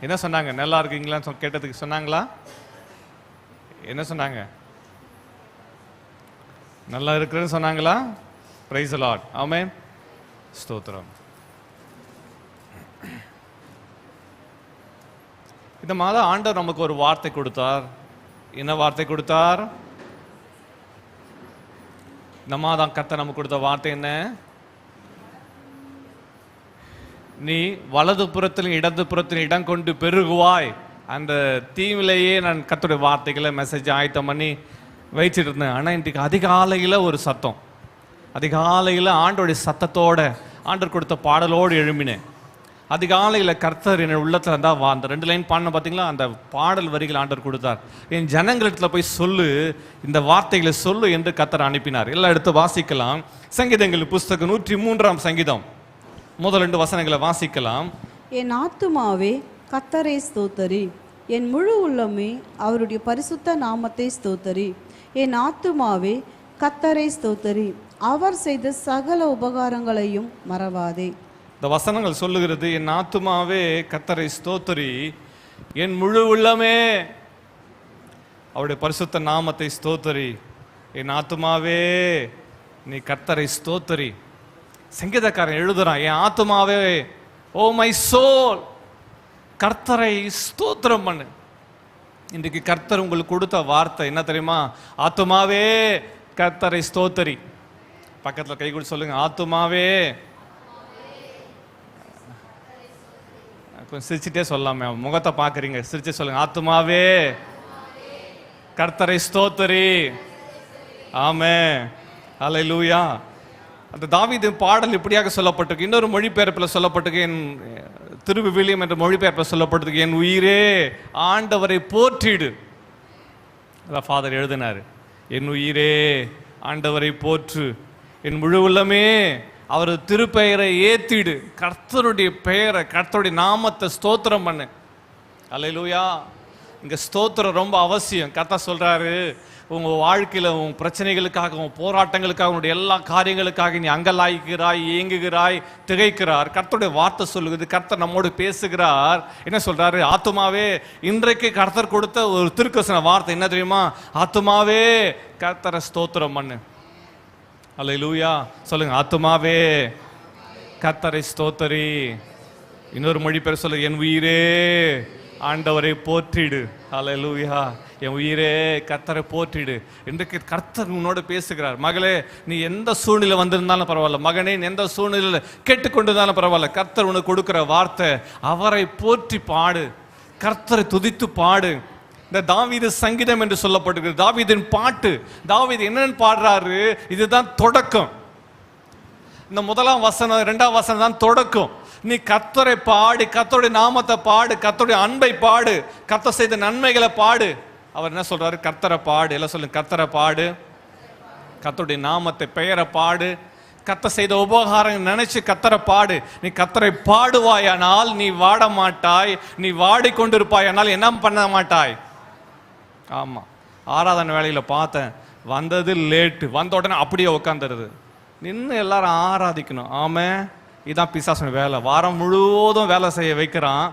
என்ன சொன்னாங்க? நல்லா இருக்கீங்களான்னு கேட்டதுக்கு சொன்னாங்களா? என்ன சொன்னாங்க? நல்லா இருக்குன்னு சொன்னாங்களா? Praise the Lord. ஆமென். ஸ்தோத்திரம். இந்த மாதம் ஆண்டவர் நமக்கு ஒரு வார்த்தை கொடுத்தார். என்ன வார்த்தை கொடுத்தார்? இந்த மாதம் கர்த்தர் நமக்கு கொடுத்த வார்த்தை என்ன? நீ வலது புறத்திலும் இடது புறத்திலும் இடம் கொண்டு பெருகுவாய். அந்த தீவிலேயே நான் கர்த்தருடைய வார்த்தைகளை மெசேஜ் ஆயத்தம் பண்ணி வச்சிட்டு இருந்தேன். ஆனால் இன்றைக்கு அதிகாலையில் ஒரு சத்தம், அதிகாலையில் ஆண்டோடைய சத்தத்தோட ஆண்டவர் கொடுத்த பாடலோடு எழும்பினேன். அதிகாலையில் கர்த்தர் என் உள்ளத்தில் இருந்தால் அந்த 2 லைன் பாடின பார்த்தீங்களா, அந்த பாடல் வரிகள் ஆண்டவர் கொடுத்தார். என் ஜனங்களிடத்தில் போய் சொல்லு, இந்த வார்த்தைகளை சொல்லு என்று கர்த்தர் அனுப்பினார். எல்லாம் எடுத்து வாசிக்கலாம். சங்கீதங்கள் புஸ்தகம் 103ஆம் சங்கீதம் முதல் 2 வசனங்களை வாசிக்கலாம். என் ஆத்துமாவே கர்த்தரை ஸ்தோத்தரி, என் முழு உள்ளமே அவருடைய பரிசுத்த நாமத்தை ஸ்தோத்தரி. என் ஆத்துமாவே கர்த்தரை ஸ்தோத்தரி, அவர் செய்த சகல உபகாரங்களையும் மறவாதே. இந்த வசனங்கள் சொல்லுகிறது, என் ஆத்துமாவே கர்த்தரை ஸ்தோத்தரி, என் முழு உள்ளமே அவருடைய பரிசுத்த நாமத்தை ஸ்தோத்தரி. என் ஆத்துமாவே நீ கர்த்தரை ஸ்தோத்தரி. சங்கீதக்காரன் எழுதுறான், என் ஆத்துமாவே, ஓ மை சோல், கர்த்தரை ஸ்தோத்திரம் பண்ணு. இன்றைக்கு கர்த்தர் உங்களுக்கு கொடுத்த வார்த்தை என்ன தெரியுமா? ஆத்துமாவே கர்த்தரை ஸ்தோத்தரி. பக்கத்தில் கை கூட சொல்லுங்க, ஆத்துமாவே. கொஞ்சம் சிரிச்சுட்டே சொல்லாமே, முகத்தை பார்க்குறீங்க, சிரிச்சு சொல்லுங்க, ஆத்துமாவே கர்த்தரை ஸ்தோத்தரி. ஆமென், அல்லேலூயா. அந்த தாவீது பாடல் இப்படியாக சொல்லப்பட்டிருக்கு. இன்னொரு மொழிபெயர்ப்பில் சொல்லப்பட்டிருக்கு, என் திருவிவிலியம் என்ற மொழிபெயர்ப்பில் சொல்லப்பட்டிருக்கு, என் உயிரே ஆண்டவரை போற்றிடு. அதான் ஃபாதர் எழுதினார், என் உயிரே ஆண்டவரை போற்று, என் முழு உள்ளமே அவர் திருப்பெயரை ஏத்திடு. கர்த்தருடைய பெயரை, கர்த்தருடைய நாமத்தை ஸ்தோத்திரம் பண்ணு. அல்லேலூயா. இங்கே ஸ்தோத்திரம் ரொம்ப அவசியம். கர்த்தர் சொல்றாரு, உங்கள் வாழ்க்கையில் உன் பிரச்சனைகளுக்காக, உன் போராட்டங்களுக்காக, உன்னுடைய எல்லா காரியங்களுக்காக நீ அங்கலாய்க்கிறாய், ஏங்குகிறாய், திகைக்கிறார். கர்த்தருடைய வார்த்தை சொல்லுகிறது, கர்த்தர் நம்மோடு பேசுகிறார். என்ன சொல்றாரு? ஆத்துமாவே, இன்றைக்கு கர்த்தர் கொடுத்த ஒரு திருக்கசன வார்த்தை என்ன தெரியுமா? ஆத்துமாவே கர்த்தரை ஸ்தோத்திரம் பண்ணு. அல்லேலூயா. சொல்லுங்க, ஆத்துமாவே கர்த்தரை ஸ்தோத்தரி. இன்னொரு மொழி பேர் சொல்லுங்க, என் உயிரே ஆண்டவரை போற்றிடு. அல்லேலூயா. என் உயிரே கர்த்தரை போற்றிடு. இன்றைக்கு கர்த்தர் உன்னோடு பேசுகிறார். மகளே, நீ எந்த சூழ்நிலை வந்திருந்தாலும் பரவாயில்ல, மகனே நீ எந்த சூழ்நிலையில் கேட்டுக்கொண்டிருந்தாலும் பரவாயில்ல, கர்த்தர் உனக்கு கொடுக்கிற வார்த்தை, அவரை போற்றி பாடு, கர்த்தரை துதித்து பாடு. இந்த தாவீது சங்கீதம் என்று சொல்லப்பட்டிருக்கிறது, தாவீதின் பாட்டு. தாவீது என்னன்னு பாடுறாரு? இதுதான் தொடக்கம். இந்த 1ஆம் வசனம் 2ஆம் வசனம் தான் தொடக்கம். நீ கர்த்தரை பாடு, கர்த்தருடைய நாமத்தை பாடு, கர்த்தருடைய அன்பை பாடு, கர்த்தர் செய்த நன்மைகளை பாடு. அவர் என்ன சொல்றாரு? கர்த்தரை பாடு. எல்லாம் சொல்லுங்க, கர்த்தரை பாடு, கர்த்தருடைய நாமத்தை, பெயரை பாடு, கர்த்தர் செய்த உபகாரம் நினைச்சு கர்த்தரை பாடு. நீ கர்த்தரை பாடுவாயானால் நீ வாட மாட்டாய், நீ வாடிக்கொண்டிருப்பாயானால் என்ன பண்ண மாட்டாய். ஆமா, ஆராதனை வேலையில் பார்த்தேன், வந்தது லேட்டு, வந்த உடனே அப்படியே உட்காந்துருது. நின்று எல்லாரும் ஆராதிக்கணும். ஆமே, இதான் பிசாசு வேலை. வாரம் முழுவதும் வேலை செய்ய வைக்கிறான்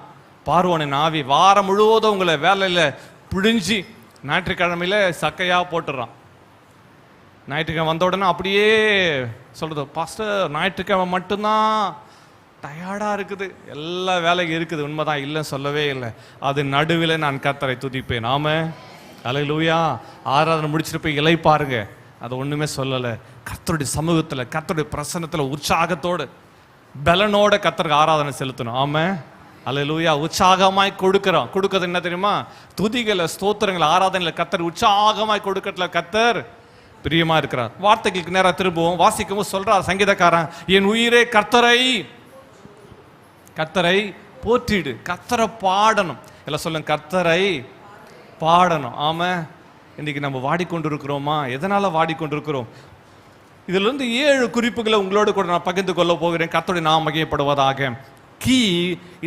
பார்வோனின் ஆவி. வாரம் முழுவதும் உங்களை வேலையில் பிழிஞ்சி ஞாயிற்றுக்கிழமையில சக்கையாக போட்டுடுறான். ஞாயிற்றுக்கிழமை வந்த உடனே அப்படியே சொல்றது, பாஸ்டர் ஞாயிற்றுக்கிழமை மட்டும்தான் டயர்டாக இருக்குது, எல்லா வேலையும் இருக்குது. உண்மைதான், இல்லைன்னு சொல்லவே இல்லை. அது நடுவில் நான் கர்த்தரை துதிப்பேன். ஆமே, அல்லேலூயா. ஆராதனை முடிச்சுட்டு போய் இலை பாருங்க, அதை ஒன்றுமே சொல்லலை. கர்த்தருடைய சமூகத்தில், கர்த்தருடைய பிரசன்னத்தில் உற்சாகத்தோடு பலனோட கர்த்தருக்கு ஆராதனை செலுத்தணும். ஆமே, அல்லேலூயா. உற்சாகமாய் கொடுக்கறது என்ன தெரியுமா? துதிகளை, ஸ்தோத்திரங்களை, ஆராதனையில் கர்த்தர் உற்சாகமாய் கொடுக்கறதுல கர்த்தர் பிரியமா இருக்கிறார். வார்த்தைகளுக்கு நேரம் திரும்பவும் வாசிக்கவும் சொல்றார் சங்கீதக்காரன், என் உயிரே கர்த்தரை போற்றிடு. கர்த்தரை பாடணும். எல்லாம் சொல்லுங்க, கர்த்தரை பாடணும். ஆமா, இன்னைக்கு நம்ம வாடிக்கொண்டிருக்கிறோமா? எதனால வாடிக்கொண்டிருக்கிறோம்? இதுல இருந்து 7 குறிப்புகளை உங்களோடு கூட நான் பகிர்ந்து கொள்ள போகிறேன். கர்த்தருடைய நாமம் மகிமைப்படுவதாக. கீ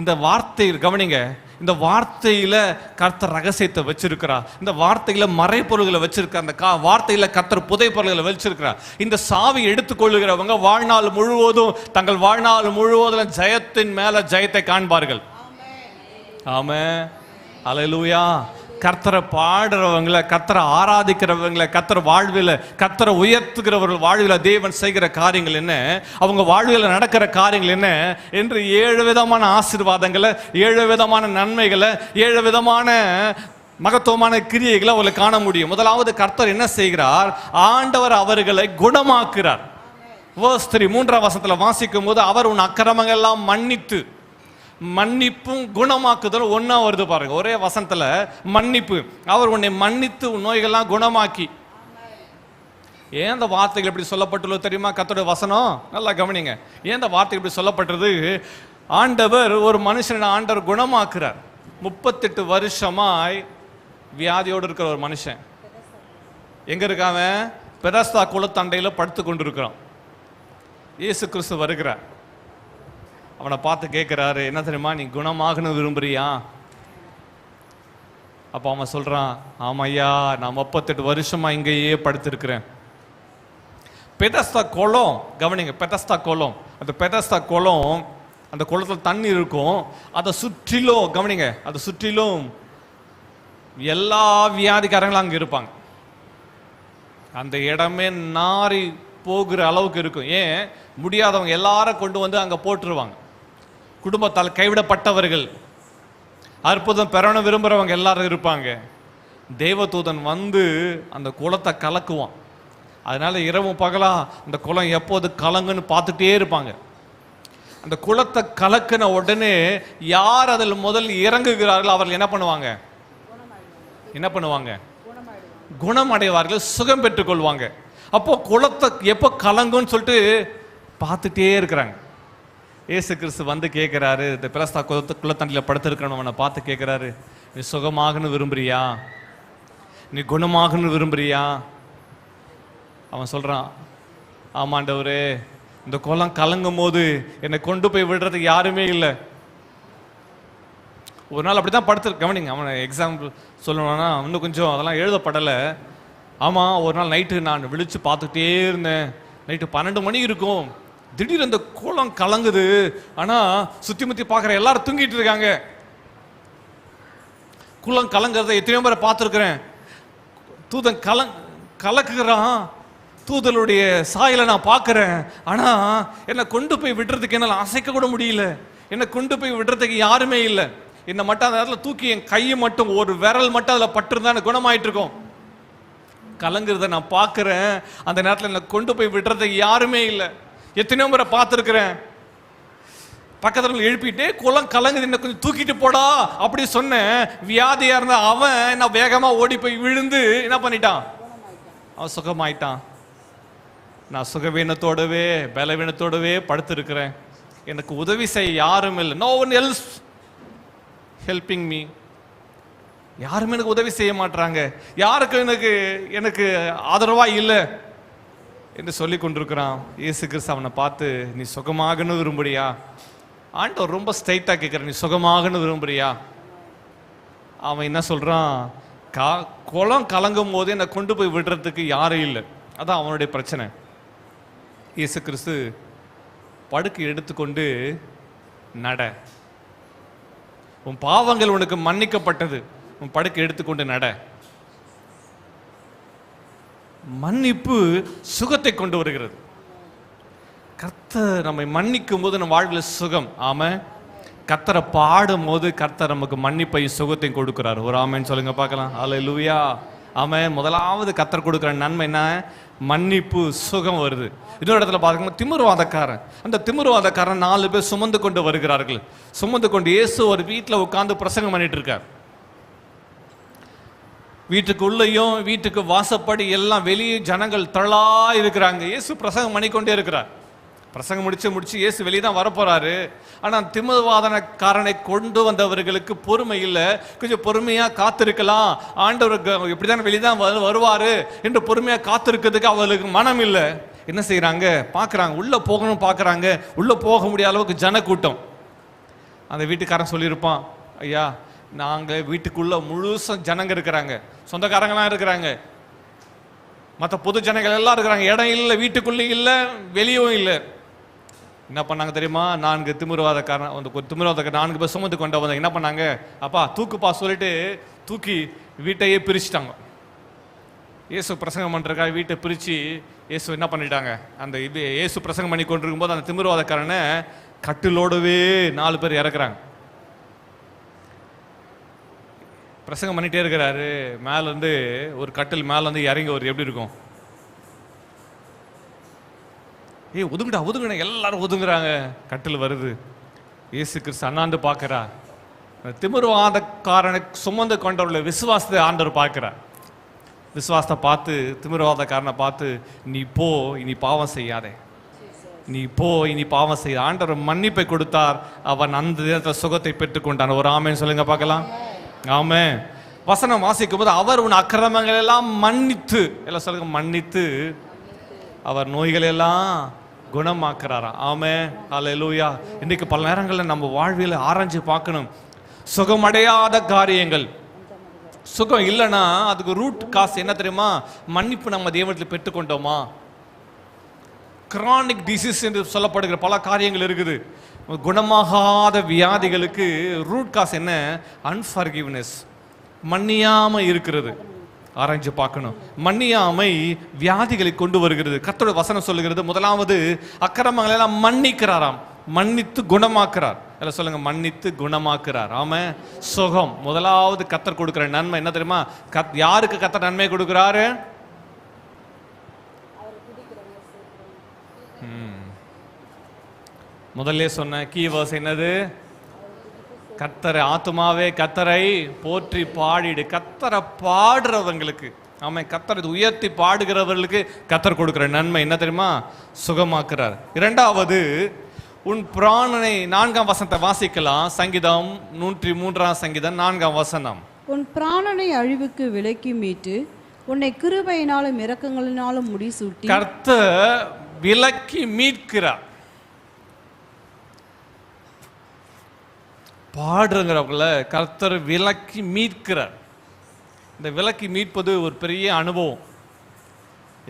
இந்த வார்த்தை கவனிங்க. இந்த வார்த்தையில கர்த்தர் ரகசியத்தை வச்சிருக்கிறார். இந்த வார்த்தையில மறைப்பொருள்களை வச்சிருக்கார். அந்த வார்த்தையில கர்த்தர் புதை பொருள்களை வச்சிருக்கிறார். இந்த சாவி எடுத்துக்கொள்ளுகிறவங்க வாழ்நாள் முழுவதும், தங்கள் வாழ்நாள் முழுவதும் ஜெயத்தின் மேல ஜெயத்தை காண்பார்கள். ஆமென். அல்லேலூயா. கர்த்தரை பாடுறவங்கள, கர்த்தரை ஆராதிக்கிறவங்கள, கர்த்தர் வாழ்வில் கர்த்தரை உயர்த்துகிறவர்கள் வாழ்வில் தேவன் செய்கிற காரியங்கள் என்ன, அவங்க வாழ்வில் நடக்கிற காரியங்கள் என்ன என்று 7 விதமான ஆசீர்வாதங்களை, 7 விதமான நன்மைகளை, 7 விதமான மகத்துவமான கிரியைகளை அவர்களை காண முடியும். முதலாவது கர்த்தர் என்ன செய்கிறார்? ஆண்டவர் அவர்களை குணமாக்குறார். verse 3 3ஆம் வசனத்துல வாசிக்கும் போது, அவர் உன் அக்கிரமங்கள் எல்லாம் மன்னித்து, மன்னிப்பும் குணமாக்குதல் ஒன்னா வருது பாருங்க ஒரே வசனத்துல. மன்னிப்பு, அவர் உன்னை மன்னித்து உன் நோய்கள்லாம் குணமாக்கி. ஏன் அந்த வார்த்தைகள் எப்படி சொல்லப்பட்டுள்ளது தெரியுமா? கர்த்தருடைய வசனம் நல்லா கவனிங்க. ஏன் அந்த வார்த்தை இப்படி சொல்லப்பட்டது? ஆண்டவர் ஒரு மனுஷனை ஆண்டவர் குணமாக்குறார். 38 வருஷமாய் வியாதியோடு இருக்கிற ஒரு மனுஷன் எங்க இருக்காம? பெதஸ்தா குளத்தண்டையில படுத்து கொண்டு இருக்கிறான். இயேசு கிறிஸ்து வருகிறார். அவனை பார்த்து கேட்கிறாரு, என்ன தெரியுமா, நீ குணமாகணும் விரும்புறியா? அப்ப அவன் சொல்றான், ஆமையா, நான் 38 வருஷமா இங்கேயே படுத்திருக்கிறேன். பெதஸ்தா குளம், கவனிங்க, பெதஸ்தா குளம். அந்த பெதஸ்தா குளம், அந்த குளத்துல தண்ணி இருக்கும். அதை சுற்றிலும் கவனிங்க, அதை சுற்றிலும் எல்லா வியாதிக்காரங்களும் அங்க இருப்பாங்க. அந்த இடமே நாரி போகிற அளவுக்கு இருக்கும். ஏன்? முடியாதவங்க எல்லாரும் கொண்டு வந்து அங்க போட்டுருவாங்க. குடும்பத்தால் கைவிடப்பட்டவர்கள், அற்புதம் பெறணும் விரும்புறவங்க எல்லாரும் இருப்பாங்க. தேவதூதன் வந்து அந்த குளத்தை கலக்குவான். அதனால இரவும் பகலா அந்த குளம் எப்போது கலங்குன்னு பார்த்துட்டே இருப்பாங்க. அந்த குளத்தை கலக்கின உடனே யார் அதில் முதல் இறங்குகிறார்கள் அவர்கள் என்ன பண்ணுவாங்க? குணம் அடைவார்கள், சுகம் பெற்றுக் கொள்வாங்க. அப்போ குளத்தை எப்போ கலங்குன்னு சொல்லிட்டு பார்த்துட்டே இருக்கிறாங்க. இயேசு கிறிஸ்து வந்து கேட்கிறாரு, இந்த பெதஸ்தா குளத்தண்டியில் படுத்திருக்கிறவனை பார்த்து கேட்கிறாரு, நீ சுகமாகன்னு விரும்புறியா? நீ குணமாகன்னு விரும்புறியா? அவன் சொல்றான், ஆமாண்டவரே, இந்த குளம் கலங்கும் போது என்னை கொண்டு போய் விடுறதுக்கு யாருமே இல்லை. ஒரு நாள் அப்படிதான் படுத்து கவனிங்க. அவனை எக்ஸாம்பிள் சொல்லணும்னா இன்னும் கொஞ்சம் அதெல்லாம் எழுதப்படலை. ஆமாம், ஒரு நாள் நைட்டு நான் விழிச்சு பார்த்துக்கிட்டே இருந்தேன். நைட்டு 12 மணி இருக்கும். திடீர்னு இந்த குளம் கலங்குது. ஆனால் சுற்றி முற்றி பார்க்குற எல்லாரும் தூங்கிட்டு இருக்காங்க. குளம் கலங்கிறத எத்தனையோ முறை பார்த்துருக்குறேன். தூதன் கலக்குறான். தூதலுடைய சாயலை நான் பார்க்குறேன். ஆனால் என்னை கொண்டு போய் விடுறதுக்கு என்னால் அசைக்க கூட முடியல. என்னை கொண்டு போய் விடுறதுக்கு யாருமே இல்லை. என்னை மட்டும் அந்த நேரத்தில் தூக்கி என் கையை மட்டும், ஒரு விரல் மட்டும் அதில் பட்டிருந்தா எனக்கு குணமாயிட்டு இருக்கும். கலங்குறத நான் பார்க்குறேன். அந்த நேரத்தில் என்னை கொண்டு போய் விடுறதுக்கு யாருமே இல்லை. எத்தனையோ முறை பார்த்துருக்குறேன். பக்கத்தில் எழுப்பிட்டே, குளம் கலங்குது, என்ன கொஞ்சம் தூக்கிட்டு போடா அப்படி சொன்னேன். வியாதியா இருந்த அவன் என்ன வேகமா ஓடி போய் விழுந்து என்ன பண்ணிட்டான்? அவன் சுகமாயிட்டான். நான் சுகவீனத்தோடவே பலவீனத்தோடவே படுத்திருக்கிறேன். எனக்கு உதவி செய்ய யாரும் இல்லை. No one else helping me. யாருமே எனக்கு உதவி செய்ய மாட்டாங்க. யாருக்கும் எனக்கு ஆதரவா இல்லை என்று சொல்லி கொண்டிருக்கிறான். இயேசு கிறிஸ்து அவனை பார்த்து, நீ சுகமாகன்னு விரும்புறியா? ஆண்டவர் ரொம்ப ஸ்ட்ரைட்டாக கேட்குற, நீ சுகமாகன்னு விரும்புறியா? அவன் என்ன சொல்றான்? குளம் கலங்கும் போது என்னை கொண்டு போய் விடுறதுக்கு யாரும் இல்லை. அதான் அவனுடைய பிரச்சனை. இயேசு கிறிஸ்து படுக்கை எடுத்துக்கொண்டு நட, உன் பாவங்கள் உனக்கு மன்னிக்கப்பட்டது, உன் படுக்கை எடுத்துக்கொண்டு நட. மன்னிப்பு சுகத்தை கொண்டு வருகிறது. கர்த்தர் நம்மை மன்னிக்கும் போது நம்ம வாழ்வில் சுகம். ஆமா, கர்த்தரை பாடும் போது கர்த்தர் நமக்கு மன்னிப்பை சுகத்தையும் கொடுக்கிறார். ஒரு ஆமென் சொல்லுங்க பார்க்கலாம். அல்லேலூயா. ஆமென். முதலாவது கர்த்தர் கொடுக்குற நன்மை என்ன? மன்னிப்பு, சுகம் வருது. இன்னொரு இடத்துல பார்க்கும்போது திமிர்வாதக்காரன், அந்த திமிர்வாதக்காரன் 4 பேர் சுமந்து கொண்டு வருகிறார்கள். சுமந்து கொண்டு இயேசு ஒரு வீட்டில் உட்கார்ந்து பிரசங்கம் பண்ணிட்டு இருக்கார். வீட்டுக்கு உள்ளேயும் வீட்டுக்கு வாசப்படி எல்லாம் வெளியே ஜனங்கள் தளா இருக்கிறாங்க. இயேசு பிரசங்கம் பண்ணிக்கொண்டே இருக்கிறார். பிரசங்கம் முடிச்சு இயேசு வெளியே தான் வரப்போறாரு. ஆனால் திமிர்வாதனக்காரனை கொண்டு வந்தவர்களுக்கு பொறுமை இல்லை. கொஞ்சம் பொறுமையாக காத்திருக்கலாம், ஆண்டவர் இப்படிதான் வெளியே தான் வருவாரு என்று பொறுமையாக காத்திருக்கிறதுக்கு அவர்களுக்கு மனம் இல்லை. என்ன செய்யறாங்க? பார்க்குறாங்க, உள்ளே போகணும் பார்க்குறாங்க. உள்ளே போக முடியாத அளவுக்கு ஜன கூட்டம். அந்த வீட்டுக்காரன் சொல்லியிருப்பான், ஐயா, நாங்கள் வீட்டுக்குள்ள முழுசும் ஜனங்க இருக்கிறாங்க, சொந்தக்காரங்களாம் இருக்கிறாங்க, மற்ற பொது ஜனங்கள் எல்லாம் இருக்கிறாங்க. இடம் இல்லை, வீட்டுக்குள்ளே இல்லை, வெளியும் இல்லை. என்ன பண்ணாங்க தெரியுமா? 4 திமிர்வாதக்காரன் அந்த திமிர்வாதக்காரன் 4 பேர் சுமந்து கொண்டு வந்தாங்க. என்ன பண்ணாங்க? அப்பா தூக்குப்பா சொல்லிட்டு தூக்கி வீட்டையே பிரிச்சுட்டாங்க. இயேசு பிரசங்கம் பண்ணுறக்காக வீட்டை பிரித்து இயேசு என்ன பண்ணிட்டாங்க? அந்த இது இயேசு பிரசங்கம் பண்ணி கொண்டிருக்கும் போது அந்த திமிர்வாதக்காரனை கட்டிலோடவே 4 பேர் இறக்குறாங்க. பிரசங்கம் பண்ணிட்டே இருக்கிறாரு. மேலேருந்து ஒரு கட்டில் மேலேருந்து இறங்கி ஒரு எப்படி இருக்கும்? ஒதுங்கடா ஒதுங்கடா, எல்லாரும் ஒதுங்குறாங்க. கட்டில் வருது. இயேசு கிறிஸ்து அண்ணாந்து பார்க்கிறார். திமிர்வாதக்காரனை சுமந்து கொண்டவர்களை விசுவாசத்தை ஆண்டவர் பார்க்கிறார். விசுவாசத்தை பார்த்து திமிர்வாதக்காரனை பார்த்து, நீ போ, இனி பாவம் செய்யாதே, நீ போ, இனி பாவம் செய்ய. ஆண்டவர் மன்னிப்பை கொடுத்தார். அவன் அந்த நேரத்தில் சுகத்தை பெற்றுக்கொண்டான். ஒரு ஆமேன்னு சொல்லுங்க பார்க்கலாம். ஆமே. வசனம் வாசிக்கும் போது அவர் உன் அக்கிரமங்கள் எல்லாம் மன்னித்து, எல்லாம் சொல்லுங்க, மன்னித்து அவர் நோய்கள் எல்லாம் குணமாக்குறாராம். ஆமே, அல்லேலூயா. இன்னைக்கு பல நேரங்களில் நம்ம வாழ்வியல் ஆராய்ச்சி பார்க்கணும். சுகமடையாத காரியங்கள், சுகம் இல்லைன்னா அதுக்கு ரூட் காசு என்ன தெரியுமா? மன்னிப்பு நம்ம தேவனத்தில் பெற்றுக்கொண்டோமா? கிரானிக் டிசீஸ் என்று சொல்லப்படுகிற பல காரியங்கள் இருக்குது. குணமாகாத வியாதிகளுக்கு ரூட் காஸ் என்ன? அன்ஃபர்கிவ்னஸ், மன்னியாம இருக்கிறது. ஆராய்ச்சி பார்க்கணும். மன்னியாமை வியாதிகளை கொண்டு வருகிறது. கர்த்தருடைய வசனம் சொல்லுகிறது, முதலாவது அக்கிரமங்களை எல்லாம் மன்னிக்கிறாராம், மன்னித்து குணமாக்குறார். எல்லாம் சொல்லுங்க, மன்னித்து குணமாக்குறார். ஆமா, சுகம். முதலாவது கர்த்தர் கொடுக்கிற நன்மை என்ன தெரியுமா? யாருக்கு கர்த்தர் நன்மை கொடுக்கிறாரு? முதல்ல சொன்ன கீவேர்ஸ் என்னது? கர்த்தரை, ஆத்துமாவே கர்த்தரை போற்றி பாடிடு. கர்த்தரை பாடுறவங்களுக்கு, ஆமா, கர்த்தரை உயர்த்தி பாடுகிறவர்களுக்கு கர்த்தர் கொடுக்கிற நன்மை என்ன தெரியுமா? சுகமாக்குறார். இரண்டாவது, உன் பிராணனை, 4ஆம் வசனத்தை வாசிக்கலாம். சங்கீதம் 103ஆம் சங்கீதம் 4ஆம் வசனம். உன் பிராணனை அழிவுக்கு விலக்கி மீட்டு உன்னை கிருபையினாலும் இரக்கங்களினாலும் முடிசூட்டி. கர்த்தர் விலக்கி மீட்கிறார். பாடுறவங்கள கர்த்தர் விலக்கி மீட்கிறார். இந்த விலக்கி மீட்பது ஒரு பெரிய அனுபவம்.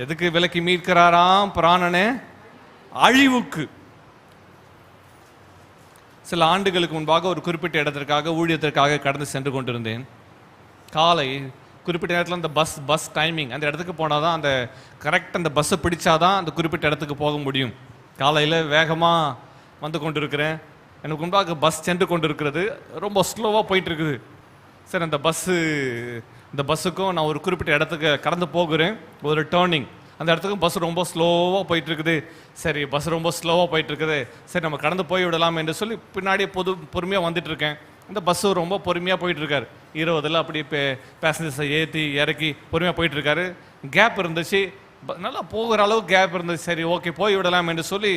எதுக்கு விலக்கி மீட்கிறாராம்? பிராணனே அழிவுக்கு. சில ஆண்டுகளுக்கு முன்பாக ஒரு குறிப்பிட்ட இடத்திற்காக, ஊழியத்திற்காக கடந்து சென்று கொண்டிருந்தேன். காலை குறிப்பிட்ட இடத்துல அந்த பஸ் டைமிங், அந்த இடத்துக்கு போனால் தான், அந்த கரெக்ட் அந்த பஸ்ஸை பிடிச்சாதான் அந்த குறிப்பிட்ட இடத்துக்கு போக முடியும். காலையில் வேகமாக வந்து கொண்டிருக்கிறேன். எனக்கு முன்பாக பஸ் சென்று கொண்டு இருக்கிறது. ரொம்ப ஸ்லோவாக போயிட்டு இருக்குது. சரி, இந்த பஸ்ஸுக்கும் நான் ஒரு குறிப்பிட்ட இடத்துக்கு கடந்து போகிறேன். ஒரு டேர்னிங், அந்த இடத்துக்கும் பஸ் ரொம்ப ஸ்லோவாக போயிட்டு இருக்குது. சரி, பஸ் ரொம்ப ஸ்லோவாக போயிட்டு இருக்குது, சரி நம்ம கடந்து போய் விடலாம் என்று சொல்லி பின்னாடியே பொறுமையாக வந்துட்டு இருக்கேன். இந்த பஸ்ஸு ரொம்ப பொறுமையாக போயிட்டு இருக்காரு. 20 அப்படியே பேசஞ்சர்ஸை ஏற்றி இறக்கி பொறுமையாக போயிட்டு இருக்காரு. கேப் இருந்துச்சு, நல்லா போகிற அளவுக்கு கேப் இருந்துச்சு. சரி, ஓகே, போய் விடலாம் என்று சொல்லி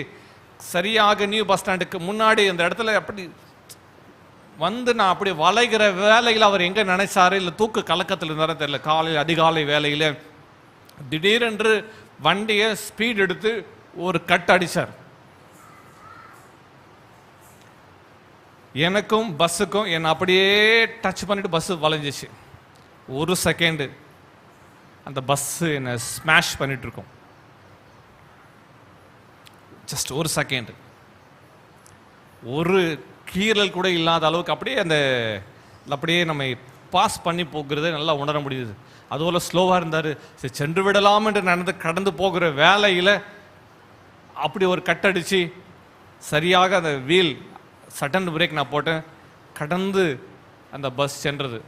சரியாக நியூ பஸ் ஸ்டாண்டுக்கு முன்னாடி அந்த இடத்துல அப்படி வந்து நான் அப்படி வளைகிற வேலையில் அவர் எங்கே நினைச்சாரு, இல்லை தூக்கு கலக்கத்தில் இருந்தாலும் தெரியல. காலையில் அதிகாலை வேலையில் திடீரென்று வண்டியை ஸ்பீட் எடுத்து ஒரு கட் அடிச்சார். எனக்கும் பஸ்ஸுக்கும் என்னை அப்படியே டச் பண்ணிட்டு பஸ்ஸு வளைஞ்சிச்சு. ஒரு செகண்டு அந்த பஸ்ஸு என்னை ஸ்மாஷ் பண்ணிட்டு இருக்கோம். ஜஸ்ட் ஒரு செகண்ட், ஒரு கீறல் கூட இல்லாத அளவுக்கு அப்படியே நம்ம பாஸ் பண்ணி போகிறத நல்லா உணர முடியுது. அதுபோல் ஸ்லோவாக இருந்தார். சரி, சென்று விடலாம் என்று கடந்து போகிற வேலையில் அப்படி ஒரு கட்டடிச்சு சரியாக அந்த வீல் சடன் பிரேக் நான் போட்டேன். கடந்து அந்த பஸ் சென்றது.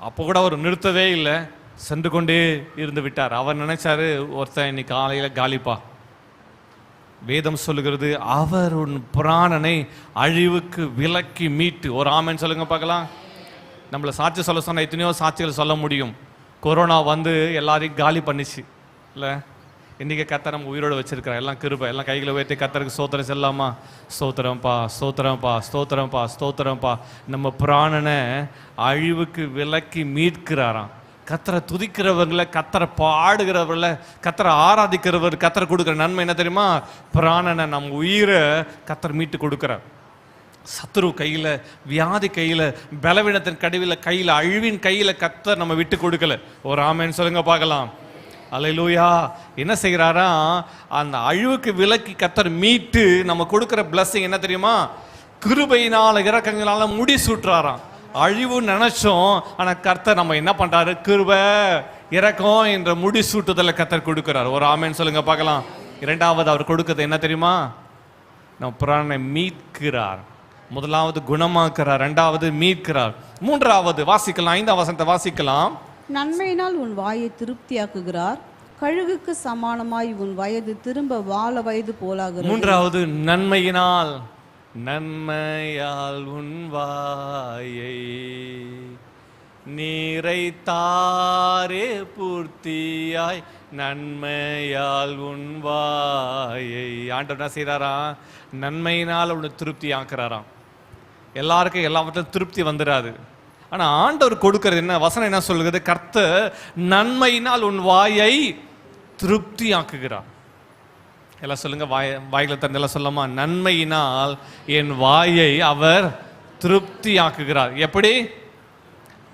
அப்போ கூட அவர் நிறுத்தவே இல்லை, சென்று கொண்டே இருந்து விட்டார். அவர் நினைச்சாரு, ஒருத்தன் இன்னைக்கு காலையில் காலிப்பா. வேதம் சொல்லுகிறது, அவர் உன் பிராணனை அழிவுக்கு விலக்கி மீட்டு. ஒரு ஆமென் சொல்லுங்க பார்க்கலாம். நம்மளை சாட்சி சொல்ல சொன்ன எத்தனையோ சாட்சிகள் சொல்ல முடியும். கொரோனா வந்து எல்லாரையும் காலி பண்ணிச்சு இல்லை? இன்றைக்கி கர்த்தர் நம்ம உயிரோடு வச்சிருக்கிறோம். எல்லாம் கிருபை. எல்லாம் கைகளை உயர்த்தி கர்த்தருக்கு ஸ்தோத்திரம் செல்லாமா? ஸ்தோத்திரம்ப்பா, ஸ்தோத்திரம்ப்பா, ஸ்தோத்திரம்ப்பா, ஸ்தோத்திரம்ப்பா. நம்ம பிராணனை அழிவுக்கு விலக்கி மீட்கிறாராம். கர்த்தரை துதிக்கிறவர்களை, கர்த்தரை பாடுகிறவர்களை, கர்த்தரை ஆராதிக்கிறவர் கர்த்தரை கொடுக்குற நன்மை என்ன தெரியுமா? பிராணனை, நம்ம உயிரை கர்த்தர் மீட்டு கொடுக்குறார். சத்துரு கையில், வியாதி கையில், பலவீனத்தின் கடுவில் கையில், அழிவின் கையில் கர்த்தர் நம்ம விட்டு கொடுக்கல. ஒரு ஆமென் சொல்லுங்க பார்க்கலாம். அல்லேலூயா. என்ன செய்கிறாரா, அந்த அழிவுக்கு விலக்கி கர்த்தர் மீட்டு நம்ம கொடுக்கிற blessing என்ன தெரியுமா, கிருபையினால இரக்கங்களால முடி சூட்டுறாராம். அழிவு நினைச்சோம், ஆனா கர்த்தர் நம்ம என்ன பண்றாரு, கிருபை இரக்கம் என்ற முடி சூட்டுதலை கர்த்தர் கொடுக்கிறார். ஒரு ஆமென் சொல்லுங்க பார்க்கலாம். இரண்டாவது அவர் கொடுக்கிறது என்ன தெரியுமா, நம்ம பிராணனை மீட்கிறார். முதலாவது குணமாக்குறார், இரண்டாவது மீட்கிறார், மூன்றாவது வாசிக்கலாம், 5ஆம் வசனத்தை வாசிக்கலாம். நன்மையினால் உன் வாயை திருப்தியாக்குகிறார், கழுகுக்கு சமானமாய் உன் வயது திரும்ப வாழ வயது போலாகிறது. மூன்றாவது நன்மையினால், நன்மையால் உன் வாயை நீரைத்தாரே பூர்த்தியாய், நன்மையால் உன் வாயை. ஆண்டவர் என்ன செய்யறாரா, நன்மையினால் உன்னை திருப்தி ஆக்குறாராம். எல்லாருக்கும் எல்லாவற்றையும் திருப்தி வந்துடாது. ஆனா ஆண்டவர் கொடுக்கிறது என்ன, வசனம் என்ன சொல்லுகிறது, கர்த்தர் நன்மையினால் உன் வாயை திருப்தி ஆக்குகிறார். எல்லாம் சொல்லுங்க, வாய்களை திறந்து எல்லாம் சொல்லமா, நன்மையினால் என் வாயை அவர் திருப்தி ஆக்குகிறார். எப்படி?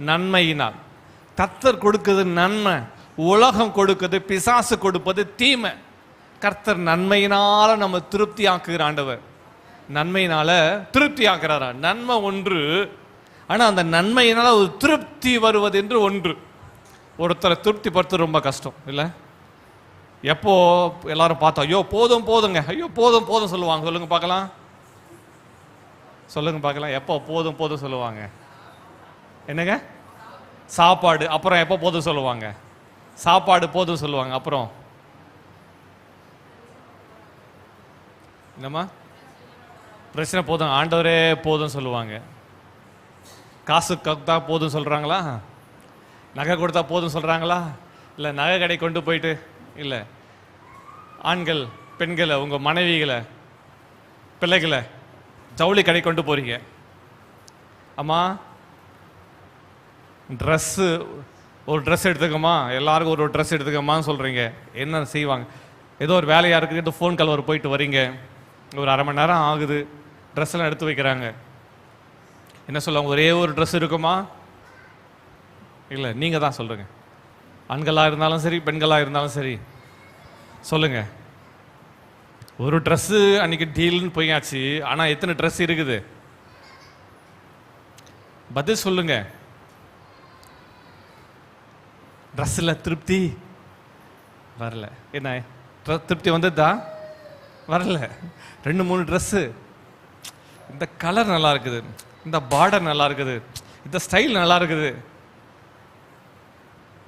நன்மையினால். கர்த்தர் கொடுக்கிறது நன்மை, உலகம் கொடுக்கிறது, பிசாசு கொடுப்பது தீமை. கர்த்தர் நன்மையினால நம்ம திருப்தி ஆக்குகிற ஆண்டவர். நன்மையினால திருப்தி ஆக்குறாரா, நன்மை ஒன்று, ஆனா அந்த நன்மையினால ஒரு திருப்தி வருவது என்று ஒன்று. ஒருத்தரை திருப்தி படுத்த ரொம்ப கஷ்டம் இல்லை? எப்போ எல்லாரும் பார்த்தோம், ஐயோ போதும் போதுங்க, ஐயோ போதும் போதும் சொல்லுவாங்க. சொல்லுங்க பார்க்கலாம், சொல்லுங்க பார்க்கலாம். எப்போ போதும் போதும் சொல்லுவாங்க? என்னங்க? சாப்பாடு. அப்புறம் எப்போ போதும் சொல்லுவாங்க? சாப்பாடு போதும் சொல்லுவாங்க. அப்புறம் என்னம்மா பிரச்சனை போதும், ஆண்டவரே போதும் சொல்லுவாங்க. காசு கொடுத்தா போதும் சொல்றாங்களா? நகை கொடுத்தா போதும் சொல்றாங்களா? இல்லை நகை கடை கொண்டு போயிட்டு, இல்லை ஆண்கள் பெண்களை, உங்கள் மனைவிகளை பிள்ளைகளை ஜவுளி கடை கொண்டு போறீங்க, அம்மா ட்ரெஸ்ஸு ஒரு ட்ரெஸ் எடுத்துக்கம்மா, எல்லாருக்கும் ஒரு ட்ரெஸ் எடுத்துக்கம்மான்னு சொல்கிறீங்க. என்ன செய்வாங்க? ஏதோ ஒரு வேலையாக இருக்குது, ஃபோன் கால் ஒரு போயிட்டு வரீங்க, ஒரு அரை மணி நேரம் ஆகுது, ட்ரெஸ் எல்லாம் எடுத்து வைக்கிறாங்க. என்ன சொல்லுவாங்க, ஒரே ஒரு ட்ரெஸ் இருக்குமா? இல்லை, நீங்கள் தான் சொல்லுங்க. ஆண்களாக இருந்தாலும் சரி, பெண்களாக இருந்தாலும் சரி சொல்லுங்க. ஒரு ட்ரெஸ்ஸு அன்னைக்கு டீல்னு போயாச்சு, ஆனால் எத்தனை ட்ரெஸ் இருக்குது? பதில் சொல்லுங்க. ட்ரெஸ்ஸில் திருப்தி வரல. என்ன திருப்தி வந்ததா? வரல. 2-3 ட்ரெஸ்ஸு, இந்த கலர் நல்லா இருக்குது, இந்த பார்டர் நல்லா இருக்குது, இந்த ஸ்டைல் நல்லா இருக்குது,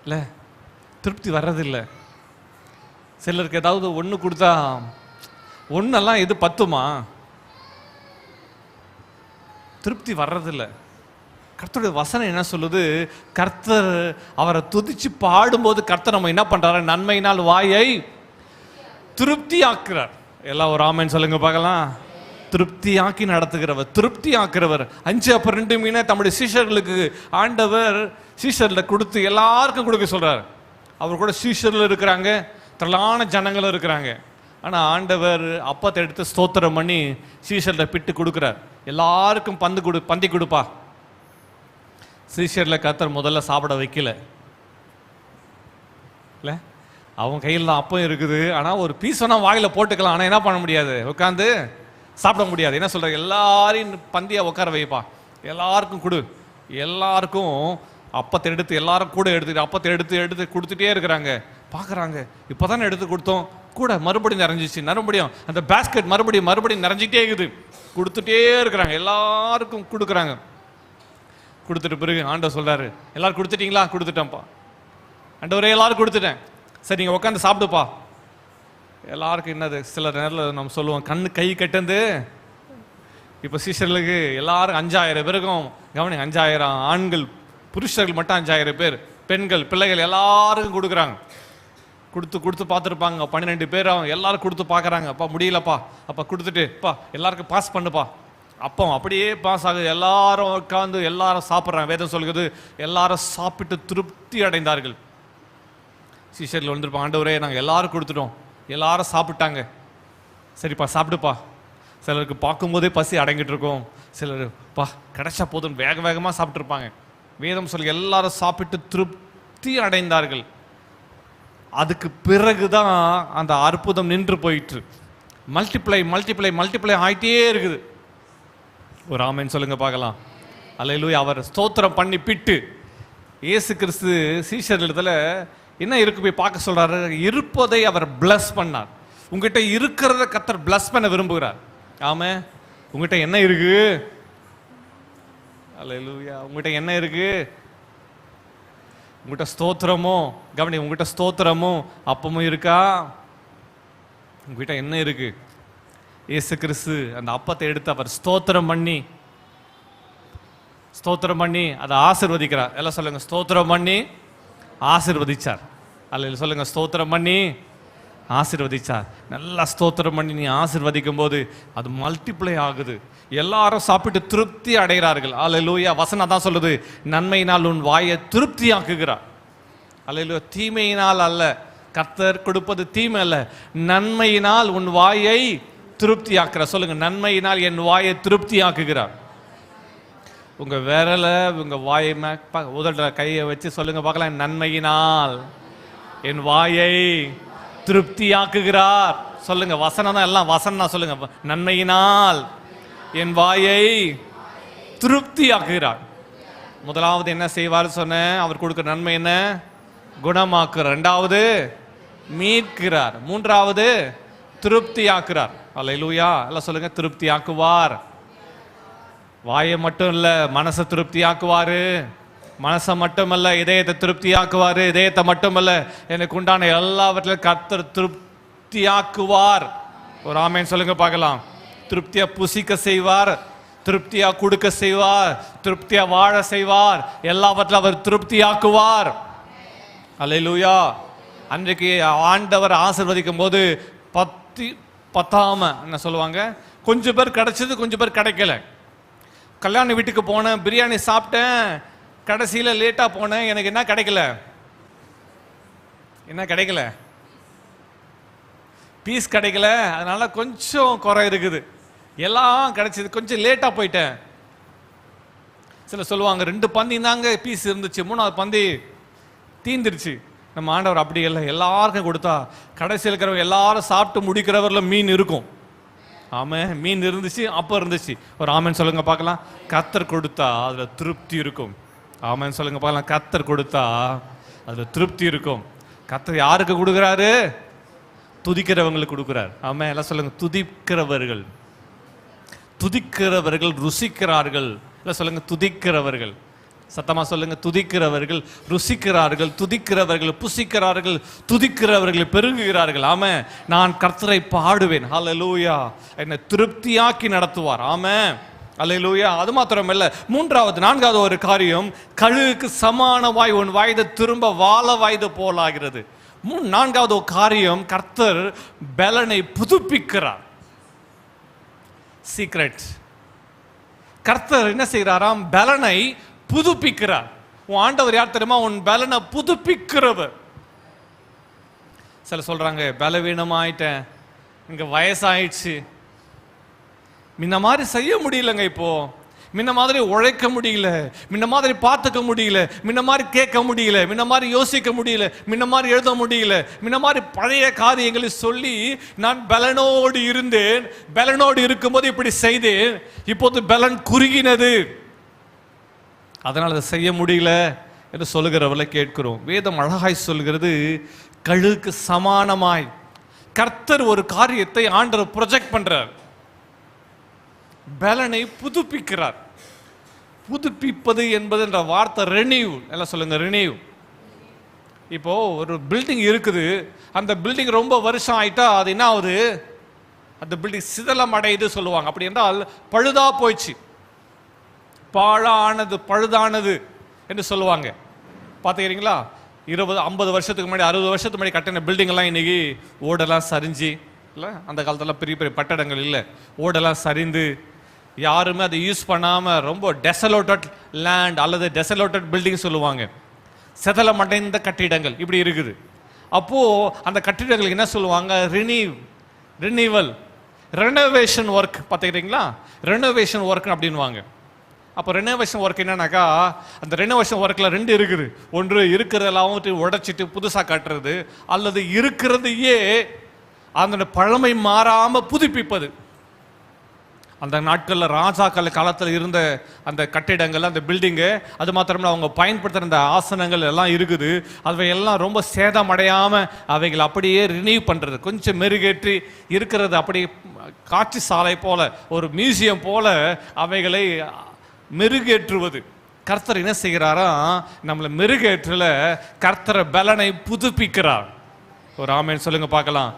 இல்லை திருப்தி வர்றதில்லை. சிலருக்கு ஏதாவது ஒன்று கொடுத்தா, ஒன்றெல்லாம் இது பத்துமா? திருப்தி வர்றதில்லை. கர்த்தருடைய வசனம் என்ன சொல்லுது, கர்த்தர் அவரை துதிச்சு பாடும்போது கர்த்தர் நம்ம என்ன பண்றாரு, நன்மையினால் வாயை திருப்தி ஆக்குறார். எல்லாம் ஒரு ஆமென் சொல்லுங்க பார்க்கலாம். திருப்தி ஆக்கி நடத்துகிறவர், திருப்தி ஆக்குறவர். 5 அப்ப 2 மீனை தம்முடைய சீஷர்களுக்கு ஆண்டவர் சீஷர்ல கொடுத்து எல்லாருக்கும் கொடுக்க சொல்றாரு. அவர் கூட சீஷர்ல இருக்கிறாங்க, திரளான ஜனங்களும் இருக்கிறாங்க. ஆனா ஆண்டவர் அப்பத்தை எடுத்து ஸ்தோத்திரம் பண்ணி சீஷர்ல பிட்டு கொடுக்கிறார். எல்லாருக்கும் பந்தி கொடுப்பா. சீஷர்ல கர்த்தர் முதல்ல சாப்பிட வைக்கல. இல்லை, அவன் கையில் தான் அப்பம் இருக்குது, ஆனால் ஒரு பீஸ் வேணா வாயில போட்டுக்கலாம், ஆனால் என்ன பண்ண முடியாது, உட்காந்து சாப்பிட முடியாது. என்ன சொல்ற, எல்லாரையும் பந்தியா உட்கார வைப்பா, எல்லாருக்கும் கொடு. எல்லாருக்கும் அப்பத்தை எடுத்து எல்லாரும் கூட எடுத்துட்டு அப்பத்தை எடுத்து கொடுத்துட்டே இருக்கிறாங்க. பார்க்குறாங்க, இப்போதானே எடுத்து கொடுத்தோம், கூட மறுபடியும் நிறைஞ்சிச்சு, மறுபடியும் அந்த பேஸ்கெட் மறுபடியும் நிறைஞ்சிட்டே இருக்குது. கொடுத்துட்டே இருக்கிறாங்க, எல்லாருக்கும் கொடுக்குறாங்க. கொடுத்துட்டு பிறகு ஆண்டவர் சொல்றாரு, எல்லாரும் கொடுத்துட்டீங்களா? கொடுத்துட்டேன்ப்பா ஆண்டவரே, எல்லாரும் கொடுத்துட்டேன். சரி, நீங்கள் உட்காந்து சாப்பிடுப்பா. எல்லாருக்கும் என்னது, சில நேரத்தில் நம்ம சொல்லுவோம் கண்ணு கை கட்டுந்து. இப்போ சீஷர்களுக்கு எல்லாரும் 5000 பேருக்கும் கவனி, 5000 ஆண்கள், புருஷர்கள் மட்டும் 5000 பேர், பெண்கள் பிள்ளைகள் எல்லாருக்கும் கொடுக்குறாங்க. கொடுத்து பார்த்துருப்பாங்க 12 பேர். எல்லாரும் கொடுத்து பார்க்குறாங்க, அப்பா முடியலப்பா, அப்பா கொடுத்துட்டு பா எல்லாருக்கும் பாஸ் பண்ணுப்பா. அப்போ அப்படியே பாஸ் ஆகுது. எல்லாரும் உட்காந்து எல்லாரும் சாப்பிட்றாங்க. வேதம் சொல்கிறது, எல்லாரும் சாப்பிட்டு திருப்தி அடைந்தார்கள். சீஷர்கள் வந்துருப்பாங்க, ஆண்டவரே நாங்கள் எல்லாரும் கொடுத்துட்டோம், எல்லாரும் சாப்பிட்டாங்க, சரிப்பா சாப்பிடுப்பா. சிலருக்கு பார்க்கும்போதே பசி அடங்கிட்டு இருக்கோம், சிலர் பா கிடைச்சா போதும் வேகமாக சாப்பிட்ருப்பாங்க. வேதம் சொல்லி எல்லாரும் சாப்பிட்டு திருப்தி அடைந்தார்கள். அதுக்கு பிறகுதான் அந்த அற்புதம் நின்று போயிட்டு மல்டிப்ளை மல்டிப்ளை மல்டிப்ளை ஆயிட்டே இருக்குது. ஒரு ஆமென் சொல்லுங்க பார்க்கலாம். அல்லேலூயா. அவர் ஸ்தோத்திரம் பண்ணி பிட்டு இயேசு கிறிஸ்து சீஷர்களிடத்துல என்ன இருக்கு போய் பார்க்க சொல்றாரு. இருப்பதை அவர் பிளஸ் பண்ணார். உங்ககிட்ட இருக்கிறத கர்த்தர் பிளஸ் பண்ண விரும்புகிறார். ஆமே. உங்ககிட்ட என்ன இருக்கு? அல்லேலூயா. உங்ககிட்ட என்ன இருக்கு? உங்ககிட்ட ஸ்தோத்திரமோ, கவனி, உங்ககிட்ட ஸ்தோத்திரமோ அப்பமும் இருக்கா? உங்ககிட்ட என்ன இருக்கு? இயேசு கிறிஸ்து அந்த அப்பத்தை எடுத்து அவர் ஸ்தோத்திரம் பண்ணி அதை ஆசீர்வதிக்கிறார். எல்லாம் சொல்லுங்க, ஸ்தோத்திரம் பண்ணி ஆசீர்வதிச்சார். அல்ல சொல்லுங்க, ஸ்தோத்திரம் பண்ணி ஆசீர்வதிச்சார். நல்லா ஸ்தோத்திரம் பண்ணி நீ ஆசீர்வதிக்கும் போது அது மல்டிப்ளை ஆகுது. எல்லாரும் சாப்பிட்டு திருப்தி அடைகிறார்கள். அல்லேலூயா. வசனம் தான் சொல்லுது, நன்மையினால் உன் வாயை திருப்தி ஆக்குகிறார். அல்லேலூயா. தீமையினால் அல்ல, கர்த்தர் கொடுப்பது தீமை அல்ல, நன்மையினால் உன் வாயை திருப்தி ஆக்குறார். சொல்லுங்க, நன்மையினால் என் வாயை திருப்தி ஆக்குகிறார். உங்க விரல உங்க வாயை உதடுற கையை வச்சு சொல்லுங்க பார்க்கலாம், நன்மையினால் என் வாயை திருப்தியாக்குகிறார். சொல்லுங்க, வசனம் தான் எல்லாம், வசனம் தான். சொல்லுங்க, நன்மையினால் என் வாயை திருப்தியாக்குகிறார். முதலாவது என்ன செய்வார் சொன்ன, அவர் கொடுக்கிற நன்மை என்ன? குணமாக்குறார். இரண்டாவது மீட்கிறார். மூன்றாவது திருப்தியாக்குறார். அல்லேலூயா. எல்லாம் சொல்லுங்க, திருப்தியாக்குவார். வாயை மட்டும் இல்ல, மனசை திருப்தியாக்குவாரு. மனசை மட்டுமல்ல, இதயத்தை திருப்தியாக்குவாரு. இதயத்தை மட்டுமல்ல, எனக்கு உண்டான எல்லாவற்றிலும் கர்த்தர் திருப்தியாக்குவார். ஒரு ஆமென் சொல்லுங்க பார்க்கலாம். திருப்தியா புசிக்க செய்வார், திருப்தியா கொடுக்க செய்வார், திருப்தியா வாழ செய்வார். எல்லாவற்றிலும் அவர் திருப்தியாக்குவார். அல்லேலூயா. அன்றைக்கு ஆண்டவர் ஆசீர்வதிக்கும் போது பத்தாம என்ன சொல்லுவாங்க, கொஞ்சம் பேர் கிடைச்சது, கொஞ்சம் பேர் கிடைக்கல. கல்யாண வீட்டுக்கு போனேன், பிரியாணி சாப்பிட்டேன், கடைசியில் லேட்டாக போனேன், எனக்கு என்ன கிடைக்கல? என்ன கிடைக்கல? பீஸ் கிடைக்கல. அதனால கொஞ்சம் குறை இருக்குது. எல்லாம் கிடைச்சது, கொஞ்சம் லேட்டாக போயிட்டேன். சில சொல்லுவாங்க, 2 பந்தி தாங்க பீஸ் இருந்துச்சு, 3வது பந்தி தீந்துருச்சு. நம்ம ஆண்டவர் அப்படி இல்லை, எல்லாருக்கும் கொடுத்தா கடைசியில் இருக்கிறவங்க எல்லாரும் சாப்பிட்டு முடிக்கிறவரில் மீன் இருக்கும். ஆமே, மீன் இருந்துச்சு, அப்போ இருந்துச்சு. ஒரு ஆமென் சொல்லுங்க பார்க்கலாம். கர்த்தர் கொடுத்தா அதில் திருப்தி இருக்கும். ஆமென் சொல்லுங்க பார்க்கலாம். கர்த்தர் கொடுத்தா அதில் திருப்தி இருக்கும். கர்த்தர் யாருக்கு கொடுக்குறாரு? துதிக்கிறவங்களுக்கு கொடுக்குறாரு. ஆமே, எல்லாம் சொல்லுங்க, துதிக்கிறவர்கள். துதிக்கிறவர்கள் ருசிக்கிறார்கள். இல்லை சொல்லுங்க, துதிக்கிறவர்கள். சத்தமா சொல்லுங்க, துதிக்கிறவர்கள் ருசிக்கிறார்கள், துதிக்கிறவர்கள் புசிக்கிறார்கள், துதிக்கிறவர்கள் பெருகுகிறார்கள். ஆமே, நான் கர்த்தரை பாடுவேன். ஹல்லேலூயா. என்னை திருப்தியாக்கி நடத்துவார். ஆமே, அல்லேலூயா. அது மாத்திரமல்ல, 4வது ஒரு காரியம், கழுகுக்கு சமானமாய் உன் வயது திரும்ப வாழ வயது போலாகிறது. 4வது காரியம், கர்த்தர் பலனை புதுப்பிக்கிறார். சீக்ரெட், கர்த்தர் என்ன செய்கிறாராம்? பலனை புதுப்பிக்கிறார். உன் ஆண்டவர் யார் தெரியுமா? உன் பலனை புதுப்பிக்கிறவர். சில சொல்றாங்க, பலவீனமாயிட்டேன், இங்க வயசாயிடுச்சு, முன்ன மாதிரி செய்ய முடியலங்க, இப்போ முன்ன மாதிரி உழைக்க முடியல, முன்ன மாதிரி பார்த்துக்க முடியல, முன்ன மாதிரி கேட்க முடியல, முன்ன மாதிரி யோசிக்க முடியல, முன்ன மாதிரி எழுத முடியல, முன்ன மாதிரி பழைய காரியங்களை சொல்லி நான் பலனோடு இருந்தேன், பலனோடு இருக்கும்போது இப்படி செய்தேன், இப்போது பலன் குறுகினது, அதனால் அதை செய்ய முடியல என்று சொல்லுகிறவர்களை கேட்கிறோம். வேதம் அழகாய் சொல்கிறது, கழுகுக்கு சமானமாய் கர்த்தர் ஒரு காரியத்தை ஆண்டவர் ப்ரொஜெக்ட் பண்றார், பலனை புதுப்பிக்கிறார். புதுப்பிப்பது என்பது என்ற வார்த்தை ரெனியூ. எல்லாம் சொல்லுங்க, ரெனியூ. இப்போ ஒரு பில்டிங் இருக்குது, அந்த பில்டிங் ரொம்ப வருஷம் ஆயிட்டா அது என்ன ஆகுது? அந்த பில்டிங் சிதலம் அடையுது சொல்லுவாங்க. அப்படி என்றால் பழுதா போயிடுச்சு, பாழானது, பழுதானது என்று சொல்லுவாங்க. பார்த்துக்கிறீங்களா? 20-50 வருஷத்துக்கு முன்னாடி, 60 வருஷத்துக்கு முன்னாடி கட்டின பில்டிங் எல்லாம் இன்னைக்கு ஓடெல்லாம் சரிஞ்சு, இல்லை அந்த காலத்தில் பெரிய பெரிய கட்டடங்கள் இல்லை, ஓடெல்லாம் சரிந்து யாருமே அதை யூஸ் பண்ணாமல் ரொம்ப டெசலோட்டட் லேண்ட் அல்லது டெசலோட்டட் பில்டிங் சொல்லுவாங்க, செதலமடைந்த கட்டிடங்கள் இப்படி இருக்குது. அப்போது அந்த கட்டிடங்களுக்கு என்ன சொல்லுவாங்க? Renewal, renovation work. பார்த்துக்கிறீங்களா? ரெனோவேஷன் ஒர்க் அப்படின்வாங்க. அப்போ ரெனோவேஷன் ஒர்க் என்னன்னாக்கா, அந்த ரெனோவேஷன் ஒர்க்கில் 2 இருக்குது. ஒன்று இருக்கிறதெல்லாம் உடைச்சிட்டு புதுசாக கட்டுறது, அல்லது இருக்கிறதையே அந்த பழமை மாறாமல் புதுப்பிப்பது. அந்த நாட்களில் ராஜாக்கள் காலத்தில் இருந்த அந்த கட்டிடங்கள், அந்த பில்டிங்கு, அது மாத்திரமில்ல அவங்க பயன்படுத்துகிற அந்த ஆசனங்கள் எல்லாம் இருக்குது. அவையெல்லாம் ரொம்ப சேதமடையாமல் அவைகள் அப்படியே ரினியூ பண்ணுறது, கொஞ்சம் மெருகேற்றி இருக்கிறது, அப்படி காட்சி சாலை போல, ஒரு மியூசியம் போல அவைகளை மெருகேற்றுவது. கர்த்தர் என்ன செய்கிறாரா, நம்மளை மெருகேற்றல, கர்த்தர் பலனை புதுப்பிக்கிறார். ஒரு ஆமென் சொல்லுங்க பார்க்கலாம்.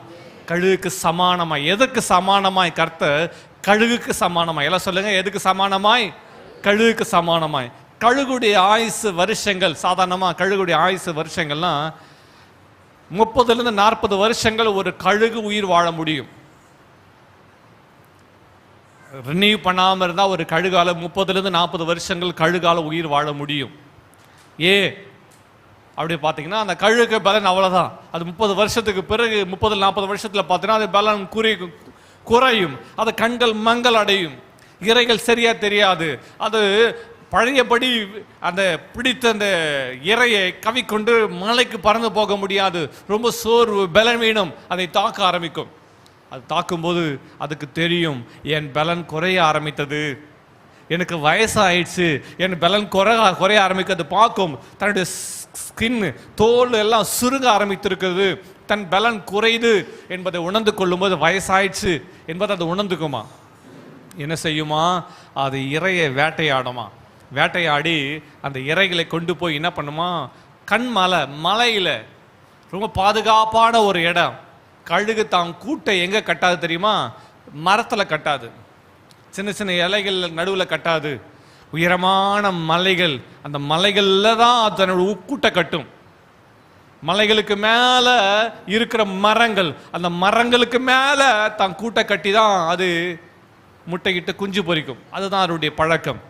கழுகுக்கு சமானமாய், எதற்கு சமானமாய்? கர்த்தர் கழுகுக்கு சமானமாய். எல்லாம் சொல்லுங்க, எதுக்கு சமானமாய்? கழுகுக்கு சமானமாய். கழுகுடைய ஆயுசு வருஷங்கள், சாதாரணமா கழுகுடைய ஆயுசு வருஷங்கள்லாம் 30 to 40 வருஷங்கள் ஒரு கழுகு உயிர் வாழ முடியும். ரினியூ பண்ணாம இருந்தா ஒரு கழுகால 30 to 40 வருஷங்கள் கழுகால உயிர் வாழ முடியும். அப்படி பார்த்தீங்கன்னா அந்த கழுகு பலன் அவ்வளோதான். அது 30 வருஷத்துக்கு பிறகு 30 to 40 வருஷத்தில் பார்த்தீங்கன்னா அது பலன் குறையும். அது கண்கள் மங்கள் அடையும், இரைகள் சரியா தெரியாது. அது பழையபடி அந்த பிடித்த அந்த இரையை கவிக்கொண்டு மலைக்கு பறந்து போக முடியாது. ரொம்ப சோர்வு, பலவீனம் அதை தாக்க ஆரம்பிக்கும். அது தாக்கும்போது அதுக்கு தெரியும், என் பலன் குறைய ஆரம்பித்தது, எனக்கு வயசாயிடுச்சு, என் பலன் குறைய ஆரம்பிக்கிறது பார்க்கும். தன்னுடைய ஸ்கின், தோல் எல்லாம் சுருங்க ஆரம்பித்திருக்கிறது, தன் பலன் குறையுது என்பதை உணர்ந்து கொள்ளும்போது வயசாயிடுச்சு என்பதை அது உணர்ந்துக்குமா. என்ன செய்யுமா, அது இரையை வேட்டையாடுமா. வேட்டையாடி அந்த இரைகளை கொண்டு போய் என்ன பண்ணுமா, மலையில் ரொம்ப பாதுகாப்பான ஒரு இடம். கழுகு தான் கூட்டை எங்கே கட்டாது தெரியுமா? மரத்தில் கட்டாது, சின்ன சின்ன இலைகள் நடுவில் கட்டாது, உயரமான மலைகள், அந்த மலைகளில் தான் அதனோட கூட்டை கட்டும். மலைகளுக்கு மேலே இருக்கிற மரங்கள், அந்த மரங்களுக்கு மேலே தான் கூட்டை கட்டி தான் அது முட்டையிட்டு குஞ்சு பொரிக்கும். அதுதான் அதனுடைய பழக்கம்.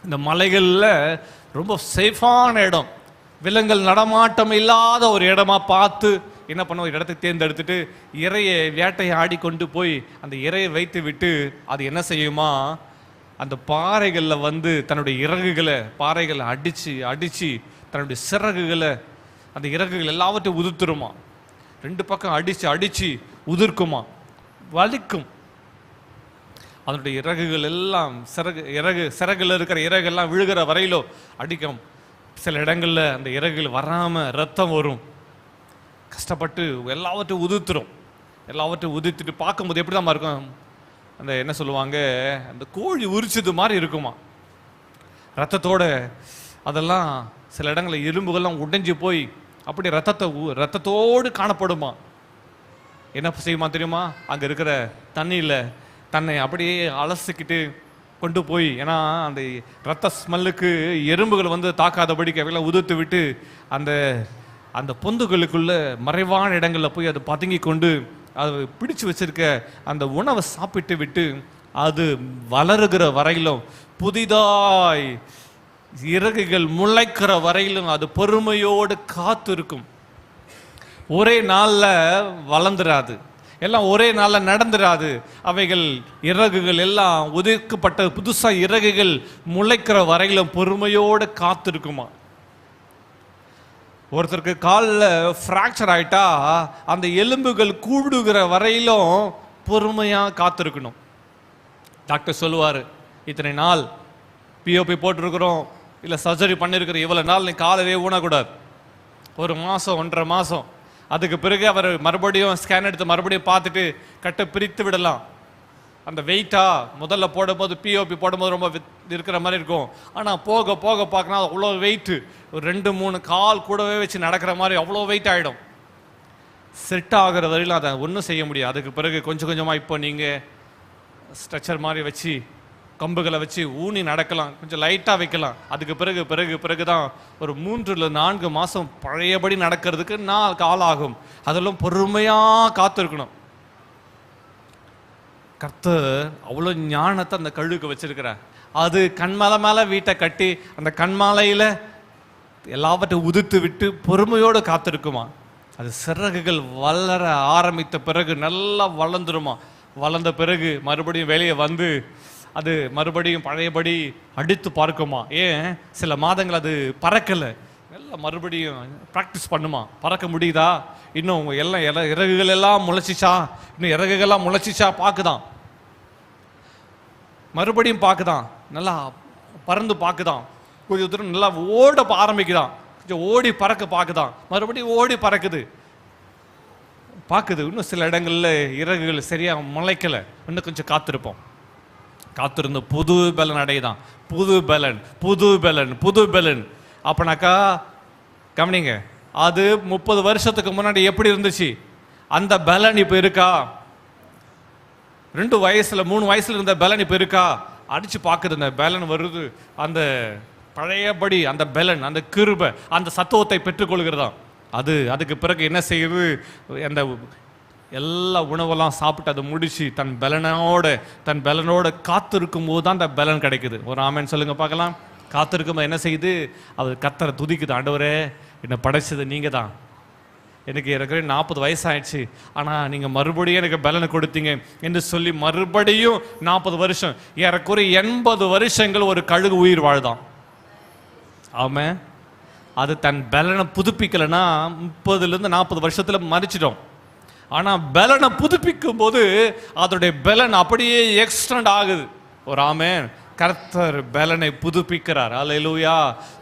இந்த மலைகளில் ரொம்ப சேஃபான இடம், விலங்குகள் நடமாட்டம் இல்லாத ஒரு இடமா பார்த்து என்ன பண்ணுவோம், ஒரு இடத்தை தேர்ந்தெடுத்துட்டு இரையை வேட்டையாடி கொண்டு போய் அந்த இரையை வைத்து விட்டு அது என்ன செய்யுமா, அந்த பாறைகளில் வந்து தன்னுடைய இறகுகளை, பாறைகளை அடித்து அடித்து தன்னுடைய சிறகுகளை, அந்த இறகுகள் எல்லாவற்றையும் உதிர்த்துருமா. 2 பக்கம் அடித்து அடித்து உதிர்க்குமா, வலிக்கும். அதனுடைய இறகுகள் எல்லாம் சிறகுல இருக்கிற இறகுலாம் விழுகிற வரையிலோ அடிக்கும். சில இடங்களில் அந்த இறகுகள் வராமல் ரத்தம் வரும். கஷ்டப்பட்டு எல்லாவற்றையும் உதிர்த்துரும். எல்லாவற்றையும் உதிர்த்துட்டு பார்க்கும்போது எப்படி தான் இருக்கும், அந்த என்ன சொல்லுவாங்க, அந்த கோழி உரிச்சது மாதிரி இருக்குமா ரத்தத்தோட. அதெல்லாம் சில இடங்களில் எலும்புகள்லாம் உடைஞ்சு போய் அப்படி ரத்தத்தோடு காணப்படுமா. என்ன செய்யுமா தெரியுமா, அங்கே இருக்கிற தண்ணியில் தன்னை அப்படியே அலசிக்கிட்டு கொண்டு போய், ஏன்னா அந்த ரத்த ஸ்மெல்லுக்கு எறும்புகள் வந்து தாக்காதபடிக்கு அவையெல்லாம் உதிர்த்து விட்டு அந்த அந்த பொந்துகளுக்குள்ள மறைவான இடங்களில் போய் அது பதுங்கி கொண்டு அது பிடிச்சு வச்சிருக்க அந்த உணவை சாப்பிட்டு விட்டு அது வளருகிற வரையிலும், புதிதாய் இறகுகள் முளைக்கிற வரையிலும் அது பொறுமையோடு காத்து இருக்கும். ஒரே நாளில் வளர்ந்துராது, எல்லாம் ஒரே நாளில் நடந்துராது. அவைகள் இறகுகள் எல்லாம் உதிர்க்கப்பட்ட புதுசாக இறகுகள் முளைக்கிற வரையிலும் பொறுமையோடு காத்திருக்குமா. ஒருத்தருக்கு காலில் ஃப்ராக்சர் ஆயிட்டா அந்த எலும்புகள் கூடுகிற வரையிலும் பொறுமையாக காத்திருக்கணும். டாக்டர் சொல்லுவார், இத்தனை நாள் பிஓபி போட்டிருக்கிறோம், இல்லை சர்ஜரி பண்ணியிருக்கிற இவ்வளோ நாள் நீ காலவே ஊனக்கூடாது, 1 மாதம் 1.5 மாதம். அதுக்கு பிறகு அவர் மறுபடியும் ஸ்கேன் எடுத்து மறுபடியும் பார்த்துட்டு கட்டை பிரித்து விடலாம். அந்த வெயிட்டா முதல்ல போடும்போது பிஓபி போடும்போது ரொம்ப இருக்கிற மாதிரி இருக்கும். ஆனால் போக போக பார்க்கணும் அவ்வளோ வெயிட்டு, ஒரு 2-3 கால் கூடவே வச்சு நடக்கிற மாதிரி அவ்வளோ வெயிட் ஆகிடும். செட் ஆகிற வரையிலும் அதை ஒன்றும் செய்ய முடியாது. அதுக்கு பிறகு கொஞ்சம் கொஞ்சமாக இப்போ நீங்கள் ஸ்ட்ரெச்சர் மாதிரி வச்சு கம்புகளை வச்சு ஊனி நடக்கலாம், கொஞ்சம் லைட்டாக வைக்கலாம். அதுக்கு பிறகு பிறகு பிறகு தான் ஒரு 3 to 4 மாதம் பழையபடி நடக்கிறதுக்கு கால் ஆகும். அதெல்லாம் பொறுமையாக காத்திருக்கணும். கர்த்தர் அவ்வளோ ஞானத்தை அந்த கழுகுக்கு வச்சிருக்கிறார். அது கண்மாலை மேலே வீட்டை கட்டி அந்த கண்மாலையில் எல்லாவற்றையும் உதிர்த்து விட்டு பொறுமையோடு காத்திருக்குமா. அது சிறகுகள் வளர ஆரம்பித்த பிறகு நல்லா வளர்ந்துருமா. வளர்ந்த பிறகு மறுபடியும் வெளியே வந்து அது மறுபடியும் பழையபடி அடித்து பார்க்குமா. ஏன் சில மாதங்கள் அது பறக்கலை, எல்லாம் மறுபடியும் ப்ராக்டிஸ் பண்ணுமா. பறக்க முடியுதா, இன்னும் எல்லாம் இறகுகள் எல்லாம் முளைச்சிச்சா, இன்னும் இறகுகள்லாம் முளைச்சிச்சா பார்க்குதான், மறுபடியும் பார்க்குதான், நல்லா பறந்து பார்க்குதான், கொஞ்சம் தூரம் நல்லா ஓட ஆரம்பிக்குதான், கொஞ்சம் ஓடி பறக்க பார்க்குதான், மறுபடியும் ஓடி பறக்குது பார்க்குது. இன்னும் சில இடங்களில் இறகுகள் சரியாக முளைக்கலை, இன்னும் கொஞ்சம் காத்திருப்போம். காத்திருந்து புது பலன் அடையுதான், புது பலன் புது பலன் புது பலன். அப்பனாக்கா கவனிங்க, அது 30 வருஷத்துக்கு முன்னாடி எப்படி இருந்துச்சு, அந்த பலன் இப்போ இருக்கா? 2 வயசுல 3 வயசுல இருந்த பலன் இப்போ இருக்கா? அடிச்சு பார்க்குது, அந்த பலன் வருது, அந்த பழையபடி அந்த பலன், அந்த கிருபை, அந்த சத்துவத்தை பெற்றுக்கொள்கிறதா. அதுக்கு பிறகு என்ன செய்யுது, அந்த எல்லா உணவெல்லாம் சாப்பிட்டு அதை முடிச்சு தன் பலனோட காத்திருக்கும் போது தான் அந்த பலன் கிடைக்குது. ஒரு ஆமென் சொல்லுங்க பார்க்கலாம். காத்திருக்கும் போது என்ன செய்யுது, அது கர்த்தரை துதிக்குது. ஆண்டவரே, என்னை படைச்சது நீங்கள் தான், எனக்கு ஏற்கனவே 40 வயசாயிடுச்சு, ஆனால் நீங்கள் மறுபடியும் எனக்கு பலனை கொடுத்தீங்க என்று சொல்லி மறுபடியும் 40 வருஷம், ஏறக்குறைய 80 வருஷங்கள் ஒரு கழுகு உயிர் வாழ்தான். ஆமாம், அது தன் பலனை புதுப்பிக்கலைன்னா 30லேருந்து 40 வருஷத்தில் மறிச்சிடும். ஆனால் பலனை புதுப்பிக்கும் போது அதோடைய பலன் அப்படியே எக்ஸ்டெண்ட் ஆகுது. ஒரு ஆமென். கர்த்தர் பலனை புதுப்பிக்கிறார். அல்லேலூயா.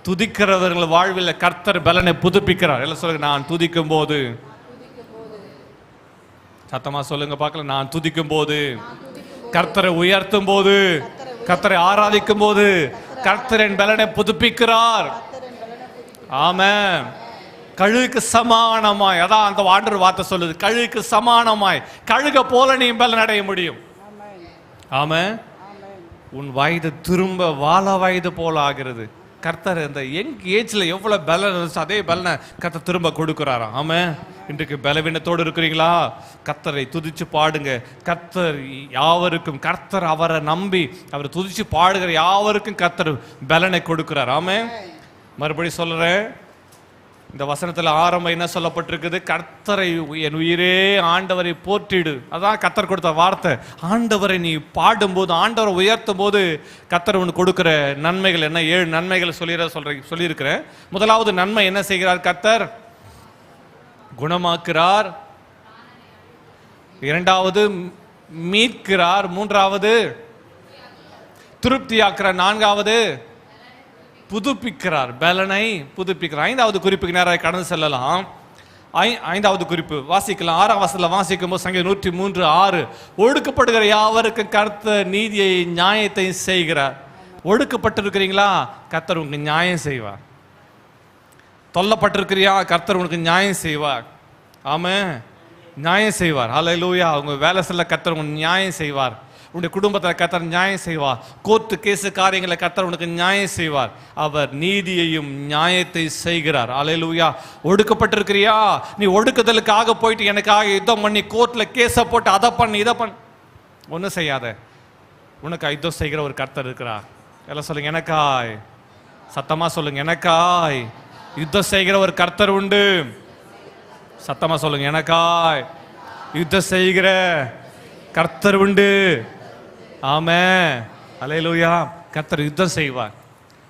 துதிக்கிறவர்கள் வாழ்வில் கர்த்தர் பலனை புதுப்பிக்கிறார். எல்லாம் சொல்லுங்க, நான் துதிக்கும் போது. சத்தமா சொல்லுங்க பார்க்கலாம். நான் துதிக்கும் போது, கர்த்தரை உயர்த்தும் போது, கர்த்தரை ஆராதிக்கும் போது கர்த்தரின் பலனை புதுப்பிக்கிறார். ஆமென். கழுகுக்கு சமானமாய், அதான் அந்த ஆண்டவர் வார்த்தை சொல்லுது, கழுகுக்கு சமானமாய், கழுக போல நீ பலன் அடைய முடியும். ஆமென். உன் வயது திரும்ப வாழ வயது போல ஆகிறது. கர்த்தர் இந்த யங் ஏஜ்ல எவ்வளவு பலன் இருந்துச்சு, அதே பலனை கர்த்தர் திரும்ப கொடுக்குறாராம். ஆமென். இன்றைக்கு பலவீனத்தோடு இருக்கிறீங்களா, கர்த்தரை துதிச்சு பாடுங்க. கர்த்தர் யாவருக்கும், கர்த்தர் அவரை நம்பி அவரை துதிச்சு பாடுகிற யாவருக்கும் கர்த்தர் பலனை கொடுக்கிறார். ஆமென். மறுபடியும் சொல்றேன், இந்த வசனத்துல ஆரம்பம் என்ன சொல்லப்பட்டிருக்குது, கர்த்தரை என் உயிரே ஆண்டவரை போற்றிடு. அதான் கர்த்தர் கொடுத்த வார்த்தை. ஆண்டவரை நீ பாடும்போது, ஆண்டவரை உயர்த்தும் போது கர்த்தர் உனக்கு கொடுக்கிற நன்மைகள் என்ன, 7 நன்மைகள் சொல்லியிருக்கிறேன். முதலாவது நன்மை என்ன செய்கிறார், கர்த்தர் குணமாக்குறார். 2வது மீட்கிறார். 3வது திருப்தியாக்குறார். 4வது புதுப்பிக்கிறார், பலனை புதுப்பிக்கிறார். 5வது குறிப்புக்கு நேராக கடந்து செல்லலாம். 5வது குறிப்பு வாசிக்கலாம். 6ஆம் வசனத்தில் வாசிக்கும் போது சங்கீதம் 103:6, ஒடுக்கப்படுகிற யாவருக்கும் கர்த்தர் நீதியை நியாயத்தை செய்கிறார். ஒடுக்கப்பட்டிருக்கிறீங்களா, கர்த்தர் உங்களுக்கு நியாயம் செய்வார். தொல்லப்பட்டிருக்கிறியா, கர்த்தர் உனக்கு நியாயம் செய்வார். ஆமென். நியாயம் செய்வார். அல்லேலூயா. உங்க வேலை செல்ல கர்த்தர் உங்களுக்கு நியாயம் செய்வார். உன்னுடைய குடும்பத்தில் கர்த்தர் நியாயம் செய்வார். கோர்ட்டு கேஸு காரியங்களை கர்த்தர் உனக்கு நியாயம் செய்வார். அவர் நீதியையும் நியாயத்தை செய்கிறார். அல்லேலூயா. ஒடுக்கப்பட்டிருக்கிறியா, நீ ஒடுக்குதலுக்காக போயிட்டு எனக்காக யுத்தம் பண்ணி கோர்ட்டில் கேஸை போட்டு அதை பண்ணி இதை பண்ண ஒன்றும் செய்யாத. உனக்கு யுத்தம் செய்கிற ஒரு கர்த்தர் இருக்கிறார். எல்லாம் சொல்லுங்க, எனக்காய். சத்தமா சொல்லுங்க, எனக்காய் யுத்தம் செய்கிற ஒரு கர்த்தர் உண்டு. சத்தமா சொல்லுங்க, எனக்காய் யுத்தம் செய்கிற கர்த்தர் உண்டு. ஆமென். அல்லேலூயா. கர்த்தர் யுத்தம் செய்வார்.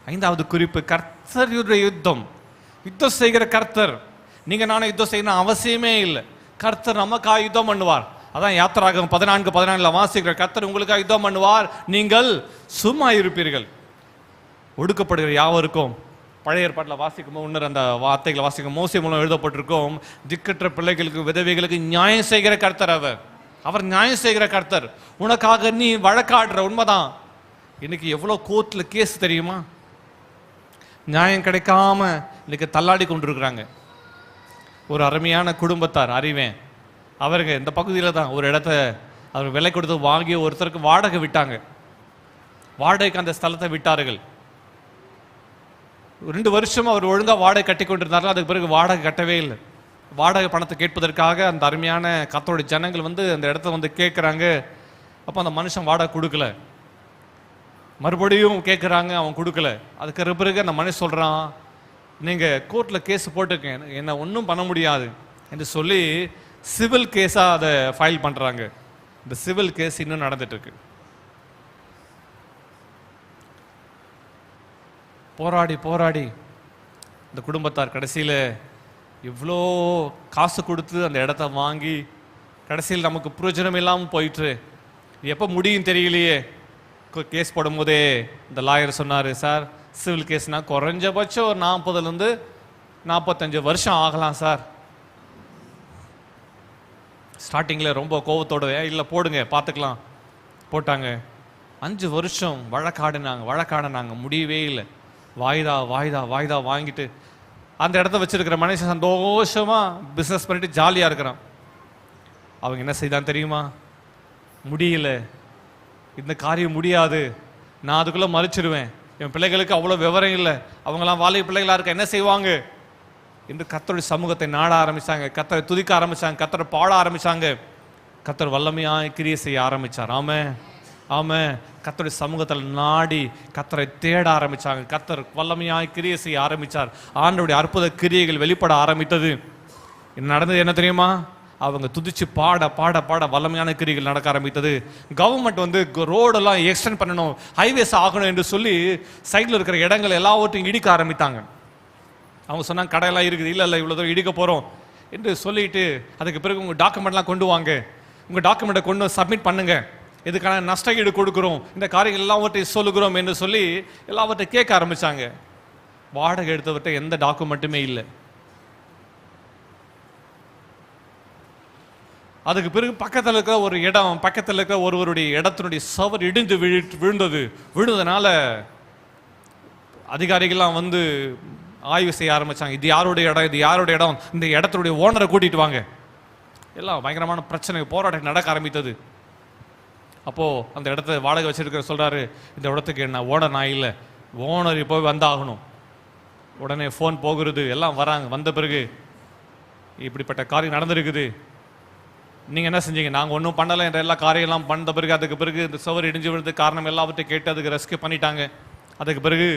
5வது குறிப்பு, கர்த்தருடைய யுத்தம் செய்கிற கர்த்தர். நீங்க நானும் யுத்தம் செய்யணும் அவசியமே இல்லை. கர்த்தர் நமக்காக யுத்தம் பண்ணுவார். அதான் யாத்திராகமம் 14:14 வாசிக்கிற, கர்த்தர் உங்களுக்காக யுத்தம் பண்ணுவார், நீங்கள் சும்மா இருப்பீர்கள். ஒடுக்கப்படுகிற யாவருக்கும் பழைய ஏற்பாட்டில் வாசிக்கும் போது முன்னர் அந்த வார்த்தைகளை வாசிக்கும் மோசே மூலம் எழுதப்பட்டிருக்கும், திக்கற்ற பிள்ளைகளுக்கு விதவைகளுக்கு நியாயம் செய்கிற கர்த்தர் அவர் நியாயம் செய்கிற கர்த்தர். உனக்காக நீ வழக்காடுற, உண்மைதான். இன்னைக்கு எவ்வளோ கோர்ட்ல கேஸ் தெரியுமா, நியாயம் கிடைக்காம இன்னைக்கு தள்ளாடி கொண்டிருக்கிறாங்க. ஒரு அருமையான குடும்பத்தார் அறிவேன், அவருங்க இந்த பகுதியில் தான் ஒரு இடத்த அவர் விலை கொடுத்து வாங்கி ஒருத்தருக்கு வாடகை விட்டாங்க. வாடகைக்கு அந்த ஸ்தலத்தை விட்டார்கள். 2 வருஷம் அவர் ஒழுங்காக வாடகை கட்டி கொண்டிருந்தார்கள். அதுக்கு பிறகு வாடகை கட்டவே இல்லை. வாடகை பணத்தை கேட்பதற்காக அந்த அருமையான கர்த்தருடைய ஜனங்கள் அந்த இடத்த கேட்குறாங்க. அப்போ அந்த மனுஷன் வாடகை கொடுக்கல. மறுபடியும் கேட்குறாங்க, அவன் கொடுக்கல. அதுக்கு பிறகு அந்த மனுஷன் சொல்கிறான், நீங்கள் கோர்ட்டில் கேஸ் போட்டுருக்கேன், என்னை ஒன்றும் பண்ண முடியாது என்று சொல்லி சிவில் கேஸாக அதை ஃபைல் பண்ணுறாங்க. இந்த சிவில் கேஸ் இன்னும் நடந்துட்டுருக்கு. போராடி போராடி இந்த குடும்பத்தார் கடைசியில் இவ்வளோ காசு கொடுத்து அந்த இடத்த வாங்கி கடைசியில் நமக்கு பிரயோஜனம் இல்லாமல் போயிட்டு எப்போ முடியும் தெரியலையே. கேஸ் போடும்போதே இந்த லாயர் சொன்னார், சார் சிவில் கேஸ்னால் குறைஞ்சபட்சம் ஒரு 40 45 வருஷம் ஆகலாம் சார். ஸ்டார்டிங்கில் ரொம்ப கோபத்தோட இல்லை போடுங்க பார்த்துக்கலாம் போட்டாங்க. 5 வருஷம் வழக்காடினாங்க முடியவே இல்லை. வாய்தா வாய்தா வாய்தா வாங்கிட்டு அந்த இடத்த வச்சிருக்கிற மனுஷன் சந்தோஷமாக பிஸ்னஸ் பண்ணிட்டு ஜாலியாக இருக்கிறான். அவங்க என்ன செய்தான் தெரியுமா? முடியல, இந்த காரியம் முடியாது, நான் அதுக்குள்ளே மறிச்சிடுவேன், என் பிள்ளைகளுக்கு அவ்வளோ விவரம் இல்லை, அவங்களாம் வாலிப பிள்ளைகளாக இருக்க என்ன செய்வாங்க என்று கர்த்தருடைய சமூகத்தை நாட ஆரம்பித்தாங்க. கர்த்தரை துதிக்க ஆரம்பித்தாங்க, கர்த்தரை பாட ஆரம்பித்தாங்க. கர்த்தர் வல்லமையாக கிரியை செய்ய ஆரம்பித்தார். ஆமென் ஆமென். கர்த்தருடைய சமூகத்தில் நாடி கர்த்தரை தேட ஆரம்பித்தாங்க. கர்த்தர் வல்லமையாக கிரியை செய்ய ஆரம்பித்தார். ஆண்டவருடைய அற்புத கிரியைகள் வெளிப்பட ஆரம்பித்தது. நடந்தது என்ன தெரியுமா? அவங்க துதிச்சு பாட பாட பாட வல்லமையான கிரிகள் நடக்க ஆரம்பித்தது. கவர்மெண்ட் ரோடெல்லாம் எக்ஸ்டெண்ட் பண்ணணும், ஹைவேஸ் ஆகணும் என்று சொல்லி சைடில் இருக்கிற இடங்கள் எல்லாவற்றையும் இடிக்க ஆரம்பித்தாங்க. அவங்க சொன்னாங்க கடையெல்லாம் இருக்குது, இல்லை இவ்வளோ தூரம் இடிக்க போகிறோம் என்று சொல்லிட்டு அதுக்கு பிறகு உங்கள் டாக்குமெண்ட்லாம் கொண்டு வாங்க, உங்கள் டாக்குமெண்ட்டை கொண்டு சப்மிட் பண்ணுங்க, இதுக்கான நஷ்ட ஈடு கொடுக்குறோம், இந்த காரியங்கள் எல்லாவற்றையும் சொல்லுகிறோம் என்று சொல்லி எல்லாவற்றையும் கேட்க ஆரம்பித்தாங்க. வாடகை எடுத்தவர்கிட்ட எந்த டாக்குமெண்ட்டுமே இல்லை. அதுக்கு பிறகு பக்கத்தில் இருக்கிற ஒரு இடம், பக்கத்தில் இருக்கிற ஒருவருடைய இடத்தினுடைய சவர் இடிந்து விழுந்ததுனால அதிகாரிகள்லாம் ஆய்வு செய்ய ஆரம்பித்தாங்க. இது யாருடைய இடம், இது யாருடைய இடம், இந்த இடத்துடைய ஓனரை கூட்டிகிட்டு வாங்க. எல்லாம் பயங்கரமான பிரச்சனை, போராட்டம் நடக்க ஆரம்பித்தது. அப்போது அந்த இடத்த வாடகை வச்சிருக்கிற சொல்கிறாரு, இந்த இடத்துக்கு என்ன ஓனர் நான் இல்லை, ஓனர் இப்போ வந்தாகணும். உடனே ஃபோன் போகிறது, எல்லாம் வராங்க. வந்த பிறகு இப்படிப்பட்ட காரியம் நடந்திருக்குது, நீங்கள் என்ன செஞ்சீங்க? நாங்கள் ஒன்றும் பண்ணலை என்ற எல்லா காரியெல்லாம் பண்ண பிறகு அதுக்கு பிறகு இந்த சுவர் இடிஞ்சு விழுந்து காரணம் எல்லாவற்றையும் கேட்டு அதுக்கு ரெஸ்கியூ பண்ணிட்டாங்க. அதுக்கு பிறகு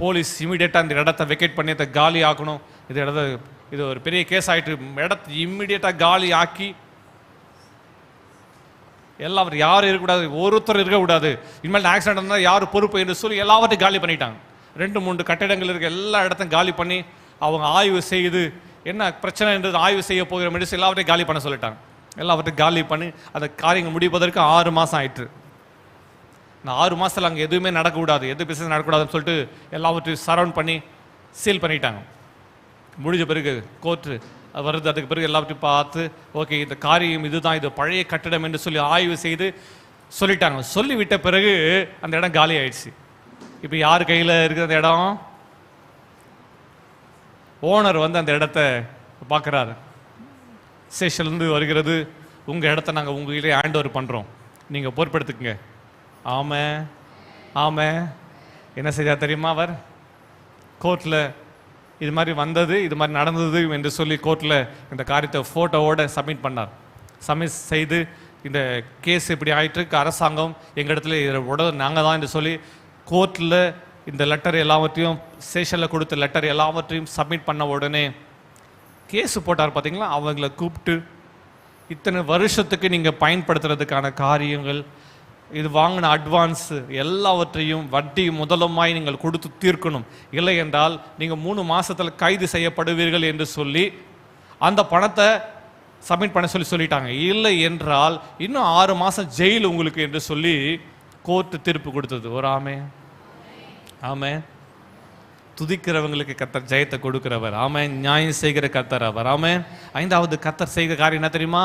போலீஸ் இமீடியட்டாக இந்த இடத்த வெக்கேட் பண்ணி அதை காலி ஆக்கணும். இது ஒரு பெரிய கேஸ் ஆகிட்டு இடத்த இம்மிடியட்டாக காலி ஆக்கி எல்லாவற்றையும் யாரும் இருக்கக்கூடாது, ஒருத்தர் இருக்கக்கூடாது, இனிமேல் ஆக்சிடென்ட் இருந்தால் யார் பொறுப்பு என்று சொல்லி எல்லாவற்றையும் காலி பண்ணிட்டாங்க. 2-3 கட்டிடங்கள் இருக்க எல்லா இடத்தையும் காலி பண்ணி அவங்க ஆய்வு செய்து என்ன பிரச்சனை என்றது ஆய்வு செய்ய போகிற மெடிசன் எல்லாவற்றையும் காலி பண்ண சொல்லிட்டாங்க. எல்லாவற்றையும் காலி பண்ணி அந்த காரியங்கள் முடிப்பதற்கு 6 மாதம் ஆயிட்டு. இந்த 6 மாதத்தில் அங்கே எதுவுமே நடக்கக்கூடாது, எது பிஸ்னஸ் நடக்கக்கூடாதுன்னு சொல்லிட்டு எல்லாவற்றையும் சரவுண்ட் பண்ணி சீல் பண்ணிட்டாங்க. முடிஞ்ச பிறகு கோர்ட்டு வருது. அதுக்கு பிறகு எல்லாவற்றையும் பார்த்து ஓகே இந்த காரியம் இதுதான், இது பழைய கட்டிடம் என்று சொல்லி ஆய்வு செய்து சொல்லிட்டாங்க. சொல்லிவிட்ட பிறகு அந்த இடம் காலி ஆயிடுச்சு. இப்போ யார் கையில் இருக்கிற அந்த இடம்? ஓனர் அந்த இடத்த பார்க்குறாரு. ஸ்டேஷன்லேருந்து வருகிறது, உங்கள் இடத்த நாங்கள் உங்ககிட்ட ஹேண்ட் ஓவர் பண்ணுறோம், நீங்கள் பொறுப்பெடுத்துக்குங்க. ஆமாம் என்ன செய்தார் தெரியுமா? அவர் கோர்ட்டில் இது மாதிரி வந்தது, இது மாதிரி நடந்தது என்று சொல்லி கோர்ட்டில் இந்த காரியத்தை ஃபோட்டோவோடு சப்மிட் பண்ணார். சப்மிட் செய்து இந்த கேஸ் இப்படி ஆகிட்டு அரசாங்கம் எங்கள் இடத்துல இதோட நாங்கள் தான் என்று சொல்லி கோர்ட்டில் இந்த லெட்டர் எல்லாவற்றையும் ஸ்டேஷனில் கொடுத்த லெட்டர் எல்லாவற்றையும் சப்மிட் பண்ண உடனே கேஸு போட்டார். பார்த்தீங்களா, அவங்கள கூப்பிட்டு இத்தனை வருஷத்துக்கு நீங்கள் பயன்படுத்துறதுக்கான காரியங்கள், இது வாங்கின அட்வான்ஸ் எல்லாவற்றையும் வட்டி முதலுமாய் நீங்கள் கொடுத்து தீர்க்கணும், இல்லை என்றால் நீங்கள் 3 மாதத்தில் கைது செய்யப்படுவீர்கள் என்று சொல்லி அந்த பணத்தை சப்மிட் பண்ண சொல்லிட்டாங்க. இல்லை என்றால் இன்னும் 6 மாதம் ஜெயில் உங்களுக்கு என்று சொல்லி கோர்ட்டு தீர்ப்பு கொடுத்தது. ஒரு ஆமென். துதிக்கிறவங்களுக்கு கர்த்தர் ஜெயத்தை கொடுக்கிறவர். ஆமென். நியாயம் செய்கிற கர்த்தர் அவர். ஆமென். 5வது கர்த்தர் செய்கிற காரியம் என்ன தெரியுமா?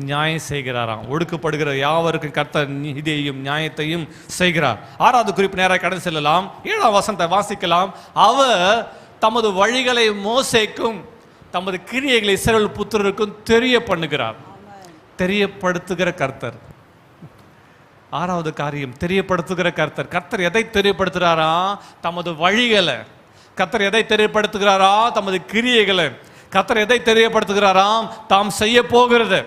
நியாயம் செய்கிறாராம். ஒடுக்கப்படுகிற யாவருக்கும் கர்த்தர் நீதியையும் நியாயத்தையும் செய்கிறார். 6வது குறிப்பு நேராக கடந்து செல்லலாம். 7ஆம் வசனத்தை வாசிக்கலாம். அவர் தமது வழிகளை மோசேக்கும் தமது கிரியைகளை இஸ்ரவேல் புத்திரருக்கும் தெரிய பண்ணுகிறார். தெரியப்படுத்துகிற கர்த்தர். 6வது காரியம் தெரியப்படுத்துகிற கர்த்தர். கர்த்தர் எதை தெரியப்படுத்துகிறாரா? தமது வழிகளை. கர்த்தர் எதை தெரியப்படுத்துகிறாரா? தமது கிரியைகளை. கர்த்தர் எதை தெரியப்படுத்துகிறாராம்? தாம் செய்ய போகிறது.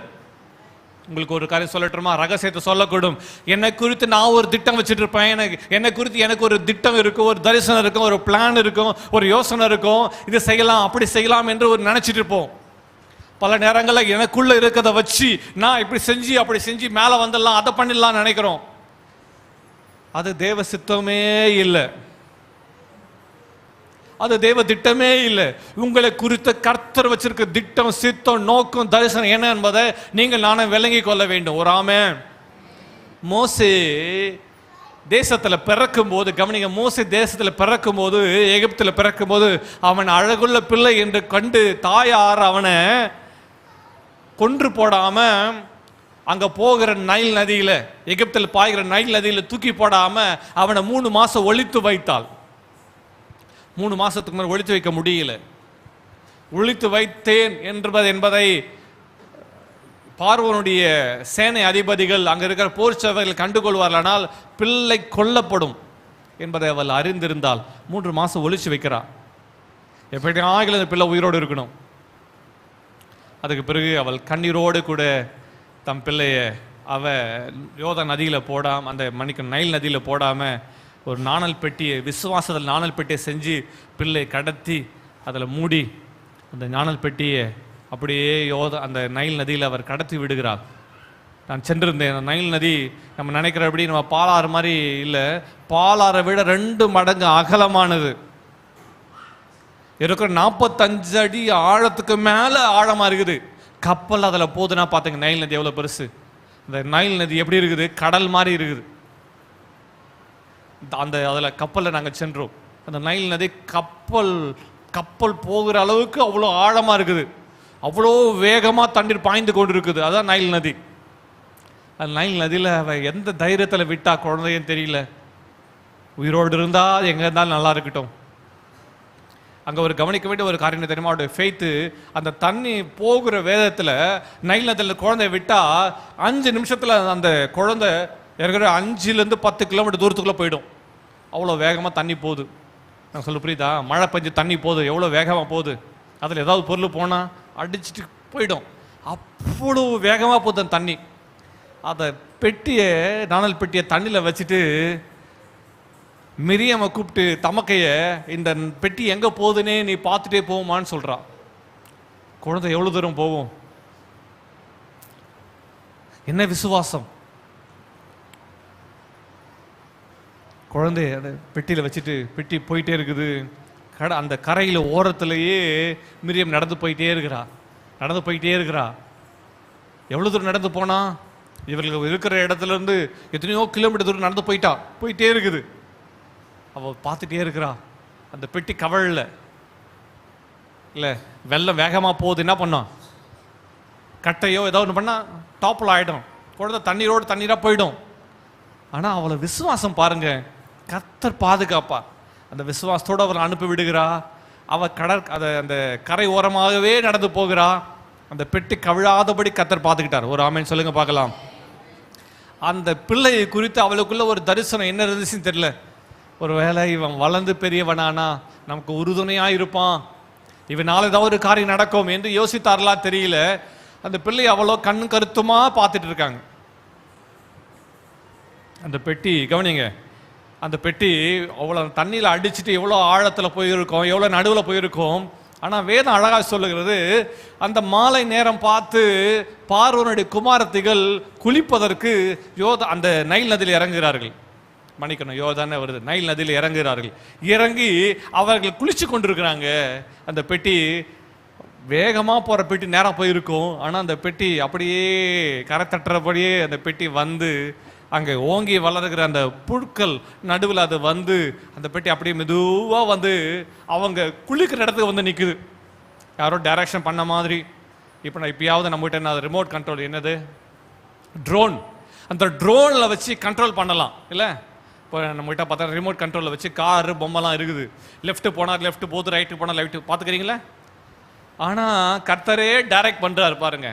உங்களுக்கு ஒரு காரியம் சொல்லட்டுமா? ரகசியத்தை சொல்லக்கூடும். என்னை குறித்து நான் ஒரு திட்டம் வச்சுட்டு இருப்பேன், என்னை குறித்து எனக்கு ஒரு திட்டம் இருக்கும், ஒரு தரிசனம் இருக்கும், ஒரு பிளான் இருக்கும், ஒரு யோசனை இருக்கும், இது செய்யலாம் அப்படி செய்யலாம் என்று ஒரு நினைச்சிட்டு இருப்போம். பல நேரங்களில் எனக்குள்ள இருக்கிறத வச்சு நான் இப்படி செஞ்சு அப்படி செஞ்சு மேலே வந்துடலாம், அதை பண்ணிடலாம் நினைக்கிறோம். அது தேவ சித்தமே இல்லை. அது தேவ திட்டமே இல்லை. உங்களை குறித்த கர்த்தர் வச்சிருக்க திட்டம், சித்தம், நோக்கம், தரிசனம் என்ன என்பதை நீங்கள் நானும் விளங்கி கொள்ள வேண்டும். ஒரு ஆமென். மோசே தேசத்துல பிறக்கும் போது கவனிங்க, மோசே தேசத்துல பிறக்கும் போது, எகிப்துல பிறக்கும் போது அவன் அழகுள்ள பிள்ளை என்று கண்டு தாயார் அவனை கொன்று போடாம அங்க போகிற நைல் நதியில, எகிப்தில் பாய்கிற நைல் நதியில தூக்கி போடாம அவனை 3 மாசம் ஒளித்து வைத்தாள். 3 மாசத்துக்கு மேல் ஒளித்து வைக்க முடியல. ஒளித்து வைத்தேன் என்பதை பார்வோனுடைய சேனை அதிபதிகள், அங்க இருக்கிற போர் சேவைகள் கண்டுகொள்வார்களானால் பிள்ளை கொல்லப்படும் என்பதை அவள் அறிந்திருந்தால் 3 மாசம் ஒளிச்சு வைக்கிறார். எப்படி ஆகில அந்த பிள்ளை உயிரோடு இருக்கணும். அதுக்கு பிறகு அவள் கண்ணீரோடு கூட தம் பிள்ளைய அவ யோர்தான் நதியில போடாம, அந்த நைல் நதியில போடாம ஒரு நாணல் பெட்டியை, விசுவாசத்தில் நாணல் பெட்டியை செஞ்சு பிள்ளை கடத்தி அதில் மூடி அந்த நாணல் பெட்டியை அப்படியே அந்த நைல் நதியில் அவர் கடத்தி விடுகிறார். நான் சென்றிருந்தேன். அந்த நைல் நதி நம்ம நினைக்கிறபடி நம்ம பாலாறு மாதிரி இல்லை, பாலாறை விட 2 மடங்கு அகலமானது. இருக்கிற 45 அடி ஆழத்துக்கு மேல ஆழமா இருக்குது. கப்பல் அதில் போதுன்னா பார்த்துங்க நைல் நதி எவ்வளோ பெருசு. இந்த நைல் நதி எப்படி இருக்குது, கடல் மாதிரி இருக்குது. அதில் கப்பலில் நாங்கள் சென்றோம். அந்த நைல் நதி கப்பல் போகிற அளவுக்கு அவ்வளோ ஆழமாக இருக்குது. அவ்வளோ வேகமாக தண்ணீர் பாய்ந்து கொண்டு இருக்குது. அதான் நைல் நதி. அந்த நைல் நதியில் அவள் எந்த தைரியத்தில் விட்டா குழந்தையும் தெரியல. உயிரோடு இருந்தால் எங்கே இருந்தாலும் நல்லா இருக்கட்டும். அங்கே ஒரு கவனிக்க வேண்டிய ஒரு காரியம் தெரியுமா, அவருடைய ஃபெய்த்து. அந்த தண்ணி போகிற வேதத்தில் நைல் நதியில் குழந்தைய விட்டால் 5 நிமிஷத்தில் அந்த குழந்தை இருக்கிற 5 to 10 கிலோமீட்டர் தூரத்துக்குள்ளே போயிடும். அவ்வளோ வேகமாக தண்ணி போகுது. நான் சொல்ல புரியுதா? மழை பெஞ்சு தண்ணி போகுது, எவ்வளோ வேகமாக போகுது. அதில் ஏதாவது பொருள் போனால் அடிச்சுட்டு போயிடும். அவ்வளோ வேகமாக போகுது அந்த தண்ணி. அதை பெட்டியை, நாணல் பெட்டியை தண்ணியில் வச்சுட்டு மிரியாமை கூப்பிட்டு தமக்கைய, இந்த பெட்டி எங்கே போகுதுன்னே நீ பார்த்துட்டே போகுமான்னு சொல்கிறான். குழந்தை எவ்வளோ தூரம் போகும்? என்ன விசுவாசம்! குழந்தைய அந்த பெட்டியில் வச்சுட்டு பெட்டி போயிட்டே இருக்குது. அந்த கரையில் ஓரத்துலேயே மிரியம் நடந்து போயிட்டே இருக்கிறா. எவ்வளோ தூரம் நடந்து போனா? இவர்கள் இருக்கிற இடத்துல இருந்து எத்தனையோ கிலோமீட்டர் தூரம் நடந்து போயிட்டே இருக்குது. அவள் பார்த்துட்டே இருக்கிறா. அந்த பெட்டி கவழல இல்லை, வெள்ளம் வேகமாக போகுது. என்ன பண்ணோம்? கட்டையோ ஏதோ ஒன்று பண்ணால் டாப்பில் ஆகிடும். குழந்தை தண்ணீராக போயிடும். ஆனால் அவளை விசுவாசம் பாருங்க, கர்த்தர் பாதுகாப்பா. அந்த விசுவாசத்தோடு அவளை அனுப்பி விடுகிறா. அவள் அந்த கரை ஓரமாகவே நடந்து போகிறா. அந்த பெட்டி கவிழாதபடி கர்த்தர் பார்த்துக்கிட்டார். ஒரு ஆமென் சொல்லுங்க பார்க்கலாம். அந்த பிள்ளையை குறித்து அவளுக்குள்ள ஒரு தரிசனம் என்ன இருந்துச்சுன்னு தெரியல. ஒரு வேளை இவன் வளர்ந்து பெரியவனானா நமக்கு உறுதுணையாக இருப்பான், இவனால் ஏதாவது ஒரு காரியம் நடக்கும் என்று யோசித்தார்களா தெரியல. அந்த பிள்ளை அவ்வளோ கண்ணு கருத்துமா பார்த்துட்டு இருக்காங்க. அந்த பெட்டி கவனிங்க, அந்த பெட்டி அவ்வளோ தண்ணியில் அடிச்சுட்டு எவ்வளோ ஆழத்தில் போயிருக்கோம், எவ்வளோ நடுவில் போயிருக்கோம். ஆனால் வேதம் அழகாக சொல்லுகிறது, அந்த மாலை நேரம் பார்த்து பார்வோனுடைய குமாரத்திகள் குளிப்பதற்கு அந்த நைல் நதியில் இறங்குகிறார்கள். மன்னிக்கணும், யோதானே வருது, நைல் நதியில் இறங்குகிறார்கள். இறங்கி அவர்கள் குளிச்சு கொண்டிருக்கிறாங்க. அந்த பெட்டி வேகமாக போகிற பெட்டி நேராக போயிருக்கும். ஆனால் அந்த பெட்டி அப்படியே கரை தட்டுறபடியே அந்த பெட்டி வந்து அங்கே ஓங்கி வளர்கிற அந்த புழுக்கள் நடுவில் அது வந்து அந்த பெட்டி அப்படியே மெதுவாக வந்து அவங்க குளிக்கிற இடத்துக்கு வந்து நிற்குது. யாரோ டைரக்ஷன் பண்ண மாதிரி. இப்போ நான் இப்பயாவது நம்மகிட்ட என்ன ரிமோட் கண்ட்ரோல், என்னது ட்ரோன், அந்த ட்ரோனில் வச்சு கண்ட்ரோல் பண்ணலாம் இல்லை? இப்போ நம்மகிட்ட பார்த்தா ரிமோட் கண்ட்ரோலில் வச்சு காரு பொம்மைலாம் இருக்குது. லெஃப்ட்டு போனால் லெஃப்ட் போகுது, ரைட்டு போனால் ரைட்டு, பார்த்துக்கிறீங்களா? ஆனால் கர்த்தரே டைரக்ட் பண்ணுறாரு பாருங்க.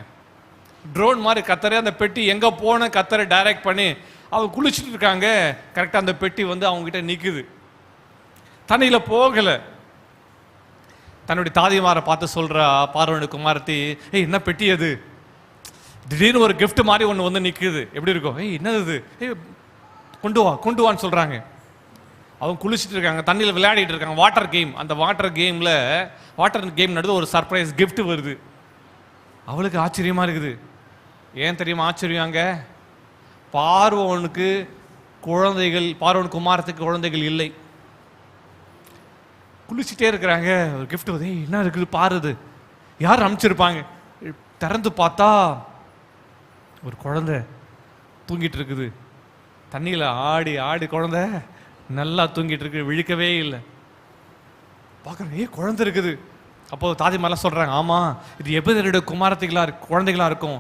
ட்ரோன் மாதிரி கர்த்தரே அந்த பெட்டி எங்கே போன கர்த்தரை டைரக்ட் பண்ணி அவங்க குளிச்சுட்டு இருக்காங்க. கரெக்டாக அந்த பெட்டி வந்து அவங்ககிட்ட நிற்குது, தண்ணியில் போகலை. தன்னுடைய தாதிமாரை பார்த்து சொல்கிறா பார்வனுடைய குமாரத்தி, ஏய் என்ன பெட்டி அது? திடீர்னு ஒரு கிஃப்ட் மாதிரி ஒன்று வந்து நிற்குது. எப்படி இருக்கும்? ஏய் என்னது இது? ஏய் கொண்டு வான்னு சொல்கிறாங்க. அவங்க குளிச்சுட்டு இருக்காங்க, தண்ணியில் விளையாடிட்டு இருக்காங்க. Water game. அந்த வாட்டர் கேம் நடுவு ஒரு சர்ப்ரைஸ் கிஃப்ட் வருது. அவளுக்கு ஆச்சரியமாக இருக்குது. ஏன் தெரியுமா ஆச்சரியம்? அங்கே பார்வோனுக்கு குமாரத்துக்கு குழந்தைகள் இல்லை. குளிச்சுட்டே இருக்கிறாங்க. ஒரு கிஃப்ட் வந்து என்ன இருக்குது பாருது, யார் அனுப்பிச்சிருப்பாங்க. திறந்து பார்த்தா ஒரு குழந்தை தூங்கிட்டு இருக்குது. தண்ணியில் ஆடி ஆடி குழந்தை நல்லா தூங்கிட்டு இருக்கு, விழிக்கவே இல்லை. பார்க்குறேன், குழந்தை இருக்குது. அப்போ தாதிமாரெலாம் சொல்கிறாங்க, ஆமாம் இது எபிரேயருடைய குழந்தைகளா இருக்கும்.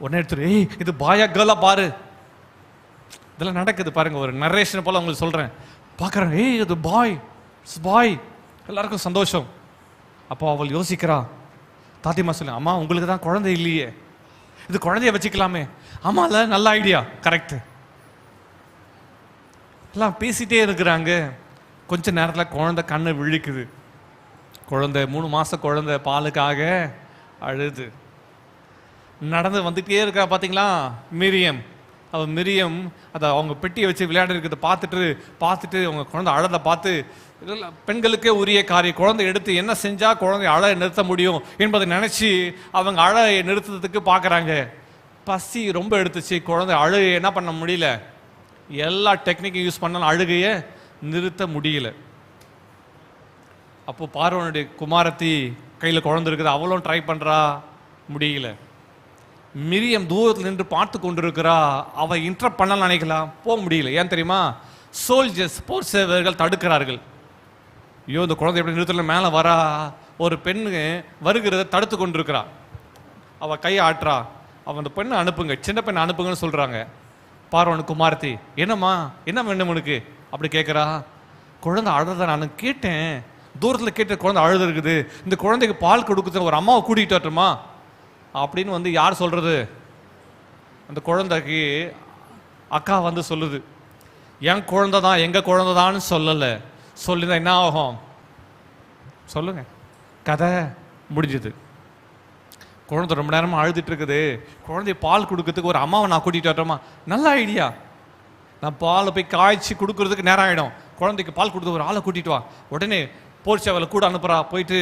உடனே எடுத்துரு, இது பாயா கேர்லா பாரு. இதெல்லாம் நடக்குது பாருங்க, ஒரு நரேஷன் போல உங்களுக்கு சொல்கிறேன். பார்க்குறேன், இது பாய். எல்லாருக்கும் சந்தோஷம். அப்போ அவள் யோசிக்கிறா. தாத்திமா சொல்ல, அம்மா உங்களுக்கு தான் குழந்தை இல்லையே, இது குழந்தைய வச்சுக்கலாமே. ஆமாம்ல, நல்ல ஐடியா, கரெக்டு. எல்லாம் பேசிட்டே இருக்கிறாங்க. கொஞ்ச நேரத்தில் குழந்தை கண்ணை விழிக்குது. குழந்தை 3 மாச குழந்தை பாலுக்காக அழுது நடந்து வந்துட்டே இருக்கா. பார்த்தீங்களா மிரியம் அதை அவங்க பெட்டியை வச்சு விளையாடி இருக்கிறத பார்த்துட்டு அவங்க குழந்தை அழதை பார்த்து, பெண்களுக்கே உரிய காரியம், குழந்தை எடுத்து என்ன செஞ்சா குழந்தை அழ நிறுத்த முடியும் என்பதை நினைச்சு அவங்க அழ நிறுத்துறதுக்கு பார்க்குறாங்க. பசி ரொம்ப எடுத்துச்சு, குழந்தை அழுகை என்ன பண்ண முடியல. எல்லா டெக்னிக்கும் யூஸ் பண்ணாலும் அழுகையை நிறுத்த முடியல. அப்போ பார்வோனுடைய குமாரத்தி கையில் குழந்தை இருக்குது, அவளும் ட்ரை பண்ணுறா, முடியல. மிரியம் தூரத்தில் நின்று பார்த்து கொண்டிருக்கிறா. அவள் இன்டரப்ட் பண்ணலாம் நினைக்கலாம், போக முடியல. ஏன் தெரியுமா? சோல்ஜர்ஸ், போர் சேவர்கள் தடுக்கிறார்கள். ஐயோ, இந்த குழந்தை எப்படி நிறுத்தல, மேலே வரா. ஒரு பெண்ணு வருகிறத தடுத்து கொண்டிருக்கிறா. அவள் கையை ஆட்டுறா. அவன் அந்த பெண்ணை அனுப்புங்க, சின்ன பெண்ணை அனுப்புங்கன்னு சொல்கிறாங்க. பார்வோனு குமாரத்தி, என்னம்மா என்ன வேணும் உனக்கு அப்படி கேட்குறா. குழந்தை அழுத நான் கேட்டேன், தூரத்தில் கேட்ட குழந்தை அழுது இருக்குது, இந்த குழந்தைக்கு பால் கொடுக்குற ஒரு அம்மாவை கூட்டிகிட்டு வரட்டுமா அப்படின்னு வந்து யார் சொல்கிறது? அந்த குழந்தைக்கு அக்கா வந்து சொல்லுது, என் குழந்தை தான் எங்கள் குழந்தை தான் சொல்லலை. சொல்லிதான் என்ன ஆகும் சொல்லுங்க? கதை முடிஞ்சது. குழந்தை ரொம்ப நேரமாக அழுதுட்டு இருக்குது. குழந்தை பால் கொடுக்கறதுக்கு ஒரு அம்மாவை நான் கூட்டிகிட்டு வரட்டுமா? நல்ல ஐடியா. நான் பாலை போய் காய்ச்சி கொடுக்கறதுக்கு நேரம் ஆகிடும், குழந்தைக்கு பால் கொடுத்து ஒரு ஆளை கூட்டிகிட்டு வா. உடனே போர்ச்சவலை கூட அனுப்புகிறா. போயிட்டு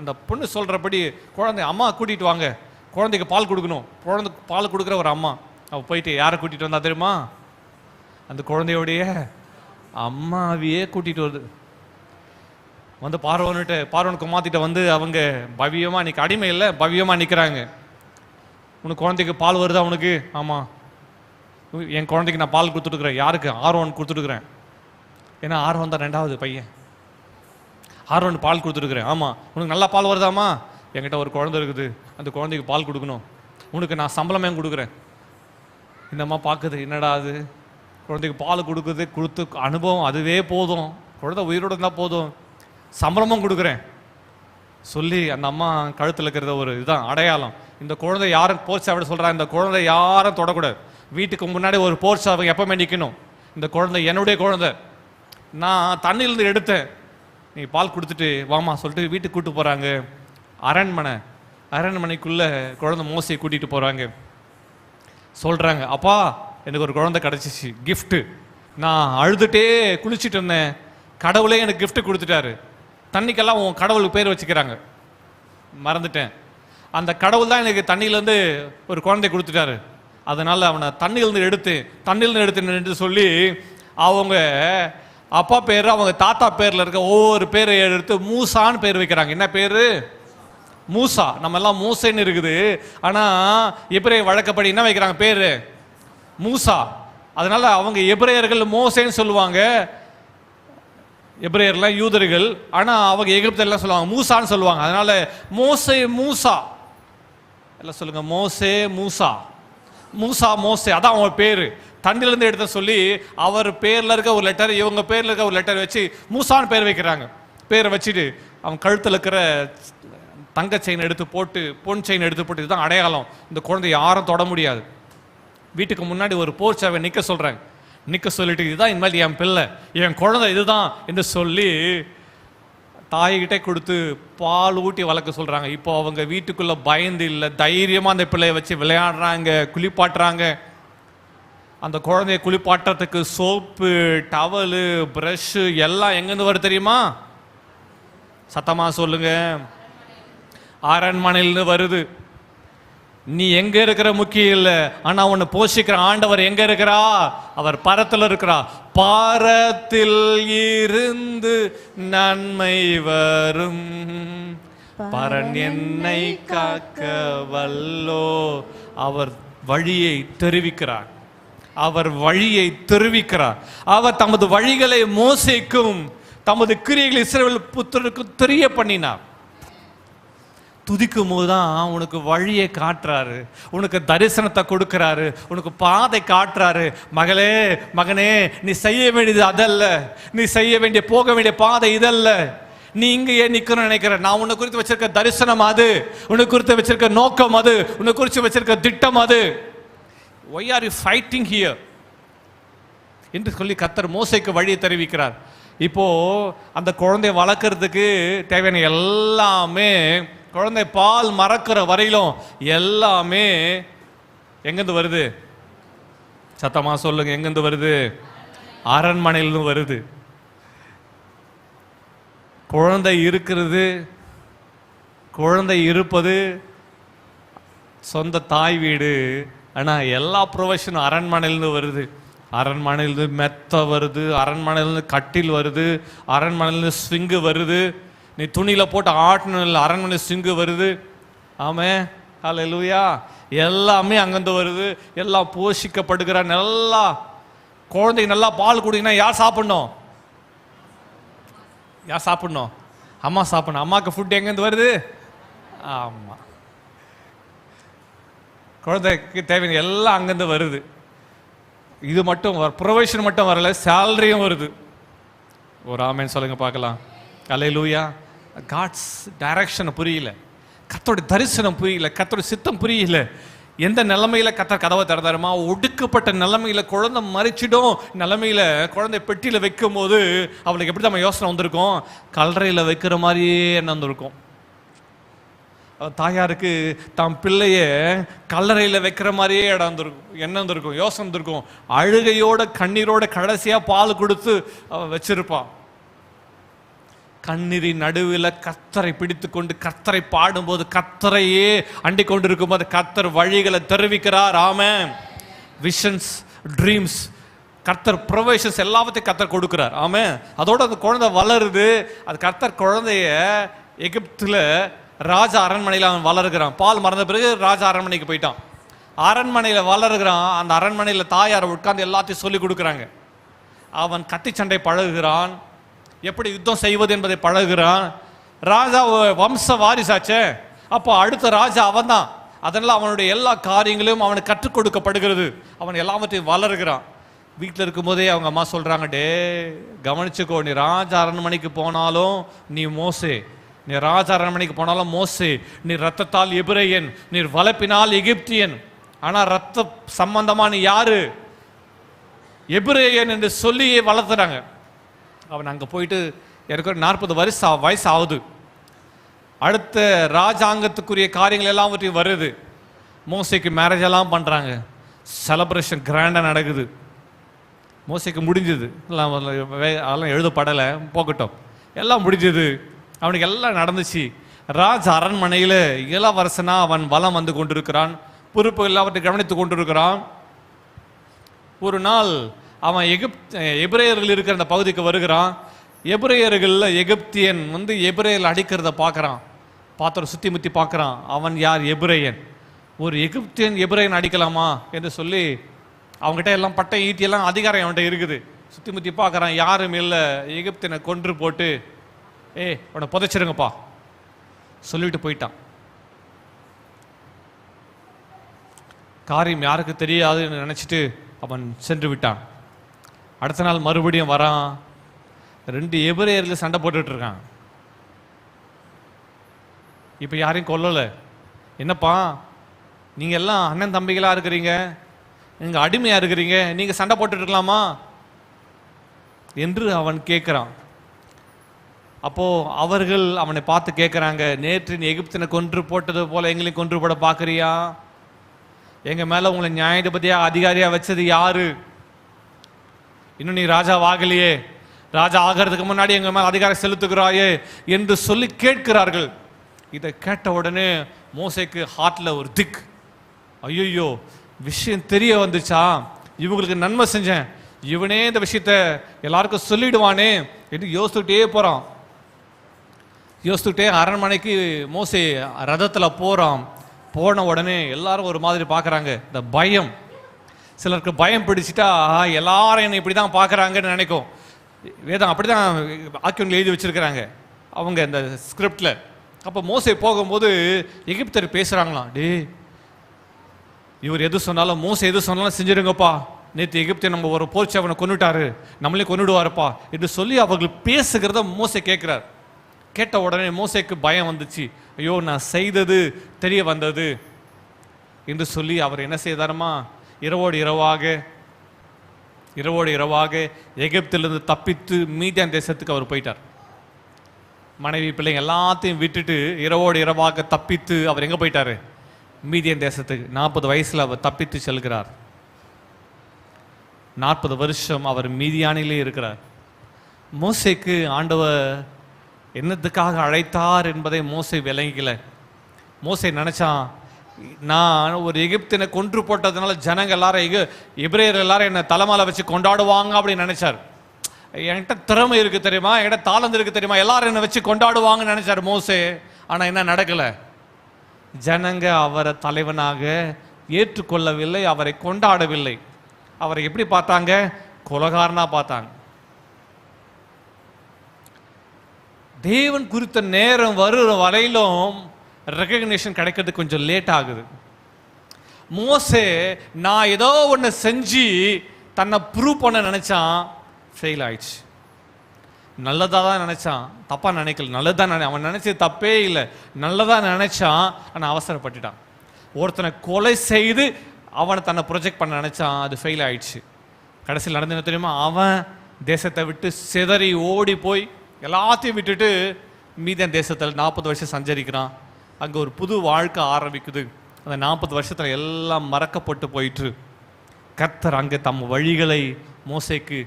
அந்த பொண்ணு சொல்கிறபடி குழந்தை அம்மா கூட்டிகிட்டு வாங்க, குழந்தைக்கு பால் கொடுக்கணும். குழந்தைக்கு பால் கொடுக்குற ஒரு அம்மா. அவள் போயிட்டு யாரை கூட்டிகிட்டு வந்தா தெரியுமா? அந்த குழந்தையோடைய அம்மாவையே கூட்டிகிட்டு வருது. வந்து பார்வனுக்கு மாற்றிட்ட வந்து அவங்க பவ்யமாக இன்னைக்கு அடிமை இல்லை, பவ்யமாக நிற்கிறாங்க. உனக்கு குழந்தைக்கு பால் வருதா? உனக்கு? ஆமாம், என் குழந்தைக்கு நான் பால் கொடுத்துட்டுருக்குறேன். யாருக்கு? ஆரோன் கொடுத்துட்டுருக்குறேன். ஏன்னா ஆரோன் தான் 2வது பையன். ஆரோன் பால் கொடுத்துருக்குறேன். ஆமாம், உனக்கு நல்லா பால் வருதாம்மா? என்கிட்ட ஒரு குழந்தை இருக்குது, அந்த குழந்தைக்கு பால் கொடுக்கணும், உனக்கு நான் சம்பளமே கொடுக்குறேன். இந்தம்மா பார்க்குது, என்னடா அது, குழந்தைக்கு பால் கொடுத்து அனுபவம் அதுவே போதும், குழந்தை உயிரோடு இருந்தால் போதும், சம்பளமும் கொடுக்குறேன் சொல்லி அந்த அம்மா கழுத்தில் இருக்கிறத ஒரு இதுதான் அடையாளம். இந்த குழந்தை யாரும் போர்ச்சாவிட சொல்கிறாங்க, இந்த குழந்தை யாரும் தொடக்கூடாது. வீட்டுக்கு முன்னாடி ஒரு போர்ச்சாவை எப்பவுமே நிற்கணும். இந்த குழந்தை என்னுடைய குழந்தை, நான் தண்ணியிலேருந்து எடுத்தேன், நீ பால் கொடுத்துட்டு வாமா சொல்லிட்டு வீட்டுக்கு கூப்பிட்டு போகிறாங்க. அரண்மனைக்குள்ளே குழந்தை மோசையை கூட்டிகிட்டு போகிறாங்க. சொல்கிறாங்க, அப்பா எனக்கு ஒரு குழந்தை கிடச்சிச்சு, கிஃப்ட்டு. நான் அழுதுகிட்டே குளிச்சுட்டு இருந்தேன், கடவுளே எனக்கு கிஃப்ட்டு கொடுத்துட்டாரு. தண்ணிக்கெல்லாம் உன் கடவுளுக்கு பேர் வச்சுக்கிறாங்க, மறந்துட்டேன். அந்த கடவுள் தான் எனக்கு தண்ணியிலேருந்து ஒரு குழந்தை கொடுத்துட்டாரு, அதனால் அவனை தண்ணியிலேருந்து எடுத்து சொல்லி அவங்க அப்பா பேர் அவங்க தாத்தா பேரில் இருக்க ஒவ்வொரு பேரை எடுத்து மூசான்னு பேர் வைக்கிறாங்க. என்ன பேர்? மூசா. நம்ம எல்லாம் மூசைன்னு இருக்குது, ஆனால் எபிரேய வழக்கப்படி என்ன வைக்கிறாங்க பேர்? மூசா. அதனால அவங்க எபிரேயர்கள் மோசேன்னு சொல்லுவாங்க, எபிரேயர்லாம் யூதர்கள், ஆனால் அவங்க எகிப்தில் சொல்லுவாங்க மூசான்னு சொல்லுவாங்க. அதனால மூசா எல்லாம் சொல்லுங்க, மோசே, அதான் அவங்க பேர். தண்ணிலேருந்து எடுத்த சொல்லி அவர் பேரில் இருக்க ஒரு லெட்டர், இவங்க பேரில் இருக்க ஒரு லெட்டர் வச்சு மூசான்னு பேர் வைக்கிறாங்க. பேரை வச்சுட்டு அவன் கழுத்தில் இருக்கிற தங்க செயின் எடுத்து போட்டு, பொன் செயின் எடுத்து போட்டு, இதுதான் அடையாளம், இந்த குழந்தை யாரும் தொட முடியாது. வீட்டுக்கு முன்னாடி ஒரு போர்ச்சாவை நிற்க சொல்கிறாங்க. நிற்க சொல்லிட்டு, இதுதான் இனிமேல் என் பிள்ளை, என் குழந்தை இதுதான் என்று சொல்லி தாய்கிட்டே கொடுத்து பால் ஊட்டி வளர்க்க சொல்கிறாங்க. இப்போ அவங்க வீட்டுக்குள்ளே பயந்து இல்லை, தைரியமாக அந்த பிள்ளையை வச்சு விளையாடுறாங்க, குளிப்பாட்டுறாங்க. அந்த குழந்தைய குளிப்பாட்டுறதுக்கு சோப்பு, டவலு, ப்ரஷ்ஷு எல்லாம் எங்கேருந்து வருது தெரியுமா? சத்தமாக சொல்லுங்க, அரண்மனையிலிருந்து வருது. நீ எங்க இருக்கிற முக்கியம் இல்லை, ஆனா உன்னை போஷிக்கிற ஆண்டவர் எங்க இருக்கிறா? அவர் பரத்தில் இருக்கிறா. பரத்தில் இருந்து நன்மை வரும், பரன் என்னை காக்க வல்லோ. அவர் வழியை தெரிவிக்கிறார், அவர் வழியை தெரிவிக்கிறார். அவர் தமது வழிகளை மோசேக்கும் தமது கிரியைகளை இஸ்ரவேல் புத்திரருக்கும் தெரிய பண்ணினார். துதிக்கும் போது தான் உனக்கு வழியை காட்டுறாரு, உனக்கு தரிசனத்தை கொடுக்கிறாரு, உனக்கு பாதை காட்டுறாரு. மகளே, மகனே, நீ செய்ய வேண்டியது அதல்ல, நீ செய்ய வேண்டிய போக வேண்டிய பாதை இதல்ல. நீ இங்க ஏன் நிக்கணும்னு நினைக்கிற? நான் உன்னை குறித்து வச்சிருக்க தரிசனம் அது, உன்னை குறித்து வச்சிருக்க நோக்கம் அது, உன்னை குறித்து வச்சிருக்க திட்டம் அது. Why are you fighting here என்று சொல்லி கர்த்தர் மோசேக்கு வழியை தெரிவிக்கிறார். இப்போ அந்த குழந்தைய வளர்க்கறதுக்கு தேவையான எல்லாமே, குழந்தை பால் மறக்கிற வரையிலும் எல்லாமே எங்கிருந்து வருது? சத்தமா சொல்லுங்க, எங்கிருந்து வருது? அரண்மனையிலிருந்து வருது. குழந்தை இருக்கிறது, குழந்தை இருப்பது சொந்த தாய் வீடு. ஆனா எல்லா ப்ரொவிஷனும் அரண்மனையிலிருந்து வருது. அரண்மனையிலிருந்து மெத்த வருது, அரண்மனையிலிருந்து கட்டில் வருது, அரண்மனையிலிருந்து ஸ்விங்கு வருது. நீ துணியில் போட்டு ஆட்டணும், அரண்மனை ஸ்விங்கு வருது. ஆமே, ஹல்லேலூயா. எல்லாமே அங்கேருந்து வருது. எல்லாம் போஷிக்கப்படுகிற நல்லா குழந்தைக்கு நல்லா பால் குடிக்கணும். யார் சாப்பிடணும்? யார் சாப்பிடணும்? அம்மா சாப்பிடணும். அம்மாவுக்கு ஃபுட் எங்கேருந்து வருது? ஆமாம், குழந்தைக்கு தேவையான எல்லாம் அங்கேருந்து வருது. இது மட்டும் ப்ரொவிஷன் மட்டும் வரல, சேலரியும் வருது. ஒரு ஆமேன்னு சொல்லுங்க பார்க்கலாம். அல்லேலூயா. காட்ஸ் டைரக்ஷன் புரியல, கர்த்தருடைய தரிசனம் புரியல, கர்த்தருடைய சித்தம் புரியல. எந்த நிலைமையில கர்த்தர் கதவை திறந்தாருமா? ஒடுக்கப்பட்ட நிலைமையில, குழந்தை மறிச்சிடும் நிலைமையில, குழந்தை பெட்டியில வைக்கும் போது அவளுக்கு எப்படி நம்ம யோசனை வந்திருக்கும்? கல்லறையில் வைக்கிற மாதிரியே என்ன வந்திருக்கும்? தாயாருக்கு தாம் பிள்ளைய கல்லறையில் வைக்கிற மாதிரியே இடம் வந்திருக்கும், என்ன வந்திருக்கும்? யோசனை வந்திருக்கும். அழுகையோட கண்ணீரோட கடைசியா பால் கொடுத்து வச்சிருப்பான். கண்ணீரின் நடுவில் கர்த்தரை பிடித்து கொண்டு கர்த்தரை பாடும்போது, கர்த்தரையே அண்டிக் கொண்டிருக்கும் போது கர்த்தர் வழிகளை தெரிவிக்கிறார். ஆமென். விஷன்ஸ், ட்ரீம்ஸ், கர்த்தர் ப்ரொவிஷன்ஸ் எல்லாத்தையும் கர்த்தர் கொடுக்கிறார். ஆமென். அதோட அந்த குழந்தை வளருது. அது கர்த்தர் குழந்தைய எகிப்துல ராஜா அரண்மனையில் அவன் வளருகிறான். பால் மறந்த பிறகு ராஜா அரண்மனைக்கு போயிட்டான். அரண்மனையில் வளருகிறான். அந்த அரண்மனையில் தாயார் உட்கார்ந்து எல்லாத்தையும் சொல்லி கொடுக்குறாங்க. அவன் கத்தி சண்டை பழகுகிறான், எப்படி யுத்தம் செய்வது என்பதை பழகுகிறான். ராஜா வம்ச வாரிசாச்சே, அப்போ அடுத்த ராஜா அவன் தான். அதனால அவனுடைய எல்லா காரியங்களும் அவனுக்கு கற்றுக் கொடுக்கப்படுகிறது. அவன் எல்லாவற்றையும் வளருகிறான். வீட்டில் இருக்கும்போதே அவங்க அம்மா சொல்றாங்க, டே கவனிச்சுக்கோ, நீ ராஜா அரண்மனைக்கு போனாலும் நீ மோசே, நீ ராஜா அரண்மனைக்கு போனாலும் மோசே, நீ ரத்தத்தால் எபிரேயன், நீ வளப்பினால் எகிப்தியன், ஆனா ரத்த சம்பந்தமா நீ யாரு? எபிரேயன் என்று சொல்லியே வளர்த்துறாங்க. அவன் அங்கே போயிட்டு எனக்கு ஒரு 40 வயசு ஆகுது. அடுத்த ராஜாங்கத்துக்குரிய காரியங்கள் எல்லாவற்றையும் வருது. மோசேக்கு மேரேஜ் எல்லாம் பண்ணுறாங்க. செலப்ரேஷன் கிராண்டாக நடக்குது. மோசேக்கு முடிஞ்சது எல்லாம், அதெல்லாம் எழுதப்படலை, போகட்டும், எல்லாம் முடிஞ்சது. அவனுக்கு எல்லாம் நடந்துச்சு. ராஜ அரண்மனையில் இளவரசனா அவன் வலம் வந்து கொண்டிருக்கிறான். பொறுப்பு எல்லாவற்றையும் கவனித்து கொண்டிருக்கிறான். ஒரு நாள் அவன் எபிரேயர்கள் இருக்கிற அந்த பகுதிக்கு வருகிறான். எபிரேயர்களில் எகிப்தியன் வந்து எபிரேயர்கள் அடிக்கிறத பார்க்குறான். பாத்திரம் சுற்றி முற்றி பார்க்குறான். அவன் யார்? எபிரேயன். ஒரு எகிப்தியன் எபிரேயன் அடிக்கலாமா என்று சொல்லி அவங்ககிட்ட எல்லாம் பட்டை ஈட்டியெல்லாம் அதிகாரம் அவன்கிட்ட இருக்குது. சுற்றி முற்றி பார்க்குறான், யாரும் இல்லை. எகிப்தியனை கொன்று போட்டு, உன்னை புதைச்சிருங்கப்பா சொல்லிட்டு போயிட்டான். காரியம் யாருக்கு தெரியாதுன்னு நினச்சிட்டு அவன் சென்று விட்டான். அடுத்த நாள் மறுபடியும் வரான். 2 எபிரேயர்கள் சண்டை போட்டுட்டு இருக்கான். இப்போ யாரையும் கொல்லலை. என்னப்பா, நீங்கள் எல்லாம் அண்ணன் தம்பிகளாக இருக்கிறீங்க, நீங்கள் அடிமையாக இருக்கிறீங்க, நீங்கள் சண்டை போட்டுட்டு இருக்கலாமா என்று அவன் கேட்குறான். அப்போது அவர்கள் அவனை பார்த்து கேட்குறாங்க, நேற்று நீ எகிப்தினை கொன்று போட்டது போல் எங்களையும் கொன்று போட பார்க்குறியா? எங்கள் மேலே உங்களை நியாயாதிபதியாக அதிகாரியாக வச்சது யாரு? இன்னும் நீ ராஜா ஆகலையே, ராஜா ஆகிறதுக்கு முன்னாடி எங்கள் மேலே அதிகாரம் செலுத்துகிறாயே என்று சொல்லி கேட்கிறார்கள். இதை கேட்ட உடனே மோசேக்கு ஹார்ட்ல ஒரு திக், ஐயோ விஷயம் தெரிய வந்துச்சா, இவங்களுக்கு நன்மை செஞ்சேன், இவனே இந்த விஷயத்த எல்லாருக்கும் சொல்லிடுவானே என்று யோசிச்சுட்டே போறான். யோசிச்சுட்டே அரண்மனைக்கு மோசே ரதத்துல போறான். போன உடனே எல்லாரும் ஒரு மாதிரி பார்க்கறாங்க. இந்த பயம், சிலருக்கு பயம் பிடிச்சிட்டா எல்லாரும் என்னை இப்படி தான் பார்க்குறாங்கன்னு நினைக்கும். வேதம் அப்படி தான் ஆக்கியவங்களை எழுதி வச்சிருக்கிறாங்க அவங்க இந்த ஸ்கிரிப்டில். அப்போ மோசே போகும்போது எகிப்தர் பேசுகிறாங்களாம், டே இவர் எது சொன்னாலும் மோசே எது சொன்னாலும் செஞ்சிருங்கப்பா, நேற்று எகிப்தை நம்ம ஒரு போர்ச்சி அவனை கொண்டுட்டாரு, நம்மளே கொண்டுடுவாருப்பா என்று சொல்லி அவர்கள் பேசுகிறத மோசே கேட்குறார். கேட்ட உடனே மோசேக்கு பயம் வந்துச்சு. ஐயோ நான் செய்தது தெரிய வந்தது என்று சொல்லி அவர் என்ன செய்தாருமா, இரவோடு இரவாக எகிப்திலிருந்து தப்பித்து மீதியான் தேசத்துக்கு அவர் போயிட்டார். மனைவி பிள்ளைங்க எல்லாத்தையும் விட்டுட்டு இரவோடு இரவாக தப்பித்து அவர் எங்கே போயிட்டாரு, மீதியான் தேசத்துக்கு. 40 வயசுல அவர் தப்பித்து செல்கிறார். 40 வருஷம் அவர் மீதியானிலே இருக்கிறார். மோசேக்கு ஆண்டவர் என்னத்துக்காக அழைத்தார் என்பதை மோசே விளங்கல. மோசே நினைச்சான், நான் ஒரு எகிப்தினை கொன்று போட்டதுனால ஜனங்க எல்லாரும் எபிரேயர் எல்லாரும் என்னை தலைமையில வச்சு கொண்டாடுவாங்க அப்படின்னு நினைச்சார். என்கிட்ட திறமை இருக்கு தெரியுமா, என்கிட்ட தாளந்து இருக்கு தெரியுமா, எல்லாரும் என்னை வச்சு கொண்டாடுவாங்கன்னு நினைச்சார் மோசே. ஆனா என்ன நடக்கல, ஜனங்க அவரை தலைவனாக ஏற்றுக்கொள்ளவில்லை, அவரை கொண்டாடவில்லை. அவரை எப்படி பார்த்தாங்க, கொலகாரனா பார்த்தாங்க. தேவன் குறித்த நேரம் வருகிற வரையிலும் ரெகக்னிஷன் கிடைக்கிறது கொஞ்சம் லேட் ஆகுது. மோசே நான் ஏதோ ஒன்று செஞ்சு தன்னை ப்ரூவ் பண்ண நினைச்சான், ஃபெயில் ஆயிடுச்சு. நல்லதாக தான் நினைச்சான், தப்பா நினைக்கல, நல்லதான் அவன் நினைச்சது தப்பே இல்லை, நல்லதா நினைச்சான். ஆனால் அவசரப்பட்டுட்டான். ஒருத்தனை கொலை செய்து அவனை தன்னை ப்ரொஜெக்ட் பண்ண நினைச்சான், அது ஃபெயில் ஆயிடுச்சு. கடைசியில் நடந்து என்ன தெரியுமா, அவன் தேசத்தை விட்டு சிதறி ஓடி போய் எல்லாத்தையும் விட்டுட்டு மீதியான் தேசத்தில் 40 வருஷம் சஞ்சரிக்கிறான். அங்கே ஒரு புது வாழ்க்கை ஆரம்பிக்குது. அந்த 40 வருஷத்துல எல்லாம் மறக்கப்பட்டு போயிட்டு கர்த்தர் அங்கே தம் வழிகளை மோசேக்கு,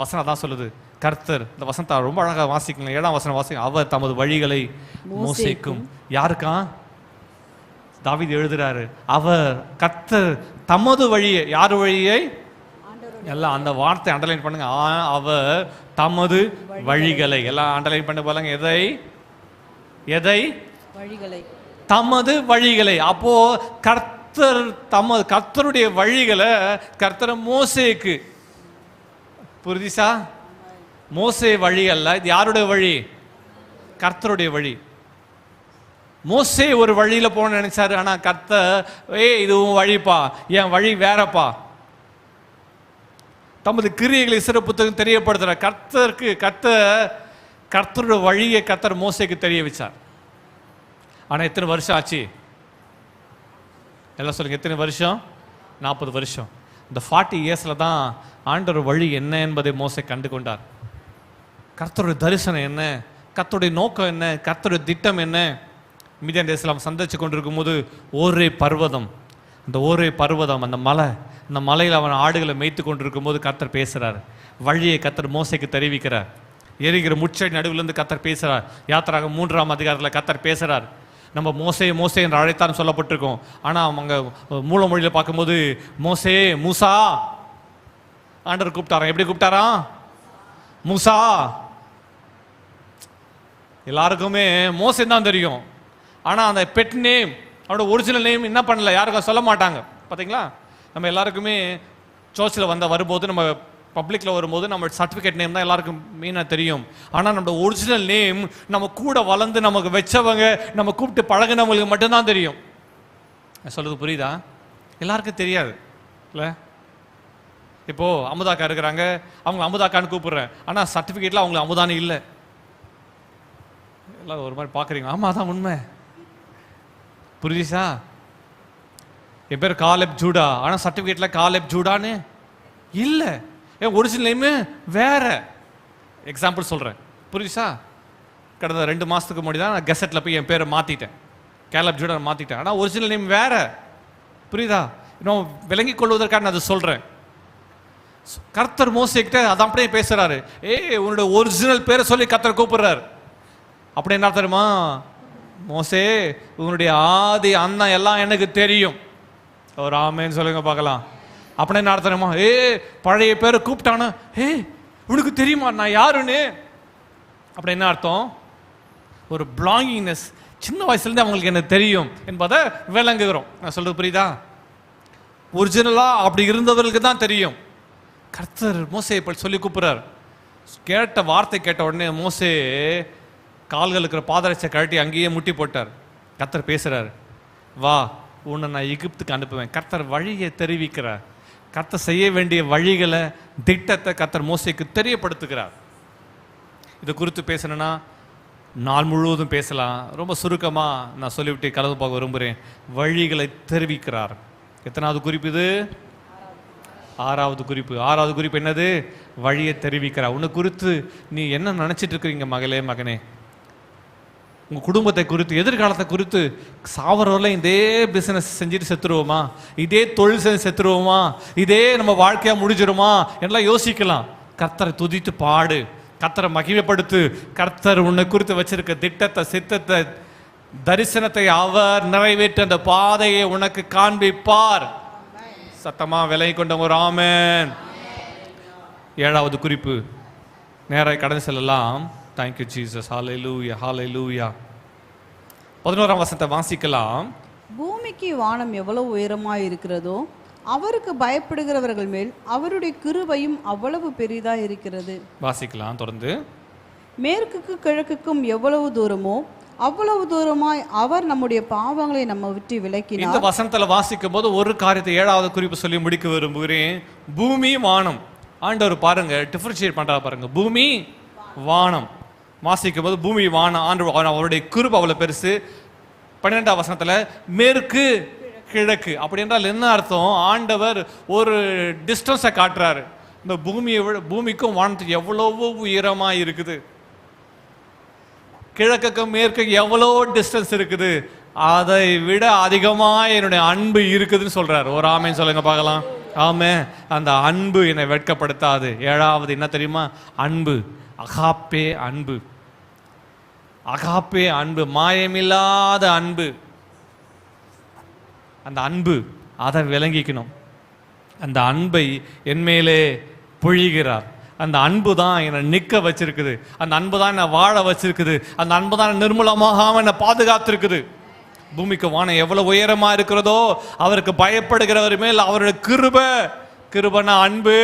வசனம் தான் சொல்லுது, கர்த்தர், இந்த வசனத்தை ரொம்ப அழகாக வாசிக்கலாம், 7ஆம் வசனம் வாசிக்க, அவர் தமது வழிகளை மோசேக்கும். யாருக்கா, தாவீது எழுதுறாரு, அவர் கர்த்தர் தமது வழியை, யார் வழியை, எல்லாம் அந்த வார்த்தை அண்டர்லைன் பண்ணுங்க, அவர் தமது வழிகளை, எல்லாம் அண்டர்லைன் பண்ண போலாங்க. எதை வழிகளை, தமது வழிகளை. அப்போ கர்த்தர் கர்த்தருடைய வழிகளை கர்த்தர் மோசேக்கு, புரியுதா? மோசே வழி அல்ல, இது யாருடைய வழி, கர்த்தருடைய வழி. மோசே ஒரு வழியில போன நினைச்சாரு, ஆனா கர்த்தர் இதுவும் வழிப்பா, என் வழி வேறப்பா. தமது கிரியைகளை இஸ்ரவேல் புத்தகம் தெரியப்படுத்துற கர்த்தருடைய வழியை கர்த்தர் மோசேக்கு தெரிய வச்சார். ஆனா எத்தனை வருஷம் ஆச்சு, எல்லாம் சொல்லுங்க, எத்தனை வருஷம், 40 வருஷம். இந்த 40 இயர்ஸ்ல தான் ஆண்டவர் வழி என்ன என்பதை மோசே கண்டு கொண்டார். கர்த்தருடைய தரிசனம் என்ன, கர்த்தருடைய நோக்கம் என்ன, கர்த்தருடைய திட்டம் என்ன. மீதியான் தேசத்தில் சந்திச்சு கொண்டிருக்கும் போது ஓரே பர்வதம், அந்த ஓரே பர்வதம், அந்த மலை, அந்த மலையில் அவன் ஆடுகளை மேய்த்து கொண்டிருக்கும் போது கர்த்தர் பேசுறார். வழியை கர்த்தர் மோசேக்கு தெரிவிக்கிறார். எரிகிற முச்செடி நடுவிலிருந்து கர்த்தர் பேசுறார். யாத்திராகமம் 3ஆம் அதிகாரத்தில் கர்த்தர் பேசுறார். நம்ம மோசே என்று அழைத்தான் சொல்லப்பட்டிருக்கோம். ஆனால் அவங்க மூல மொழியில் பார்க்கும்போது மோசே, மூசா, ஆண்டவர் கூப்பிட்டாராம். எப்படி கூப்பிட்டாராம், மூசா. எல்லாருக்குமே மோசே தான் தெரியும். ஆனால் அந்த பெட் நேம், அவனோட ஒரிஜினல் நேம் என்ன பண்ணல, யாருக்கும் சொல்ல மாட்டாங்க. பார்த்தீங்களா, நம்ம எல்லாருக்குமே சர்ச்சில் வரும்போது, நம்ம பப்ளிக்கில் வரும்போது நம்ம சர்டிஃபிகேட் நேம் தான் எல்லாருக்கும் மெயினாக தெரியும். ஆனால் நம்ம ஒரிஜினல் நேம் நம்ம கூட வளர்ந்து நமக்கு வச்சவங்க, நம்ம கூப்பிட்டு பழகினவங்களுக்கு மட்டும்தான் தெரியும். சொல்றது புரியுதா? எல்லாருக்கும் தெரியாது இல்லை. இப்போது அமுதாக்கா இருக்கிறாங்க, அவங்க அமுதாக்கான்னு கூப்பிடுறேன், ஆனால் சர்டிஃபிகேட்டில் அவங்களுக்கு அமுதானே இல்லை. எல்லாம் ஒரு மாதிரி பார்க்குறீங்க. ஆமாம், அதான் உண்மை. புரியுதா? என் பேர் காலேப் ஜூடா, ஆனால் சர்டிஃபிகேட்டில் காலேப் ஜூடான்னு இல்லை. என் ஒரிஜினல் நேமு வேற. எக்ஸாம்பிள் சொல்கிறேன், புரியுதா? கடந்த 2 மாதத்துக்கு முன்னாடி தான் நான் கெசட்டில் போய் என் பேரை மாற்றிட்டேன், காலேப் ஜூடா மாற்றிட்டேன். ஆனால் ஒரிஜினல் நேம் வேற. புரியுதா? இன்னும் விளங்கிக் கொள்வதற்காக நான் அதை சொல்கிறேன். கர்த்தர் மோசேக்கிட்ட அதான் அப்படியே பேசுகிறாரு. உன்னோட ஒரிஜினல் பேரை சொல்லி கர்த்தர் கூப்பிடுறாரு. அப்படி என்ன தெரியுமா, மோசே உன்னுடைய ஆதி அண்ணன் எல்லாம் எனக்கு தெரியும். ஒரு ஆமேன்னு சொல்லுங்க பார்க்கலாம். அப்படின்னா என்ன அர்த்தமா? பழைய பேரை கூப்பிட்டானா, உனக்கு தெரியுமா நான் யாருன்னு? அப்படி என்ன அர்த்தம்? ஒரு பிலாங்கிங்னஸ், சின்ன வயசுலேருந்து அவங்களுக்கு என்ன தெரியும் என்பதை விளங்குகிறோம். நான் சொல்றது புரியுதா? ஒரிஜினலா அப்படி இருந்தவர்களுக்கு தான் தெரியும். கர்த்தர் மோசே சொல்லி கூப்பிடுறார். கேட்ட வார்த்தை கேட்ட உடனே மோசே கால்கள் இருக்கிற பாதரட்சை கழட்டி அங்கேயே முட்டி போட்டார். கர்த்தர் பேசுறார், வா உன்னை நான் எகிப்துக்கு அனுப்புவேன். கர்த்தர் வழியை தெரிவிக்கிறார். கர்த்தர் செய்ய வேண்டிய வழிகளை, திட்டத்தை கர்த்தர் மோசேக்கு தெரியப்படுத்துகிறார். இதை குறித்து பேசணும்னா நாள் முழுவதும் பேசலாம். ரொம்ப சுருக்கமாக நான் சொல்லிவிட்டு கலந்து பார்க்க விரும்புகிறேன். வழிகளை தெரிவிக்கிறார். எத்தனாவது குறிப்பு இது? 6வது குறிப்பு. 6வது குறிப்பு என்னது? வழியை தெரிவிக்கிறார். உன்னை குறித்து நீ என்ன நினச்சிட்டு இருக்கிறீங்க மகளே, மகனே? உங்கள் குடும்பத்தை குறித்து, எதிர்காலத்தை குறித்து, சாவரவரில் இதே பிஸ்னஸ் செஞ்சுட்டு செத்துருவோமா, இதே தொழில் செஞ்சு செத்துருவோமா, இதே நம்ம வாழ்க்கையாக முடிஞ்சிருமா எல்லாம் யோசிக்கலாம். கர்த்தரை துதித்து பாடு, கர்த்தரை மகிமைப்படுத்து. கர்த்தர் உன்னை குறித்து வச்சிருக்க திட்டத்தை, சித்தத்தை, தரிசனத்தை அவர் நிறைவேற்ற அந்த பாதையை உனக்கு காண்பிப்பார். சத்தமா விலை கொண்டவங்க ஒரு ஆமென். 7வது குறிப்பு, நேராக கடந்து செல்லலாம். Thank you Jesus. Hallelujah, hallelujah. 11ஆம் வசனத்தை வாசிக்கலாம். பூமிக்கு வானம் எவ்வளவு உயரமாய் இருக்கிறதோ அவருக்கு பயப்படுகிறவர்கள் மேல் அவருடைய கிருபையும் அவ்வளவு பெரிதாய் இருக்கிறது. வாசிக்கலாம் தொடர்ந்து. மேற்குக்கு கிழக்குக்கும் எவ்வளவு தூரமோ அவ்வளவு தூரமாய் அவர் நம்முடைய பாவங்களை நம்ம விட்டு விலக்கினார். இந்த வசனத்துல வாசிக்கும் போது ஒரு காரியத்தை 7வது குறிப்பு சொல்லி முடிக்க விரும்புகிறேன். பூமி வானம். ஆண்டவர் பாருங்க டிஃபரன்ஷியேட் பண்றா பாருங்க. பூமி வானம் வாசிக்கும் போது பூமி வானம், ஆண்டவர் அவருடைய கிருபை அவ்வளவு பெருசு. 12ஆம் வசனத்துல மேற்கு கிழக்கு. அப்படி என்றால் என்ன அர்த்தம்? ஆண்டவர் ஒரு டிஸ்டன்ஸை காட்டுறாரு. இந்த பூமியை விட, பூமிக்கும் வானத்துக்கு எவ்வளவோ உயரமா இருக்குது, கிழக்குக்கும் மேற்கு எவ்வளோ டிஸ்டன்ஸ் இருக்குது, அதை விட அதிகமாக என்னுடைய அன்பு இருக்குதுன்னு சொல்றாரு. ஒரு ஆமேன்னு சொல்லுங்க பார்க்கலாம். ஆமே. அந்த அன்பு என்னை வெட்கப்படுத்தாது. 7வது என்ன தெரியுமா? அன்பு. அகாப்பே அன்பு. அகாப்பே அன்பு, மாயமில்லாத அன்பு. அந்த அன்பு, அதை விளங்கிக்கணும். அந்த அன்பை என் மேலே பொழிகிறார். அந்த அன்பு தான் என்னை நிற்க வச்சிருக்குது. அந்த அன்பு தான் என்னை வாழ வச்சிருக்குது. அந்த அன்பு தான் நிர்மூலமாகாம என்னை பாதுகாத்திருக்குது. பூமிக்கு வானம் எவ்வளவு உயரமா இருக்கிறதோ அவருக்கு பயப்படுகிறவர் மேல் அவருடைய கிருபைனா அன்பு,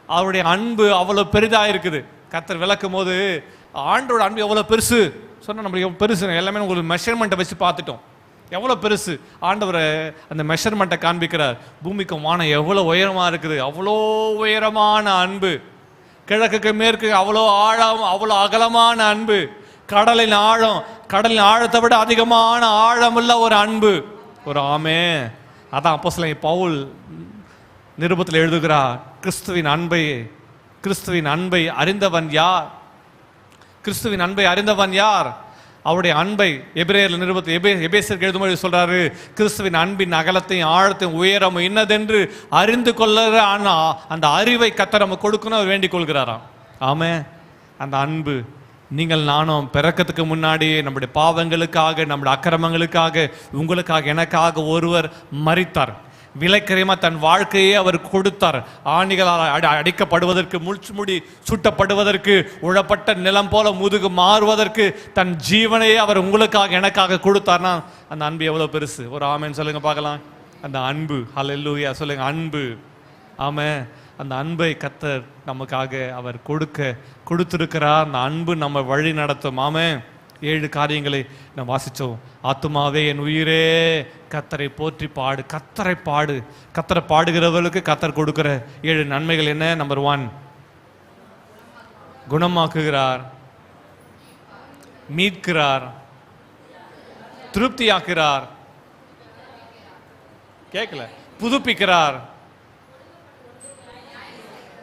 அவருடைய அன்பு அவ்வளவு பெரிதா இருக்குது. கர்த்தர் விளக்கும் போது ஆண்டோட அன்பு எவ்வளவு பெருசு சொன்னா நம்மளுக்கு பெருசு. எல்லாமே உங்களுக்கு மெஷர்மெண்ட்டை வச்சு பார்த்துட்டோம். எவ்வளோ பெருசு ஆண்டவர் அந்த மெஷர்மெண்ட்டை காண்பிக்கிறார். பூமிக்கு வானம் எவ்வளோ உயரமாக இருக்குது, அவ்வளோ உயரமான அன்பு. கிழக்குக்கு மேற்கு அவ்வளோ ஆழம், அவ்வளோ அகலமான அன்பு. கடலின் ஆழம், கடலின் ஆழத்தை விட அதிகமான ஆழமுள்ள ஒரு அன்பு. ஒரு ஆமே. அதான் அப்போஸ்தலன் பவுல் நிருபத்தில் எழுதுகிறார், கிறிஸ்துவின் அன்பை அறிந்தவன் யார்? கிறிஸ்துவின் அன்பை அறிந்தவன் யார்? அவருடைய அன்பை எபிரேயர் நிருபத்தில் எபேசியருக்கு எழுதும்போது சொல்றாரு, கிறிஸ்துவின் அன்பின் அகலத்தையும் ஆழத்தையும் உயரமும் இன்னதென்று அறிந்து கொள்ளுற அந்த அறிவை கர்த்தர் நம்ம கொடுக்கணும் அவர் வேண்டிக் கொள்கிறாராம். ஆமே. அந்த அன்பு நீங்கள் நானும் பிறக்கத்துக்கு முன்னாடி நம்முடைய பாவங்களுக்காக, நம்முடைய அக்கிரமங்களுக்காக, உங்களுக்காக, எனக்காக ஒருவர் மரித்தார். விலைக்கரியமா தன் வாழ்க்கையே அவர் கொடுத்தார். ஆணிகளால் அடிக்கப்படுவதற்கு, முடி சுட்டப்படுவதற்கு, உழப்பட்ட நிலம் போல முதுகு மாறுவதற்கு தன் ஜீவனையே அவர் உங்களுக்காக, எனக்காக கொடுத்தார்னா அந்த அன்பு எவ்வளவு பெருசு. ஒரு ஆமேன்னு சொல்லுங்க பார்க்கலாம். அந்த அன்பு. ஹல்லேலூயா சொல்லுங்க. அன்பு. ஆமே. அந்த அன்பை கர்த்தர் நமக்காக அவர் கொடுத்திருக்கிறார். அந்த அன்பு நம்ம வழி நடத்தும். ஆமே. 7 காரியங்களை நாம் வாசித்தோம். ஆத்துமாவே என் உயிரே கர்த்தரை போற்றி பாடு. கர்த்தரை பாடு. கர்த்தரை பாடுகிறவர்களுக்கு கர்த்தர் கொடுக்கிற 7 நன்மைகள் என்ன? நம்பர் 1, குணமாக்குகிறார், மீட்கிறார், திருப்தியாக்குறார், கேட்கல, புதுப்பிக்கிறார்,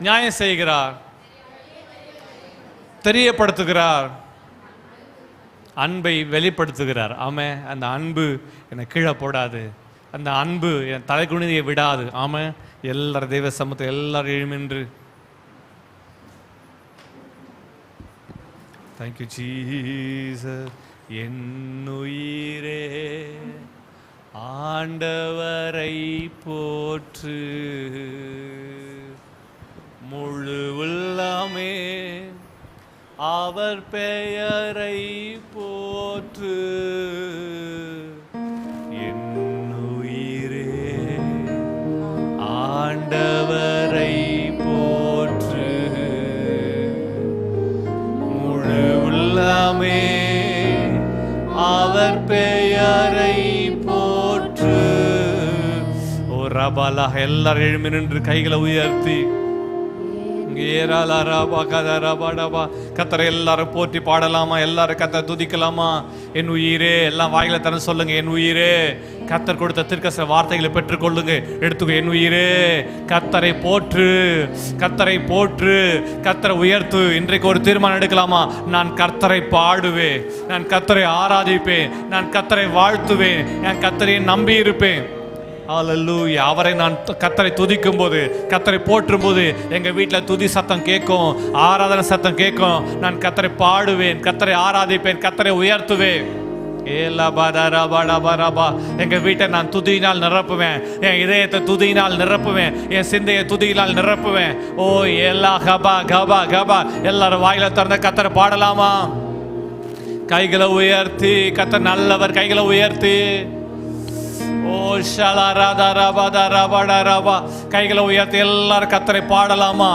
நியாயம் செய்கிறார், தெரியப்படுத்துகிறார், அன்பை வெளிப்படுத்துகிறார். ஆமே. அந்த அன்பு என்னை கீழே போடாது. அந்த அன்பு என் தலைக்குனிதியை விடாது. ஆமே. எல்லாரும் தெய்வ சமூகத்தை எல்லாரும் எழுமின்று தேங்க்யூ ஜீசஸ். என் உயிரே ஆண்டவரை போற்று முழு உள்ளமே, அவர் பெயரை போற்று என் உயிரே. ஆண்டவரை போற்று முழு உள்ளமே, அவர் பெயரை போற்று. ஓ ரபாலா, எல்லாரும் எழுமி நின்று கைகளை உயர்த்தி கத்தரை எல்லாரும் போற்றி பாடலாமா? எல்லாரும் கத்தரை துதிக்கலாமா? என் உயிரே, எல்லாம் வாயில தர சொல்லுங்க. என் உயிரே, கத்தர் கொடுத்த திருக்கச வார்த்தைகளை பெற்றுக்கொள்ளுங்க, எடுத்துக்க. என் உயிரே, கத்தரை போற்று, கத்தரை போற்று, கத்தரை உயர்த்து. இன்றைக்கு ஒரு தீர்மானம் எடுக்கலாமா? நான் கர்த்தரை பாடுவேன், நான் கர்த்தரை ஆராதிப்பேன், நான் கர்த்தரை வாழ்த்துவேன், நான் கர்த்தரை நம்பி இருப்பேன். ஹல்லேலூயா. அவரை நான் கர்த்தரை துதிக்கும் போது, கர்த்தரை போற்றும் போது எங்க வீட்டில் துதி சத்தம் கேட்கும், ஆராதனை சத்தம் கேட்கும். நான் கர்த்தரை பாடுவேன், கர்த்தரை ஆராதிப்பேன், கர்த்தரை உயர்த்துவேன். எங்க வீட்டை நான் துதியினால் நிரப்புவேன், என் இதயத்தை துதியினால் நிரப்புவேன், என் சிந்தையை துதியினால் நிரப்புவேன். ஓ எல்லா கபா கபா கபா. எல்லாரும் வாயில திறந்த கர்த்தரை பாடலாமா? கைகளை உயர்த்தி, கர்த்தர் நல்லவர். கைகளை உயர்த்தி. ஓ ஷலராதா ரபாதா ரபாடா ரபா. கைகளை உயர்த்தி எல்லாரும் கர்த்தரை பாடலாமா?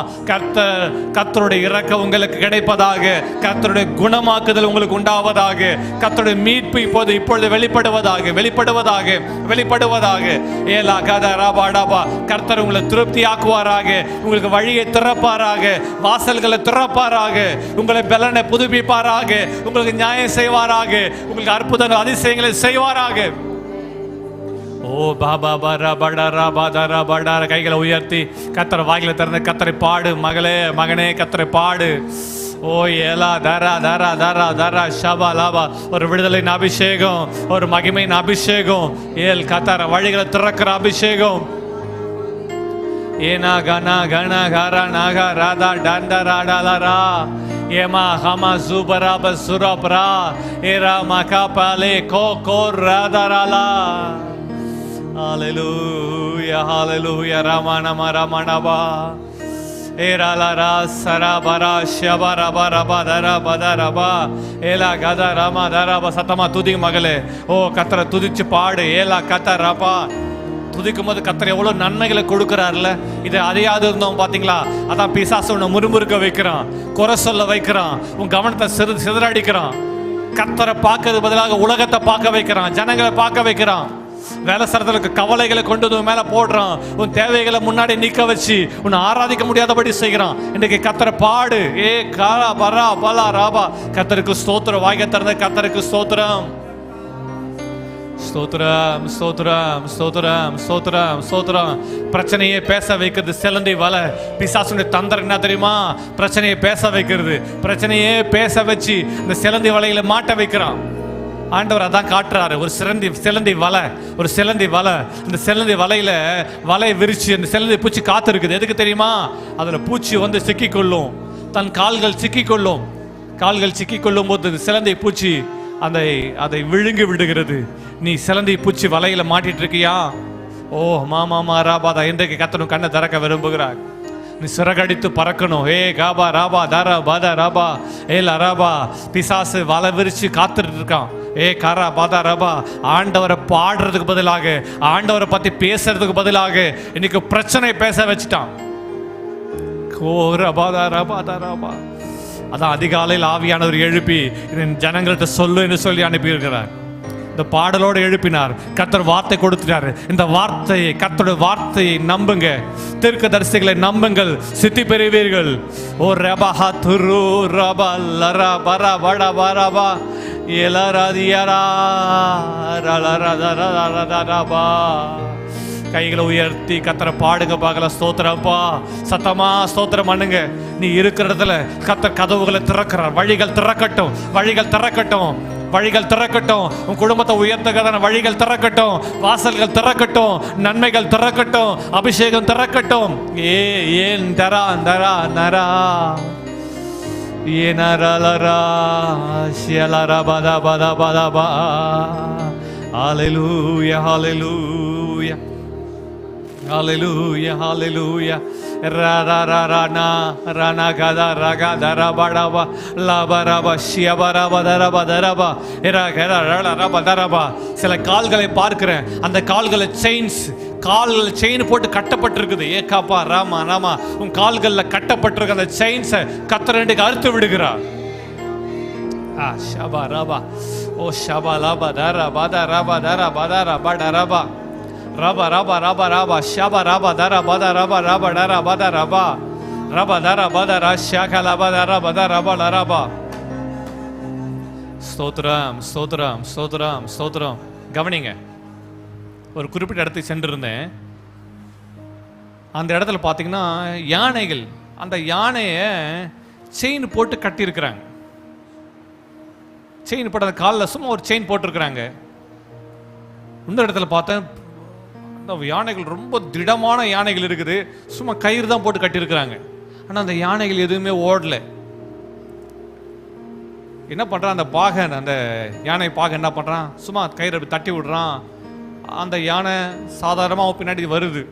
கர்த்தருடைய இரக்கம் உங்களுக்கு கிடைப்பதாக, கர்த்தருடைய குணமாக்குதல் உங்களுக்கு உண்டாவதாக, கர்த்தருடைய மீட்பு இப்பொழுது வெளிப்படுவதாக, வெளிப்படுவதாக, வெளிப்படுவதாக. ஏலா கதா ரபாடாபா. கர்த்தர் உங்களை திருப்தி ஆக்குவாராக, உங்களுக்கு வழியை திறப்பாராக, வாசல்களை திறப்பாராக, உங்களை பலனை புதுப்பிப்பாராக, உங்களுக்கு நியாயம் செய்வாராக, உங்களுக்கு அற்புதங்கள் அதிசயங்களை செய்வாராக. ஓ பாபா பரா படரா பாதரா படார. கைகளை உயர்த்தி கர்த்தர் வாயில திறந்து கர்த்தரை பாடு. மகளே, மகனே, கர்த்தரை பாடு. ஓ ஏலா தரா தரா தரா தரா ஷபா லாபா. ஒரு விடுதலின் அபிஷேகம், ஒரு மகிமையின் அபிஷேகம். ஏல் கர்த்தர் வழிகளை திறக்கிற அபிஷேகம். ஏனா கனா கனா கரா நாகா ராதா டாண்டா ராடாலரா ஏமா ஹமா சுபராப சுரப்ரா ஏரா மகாபாலே கோ கோ ராதாராலா. Hallelujah, hallelujah. Ramanama Ramanaba. Eralara Sarabara Shabaraba Rabadara Badaraba. Ela Gada Ramadaraba. சத்தமா துதி மகளே. ஓ கர்த்தரை துதிச்சு பாடு. ஏலா கத்தரபா. துதிக்கும் போது கர்த்தர் எவ்வளவு நன்மைகளை கொடுக்கிறார்ல. இதை அறியாது இருந்தோம் பாத்தீங்களா? அதான் பிசாசு உன்னை முறுமுறுக்க வைக்கிறான், குறை சொல்ல வைக்கிறான், உன் கவனத்தை சிதறடிக்கிறான். கர்த்தரை பார்க்கறது பதிலாக உலகத்தை பார்க்க வைக்கிறான், ஜனங்களை பார்க்க வைக்கிறான். வேலை ஸ்தலத்துக்கு கவலைகளை கொண்டு வந்து மேல போடுறான், உன் தேவைகளை முன்னாடி நிக்க வச்சு உன்னை ஆராதிக்க முடியாதபடி செய்கிறான். இன்றைக்கு கர்த்தரை பாடு. ஏ காரா பரா பலா ராபா. கர்த்தருக்கு ஸ்தோத்திரம். வாய்க்க திறந்த கர்த்தருக்கு ஸ்தோத்திரம், ஸ்தோத்திரம், ஸ்தோத்திரம், ஸ்தோத்திரம், ஸ்தோத்திரம், ஸ்தோத்திரம். பிரச்சனையை பேச வைக்கிறது சிலந்தி வலை. பிசாசுடைய தந்திரம் என்ன தெரியுமா? பிரச்சனையை பேச வைக்கிறது. பிரச்சனையே பேச வச்சு இந்த சிலந்தி வலையில மாட்ட வைக்கிறான். ஆண்டவர் அதான் காட்டுறாரு. ஒரு சிலந்தி வலை, ஒரு சிலந்தி வலை. இந்த சிலந்தி வலையில வலையை விரிச்சு அந்த சிலந்தி பூச்சி காத்து இருக்குது. எதுக்கு தெரியுமா? அதுல பூச்சி வந்து சிக்கிக்கொள்ளும், தன் கால்கள் சிக்கிக்கொள்ளும். கால்கள் சிக்கிக்கொள்ளும் போது சிலந்தி பூச்சி அதை விழுங்கி விடுகிறது. நீ சிலந்தி பூச்சி வலையில மாட்டிட்டு இருக்கியா? ஓ மாமா ராபாதா. இன்றைக்கு கர்த்தர் கண்ணை திறக்க விரும்புகிறார். நீ சிறகடித்து பறக்கணும். ஏ காபா ராபா தாரா பாதா ராபா ஏல் அராபா. பிசாசு வலை விரிச்சு காத்துட்டு இருக்கான். ஏ காரா பாதா ராபா. ஆண்டவரை பாடுறதுக்கு பதிலாக, ஆண்டவரை பத்தி பேசுறதுக்கு பதிலாக இன்னைக்கு பிரச்சனை பேச வச்சுட்டான். கோரபாதா ராபாதா ராபா. அதான் அதிகாலையில் ஆவியானவர் எழுப்பி ஜனங்கள்கிட்ட சொல்லு என்று சொல்லி அனுப்பி இருக்கிறார். இந்த பாடலோடு எழுப்பினார். கர்த்தர் வார்த்தை கொடுத்துட்டார். இந்த வார்த்தையை, கர்த்தருடைய வார்த்தையை நம்புங்க. தீர்க்கதரிசிகளை நம்புங்கள், சித்தி பெறுவீர்கள். ஓ ரபஹா துரு ரபா லரா பரா வடா பரபா எலராதியரா ரலரதரதரதரபா. கைகளை உயர்த்தி கர்த்தரை பாடுங்க பார்க்கலாம். ஸ்தோத்திரப்பா. சத்தமா ஸ்தோத்திரம் பண்ணுங்க. நீ இருக்கிற இடத்துல கர்த்தர் கதவுகளை திறக்கிறார். வழிகள் திறக்கட்டும், வழிகள் திறக்கட்டும், வழிகள் திறக்கட்டும். உன் குடும்பத்தை உயர்த்துகிறதான வழிகள் திறக்கட்டும், வாசல்கள் திறக்கட்டும், நன்மைகள் திறக்கட்டும், அபிஷேகம் திறக்கட்டும். ஏன் தரா தரா நரா ஏ நரலரா ஷியலரா பதா பதா பதா பா ஹalleluya ஹalleluya ஹalleluya ஹalleluya ra ra ra ra na ra na ga da ra ga da ra ba da ba la ba ra ba shia ba ra ba da ra ba era ga ra ra ba da ra ba. சில கால்களை பார்க்கிறேன், அந்த கால்களை கால்கள் chain போட்டு கட்டப்பட்டிருக்குது. ஏகாப்பா ராமா ராமா, உன் கால்கள்ல கட்டப்பட்டிருக்க அந்த செயின்ஸை கர்த்தர் இன்றைக்கு அறுத்து விடுகிறார். ஷபா ரபா ஓ ஷபா லபா தரா பதா ரபா தரா பதரா பட ரபா ரபா ரபா ரபா ரபா ஷபா ரபா தரா பதா ரபா ரபா டரா பதா ரபா ரபா தரா பதரா ஷாகா லபா தரா பதா ரபா லரபா. ஸ்தோத்திரம் ஸ்தோத்திரம் ஸ்தோத்திரம் ஸ்தோத்திரம். கவனிங்க, ஒரு குறிப்பிட்ட இடத்துக்கு சென்றிருந்தேன். அந்த இடத்துல பார்த்தீங்கன்னா யானைகள், அந்த யானையை செயின் போட்டு கட்டியிருக்கிறாங்க. செயின் போட்ட காலில் சும்மா ஒரு செயின் போட்டிருக்கிறாங்க. இன்னொரு இடத்துல பார்த்தேன், அந்த யானைகள் ரொம்ப திடமான யானைகள் இருக்குது, சும்மா கயிறு தான் போட்டு கட்டியிருக்கிறாங்க. ஆனால் அந்த யானைகள் எதுவுமே ஓடல. என்ன பண்ணுறான் அந்த பாகன், அந்த யானை பாகன் என்ன பண்ணுறான், சும்மா கயிறு அப்படி தட்டி விடுறான். அந்த யானை சாதாரணமாக பின்னாடி வருது.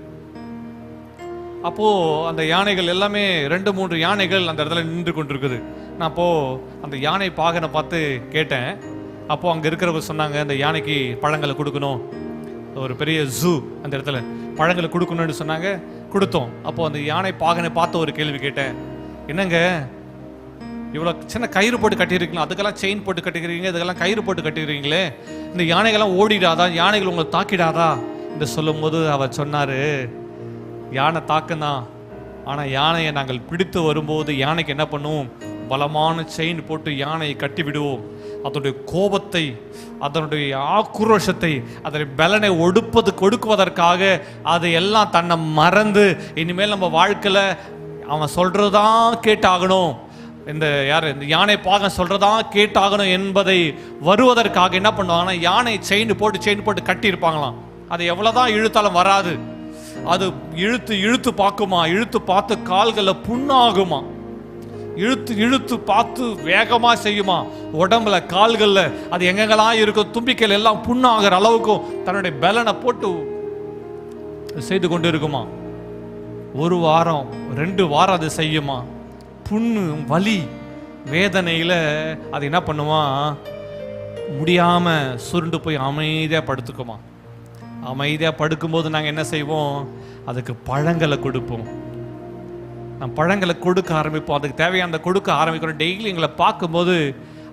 அப்போது அந்த யானைகள் எல்லாமே 2-3 யானைகள் அந்த இடத்துல நின்று கொண்டிருக்குது. நான் அப்போது அந்த யானை பாகனை பார்த்து கேட்டேன். அப்போது அங்கே இருக்கிறவங்க சொன்னாங்க, அந்த யானைக்கு பழங்களை கொடுக்கணும், ஒரு பெரிய ஜூ அந்த இடத்துல பழங்களை கொடுக்கணும்னு சொன்னாங்க. கொடுத்தோம். அப்போது அந்த யானை பாகனை பார்த்து ஒரு கேள்வி கேட்டேன், என்னங்க இவ்வளோ சின்ன கயிறு போட்டு கட்டியிருக்கீங்களா, அதுக்கெல்லாம் செயின் போட்டு கட்டிக்கிறீங்க, இதுக்கெல்லாம் கயிறு போட்டு கட்டிக்கிறீங்களே, இந்த யானைகள்லாம் ஓடிடாதா, யானைகள் உங்களை தாக்கிடாதா என்று சொல்லும் போது அவர் சொன்னார், யானை தாக்குதான், ஆனால் யானையை நாங்கள் பிடித்து வரும்போது யானைக்கு என்ன பண்ணுவோம், பலமான செயின் போட்டு யானையை கட்டி விடுவோம். அதனுடைய கோபத்தை, அதனுடைய ஆக்ரோஷத்தை, அதனுடைய பலனை கொடுக்குவதற்காக அதை எல்லாம் தன்னை மறந்து இனிமேல் நம்ம வாழ்க்கையில் அவன் சொல்றதான் கேட்டாகணும், இந்த யானை பாகன் சொல்றதான் கேட்டாகணும் என்பதை வருவதற்காக என்ன பண்ணுவாங்கன்னா யானை செயின் போட்டு கட்டியிருப்பாங்களாம். அது எவ்வளவுதான் இழுத்தாலும் வராது. அது இழுத்து பார்க்குமா, இழுத்து பார்த்து கால்களில் புண்ணாகுமா, இழுத்து பார்த்து வேகமா செய்யுமா, உடம்புல கால்கள்ல அது எங்கெங்கெல்லாம் இருக்கும் தும்பிக்கையில் எல்லாம் புண்ணாகிற அளவுக்கும் தன்னுடைய பலனை போட்டு செய்து கொண்டு இருக்குமா. 1 வாரம் 2 வாரம் அது செய்யுமா. புண்ணு, வலி, வேதனையில அது என்ன பண்ணுமா, முடியாம சுருண்டு போய் அமைதியா படுத்துக்குமா. அமைதியா படுக்கும்போது நாங்கள் என்ன செய்வோம், அதுக்கு பழங்களை கொடுப்போம். நான் பழங்களை கொடுக்க ஆரம்பிப்போம். அதுக்கு தேவையான கொடுக்க ஆரம்பிக்கிறோம். டெய்லி எங்களை பார்க்கும்போது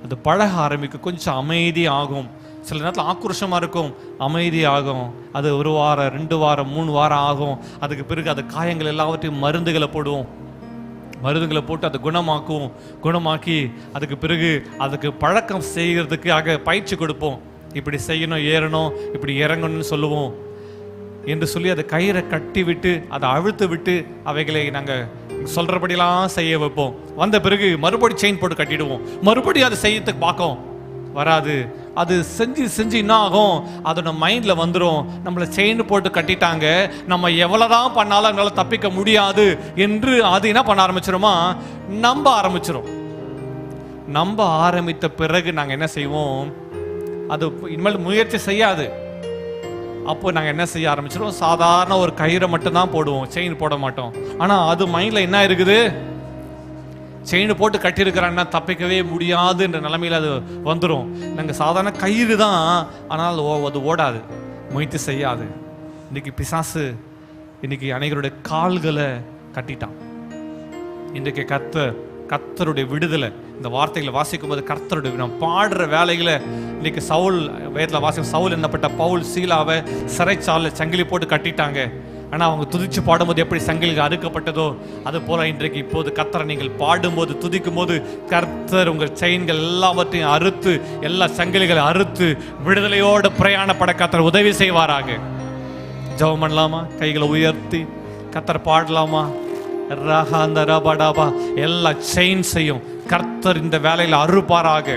அது பழக ஆரம்பிக்கும். கொஞ்சம் அமைதி ஆகும். சில நேரத்தில் ஆக்ரோஷமாக இருக்கும், அமைதி ஆகும். அது 1 வாரம் 2 வாரம் 3 வாரம் ஆகும். அதுக்கு பிறகு அது காயங்கள் எல்லாவற்றையும் மருந்துகளை போடுவோம். மருந்துகளை போட்டு அதை குணமாக்கி அதுக்கு பிறகு அதுக்கு பழக்கம் செய்கிறதுக்காக பயிற்சி கொடுப்போம். இப்படி செய்யணும், ஏறணும், இப்படி இறங்கணும்னு சொல்லுவோம் என்று சொல்லி அதை கயிறை கட்டி விட்டு அதை அழுத்து விட்டு அவைகளை நாங்கள் சொல்றபடியெல்லாம் செய்ய வைப்போம். வந்த பிறகு மறுபடி செயின் போட்டு கட்டிடுவோம். மறுபடியும் அதை செய்யறதுக்கு பார்க்கும், வராது. அது செஞ்சு என்ன ஆகும், அதோட மைண்ட்ல வந்துடும், நம்மளை செயின் போட்டு கட்டிட்டாங்க, நம்ம எவ்வளவுதான் பண்ணாலும் அதனால தப்பிக்க முடியாது என்று அது என்ன பண்ண ஆரம்பிச்சிருமா, நம்ப ஆரம்பித்த பிறகு நாங்கள் என்ன செய்வோம், அது இனிமேல் முயற்சி செய்யாது. அப்போ நாங்கள் என்ன செய்ய ஆரம்பிச்சிடும், சாதாரண ஒரு கயிறை மட்டும்தான் போடுவோம், செயின் போட மாட்டோம். ஆனால் அது மைண்டில் என்ன இருக்குது, செயின் போட்டு கட்டியிருக்கிறாங்கன்னா தப்பிக்கவே முடியாதுன்ற நிலைமையில் அது வந்துடும். நாங்கள் சாதாரண கயிறு தான், ஆனால் அது ஓடாது, முயற்சி செய்யாது. இன்னைக்கு பிசாசு இன்னைக்கு அனைவருடைய கால்களை கட்டிட்டான். இன்றைக்கு கர்த்தருடைய விடுதலை இந்த வார்த்தைகளை வாசிக்கும் போது கர்த்தருடைய நம்ம பாடுற வேலைகளை இன்னைக்கு சவுல் வேதத்தில் வாசிக்கும். சவுல் என்னப்பட்ட பவுல் சீலாவை சிறைச்சாலை சங்கிலி போட்டு கட்டிட்டாங்க. ஆனால் அவங்க துதிச்சு பாடும்போது எப்படி சங்கிலிகள் அறுக்கப்பட்டதோ அது போல இன்றைக்கு இப்போது கர்த்தரை நீங்கள் பாடும்போது துதிக்கும் போது கர்த்தர் உங்கள் செயின்கள் எல்லாவற்றையும் அறுத்து எல்லா சங்கிலிகளை அறுத்து விடுதலையோடு பிரயாணப்பட கர்த்தர் உதவி செய்வாராக. ஜெபம் பண்ணலாமா? கைகளை உயர்த்தி கர்த்தர் பாடலாமா? எல்லா செயின்ஸையும் கர்த்தர் இந்த வேலையில் அறுப்பாராக.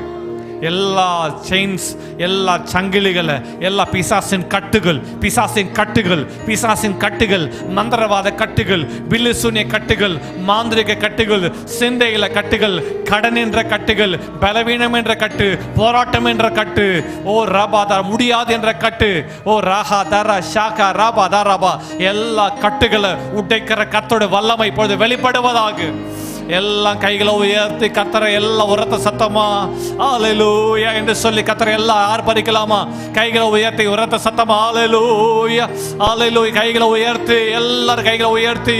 எல்லா செயின்ஸ், எல்லா சங்கிலிகளை, எல்லா பிசாசின் கட்டுகள், பிசாசின் கட்டுகள், பிசாசின் கட்டுகள், மந்திரவாத கட்டுகள், பில்லு சூனிய கட்டுகள், மாந்திரிக கட்டுகள், சிந்தையில கட்டுகள், கடன் என்ற கட்டுகள், பலவீனம் என்ற கட்டு, போராட்டம் என்ற கட்டு, ஓ ராபா முடியாது என்ற கட்டு, ஓ ராஹா தரா ஷாகா ராபா தாராபா, எல்லா கட்டுகளை உடைக்கிற கர்த்தருடைய வல்லமை இப்பொழுது வெளிப்படுவதாக. எல்லாம் கைகளை உயர்த்தி கர்த்தரை எல்லாம் உரத்த சத்தமா ஹல்லேலூயா என்று சொல்லி கர்த்தரை எல்லாம் ஆர்ப்பரிக்கலாமா? கைகளை உயர்த்தி உரத்த சத்தமா ஹல்லேலூயா ஹல்லேலூயா. கைகளை உயர்த்தி, எல்லாரும் கைகளை உயர்த்தி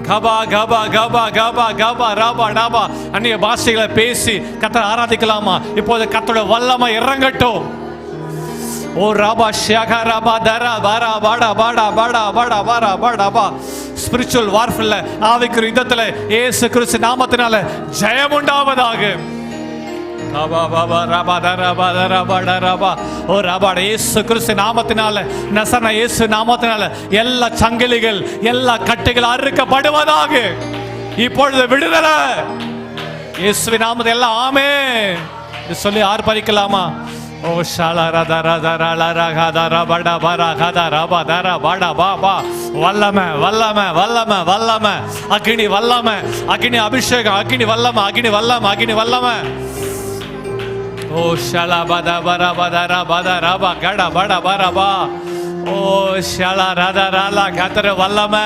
கபா கபா கபா கபா கபா ராபா டாபா அந்நிய பாஷைகளை பேசி கர்த்தரை ஆராதிக்கலாமா? இப்போது கர்த்தருடைய வல்லமை இறங்கட்டும். ஓ ராபா ஷாகா ராபா தரா பாரா பாடா பாடா பாடா பாடா பாரா பாடா பா. ஸ்பிரிச்சுவல் வார்ஃபேர்ல, ஆவிக்குரிய யுத்தத்துல இயேசு கிறிஸ்து நாமத்தினால ஜெயம் உண்டாவதாக. ராபா பாபா ராபா தரா பாடா பாடா ராபா. ஓ ராபா இயேசு கிறிஸ்து நாமத்தினால, நசரேயனான இயேசு நாமத்தினால எல்லா சங்கிலிகள், எல்லா கட்டுகள் அறுக்கப்படுவதாக. இப்பொழுது விடுதலை இயேசுவின் நாமத்தில் எல்லாம் ஆமென் சொல்லி ஆர்ப்பரிக்கலாமா? ஓ ஷாலா ரதா ரதா ரலா ரகா ரா படா பரா கதா ரபா தரா படா பாபா. வல்லமை வல்லமை வல்லமை வல்லமை, அக்னி வல்லமை, அக்னி அபிஷேகம், அக்னி வல்லமை, அக்னி வல்லமை, அக்னி வல்லமை. ஓ ஷாலா பதா பரா பதா ரா பதா ரபா கடா படா பரா பா. ஓ ஷாலா ரதா ரலா கதர வல்லமை.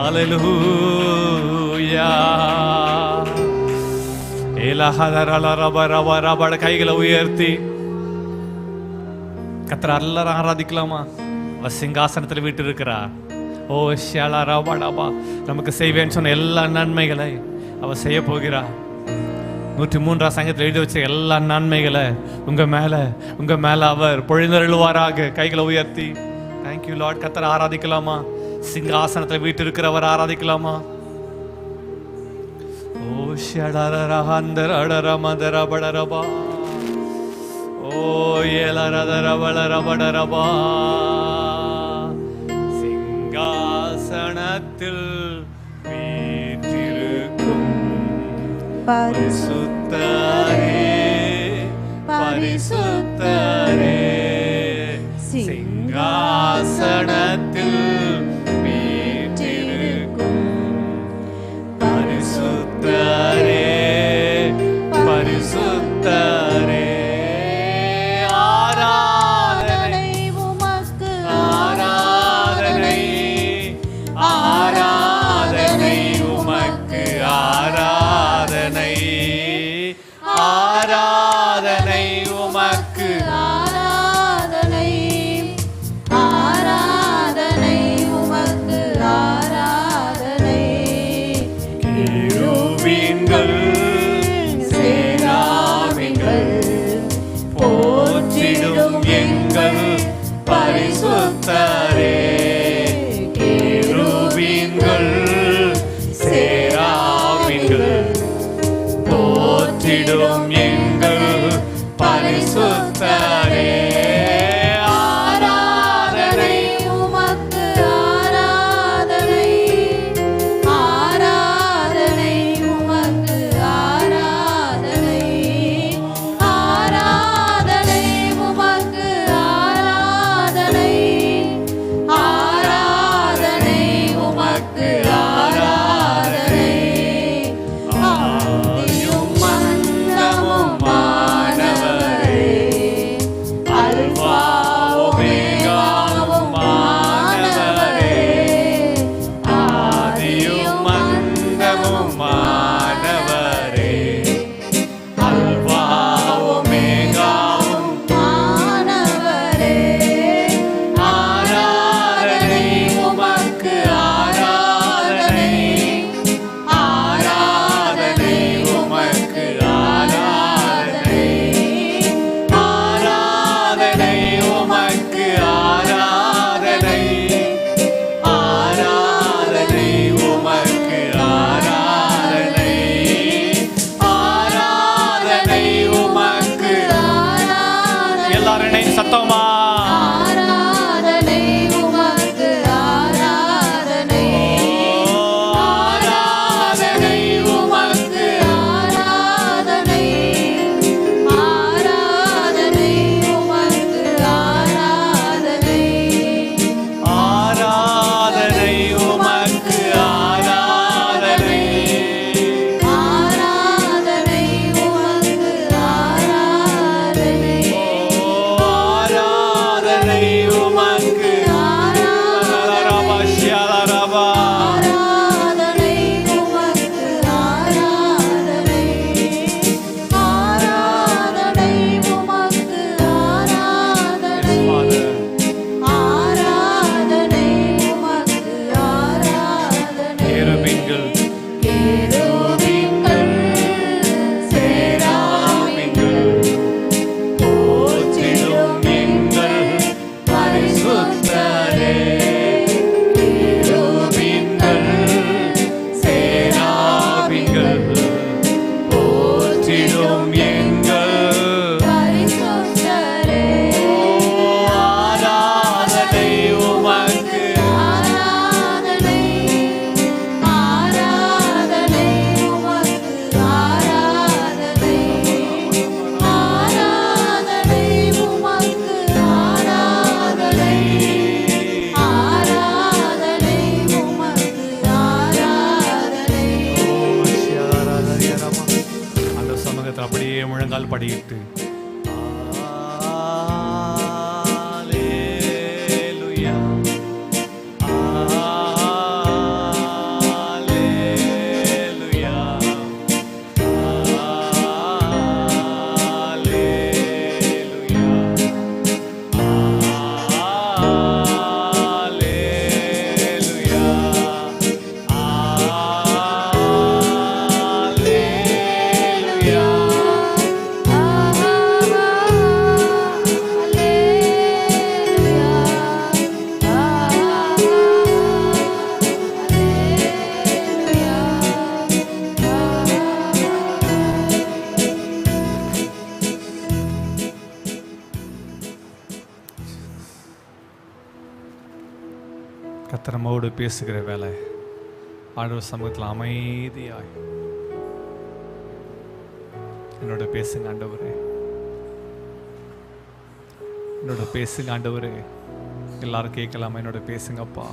ஹல்லேலூயா. கைகளை உயர்த்தி கர்த்தரை எல்லாரும் ஆராதிக்கலாமா? அவ சிங்காசனத்தில் வீட்டு இருக்கிறா. ஓ ஷியாலா ராபாடாபா. நமக்கு செய்வேன்னு சொன்ன எல்லா நன்மைகளை அவ செய்ய போகிறா. 103 சங்கத்தில் எழுதி வச்ச எல்லா நன்மைகளை உங்க மேல அவர் பொழிந்தருளுவாராக. கைகளை உயர்த்தி தேங்க்யூ லார்ட். கர்த்தரை ஆராதிக்கலாமா? சிங்காசனத்தில் வீட்டு இருக்கிறவர் ஆராதிக்கலாமா? ஓ ஷடரஹந்தர அடரமதர படரபா. ஓ ஏலரதர வளரபடரபா. சிங்காசனத்தில் வீற்றிருக்கும் பரிசுத்தரே, பரிசுத்தரே, சிங்காசனத்தில் பரிசுத்தரே, ஆராதனை உமக்கு, ஆராதனை, ஆராதனை உமக்கு, ஆராதனை, ஆராதனை உமக்கு, ஆராதனை, ஆராதனை உமக்கு, ஆராதனை. கேருபீன்கள் போற்றிடும் எங்கள் பரிசுத்தரே. கேருபீன்கள் சேராபீன்கள் போற்றிடும் எங்கள் பரிசுத்தரே. ஆராதனை உமக்கு, ஆராதனை, ஆராதனை உமக்கு, ஆராதனை, ஆராதனை உமக்கு, ஆராதனை, ஆராதனை உமக்கு, ஆராதனை. ஆதியும் அந்தமும் மானவரே, கர்த்தர் நம்மோடு பேசுகிற வேலை. ஆண்டவர் சமூகத்தில் அமைதியாய் என்னோட பேசுங்க ஆண்டவரே, என்னோட பேசுங்க ஆண்டவரே. எல்லாரும் கேட்கலாமா? என்னோட பேசுங்கப்பா.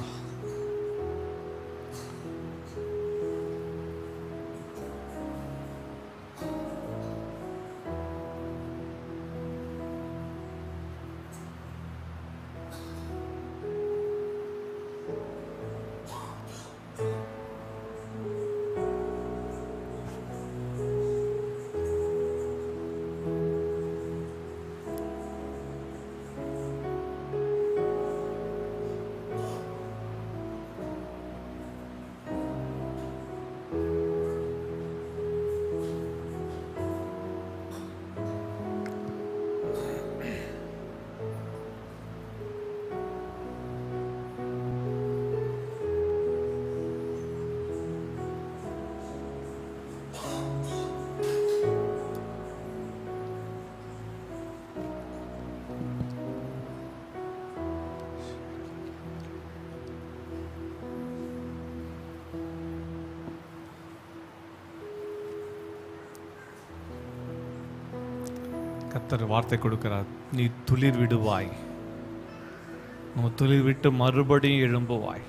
கர்த்தர் வார்த்தை கொடுக்கிறார், நீ துளிர் விடுவாய், உன் துளிர் விட்டு மறுபடியும் எழும்புவாய்.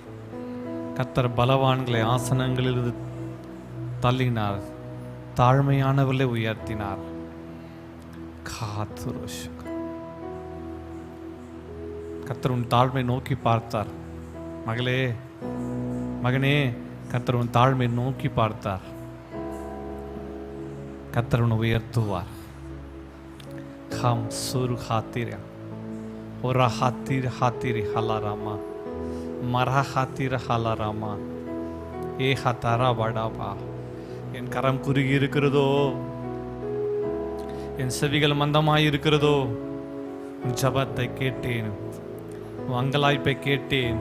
கர்த்தர் பலவான்களை ஆசனங்களிலிருந்து தள்ளினார், தாழ்மையானவர்களை உயர்த்தினார். கர்த்தர் உன் தாழ்மை நோக்கி பார்த்தார். மகளே, மகனே, கர்த்தர் உன் தாழ்மை நோக்கி பார்த்தார். கர்த்தர் உன்னை உயர்த்துவார். Ham sur hatira, ora hatir hatiri halarama, mara hatira halarama, e hatara badaba. என் கரம் குறுகி இருக்கிறதோ, என் செவிகள் மந்தமாய் இருக்கிறதோ, உன் ஜபத்தை கேட்டேன், உன் அங்கலாய்ப்பை கேட்டேன்,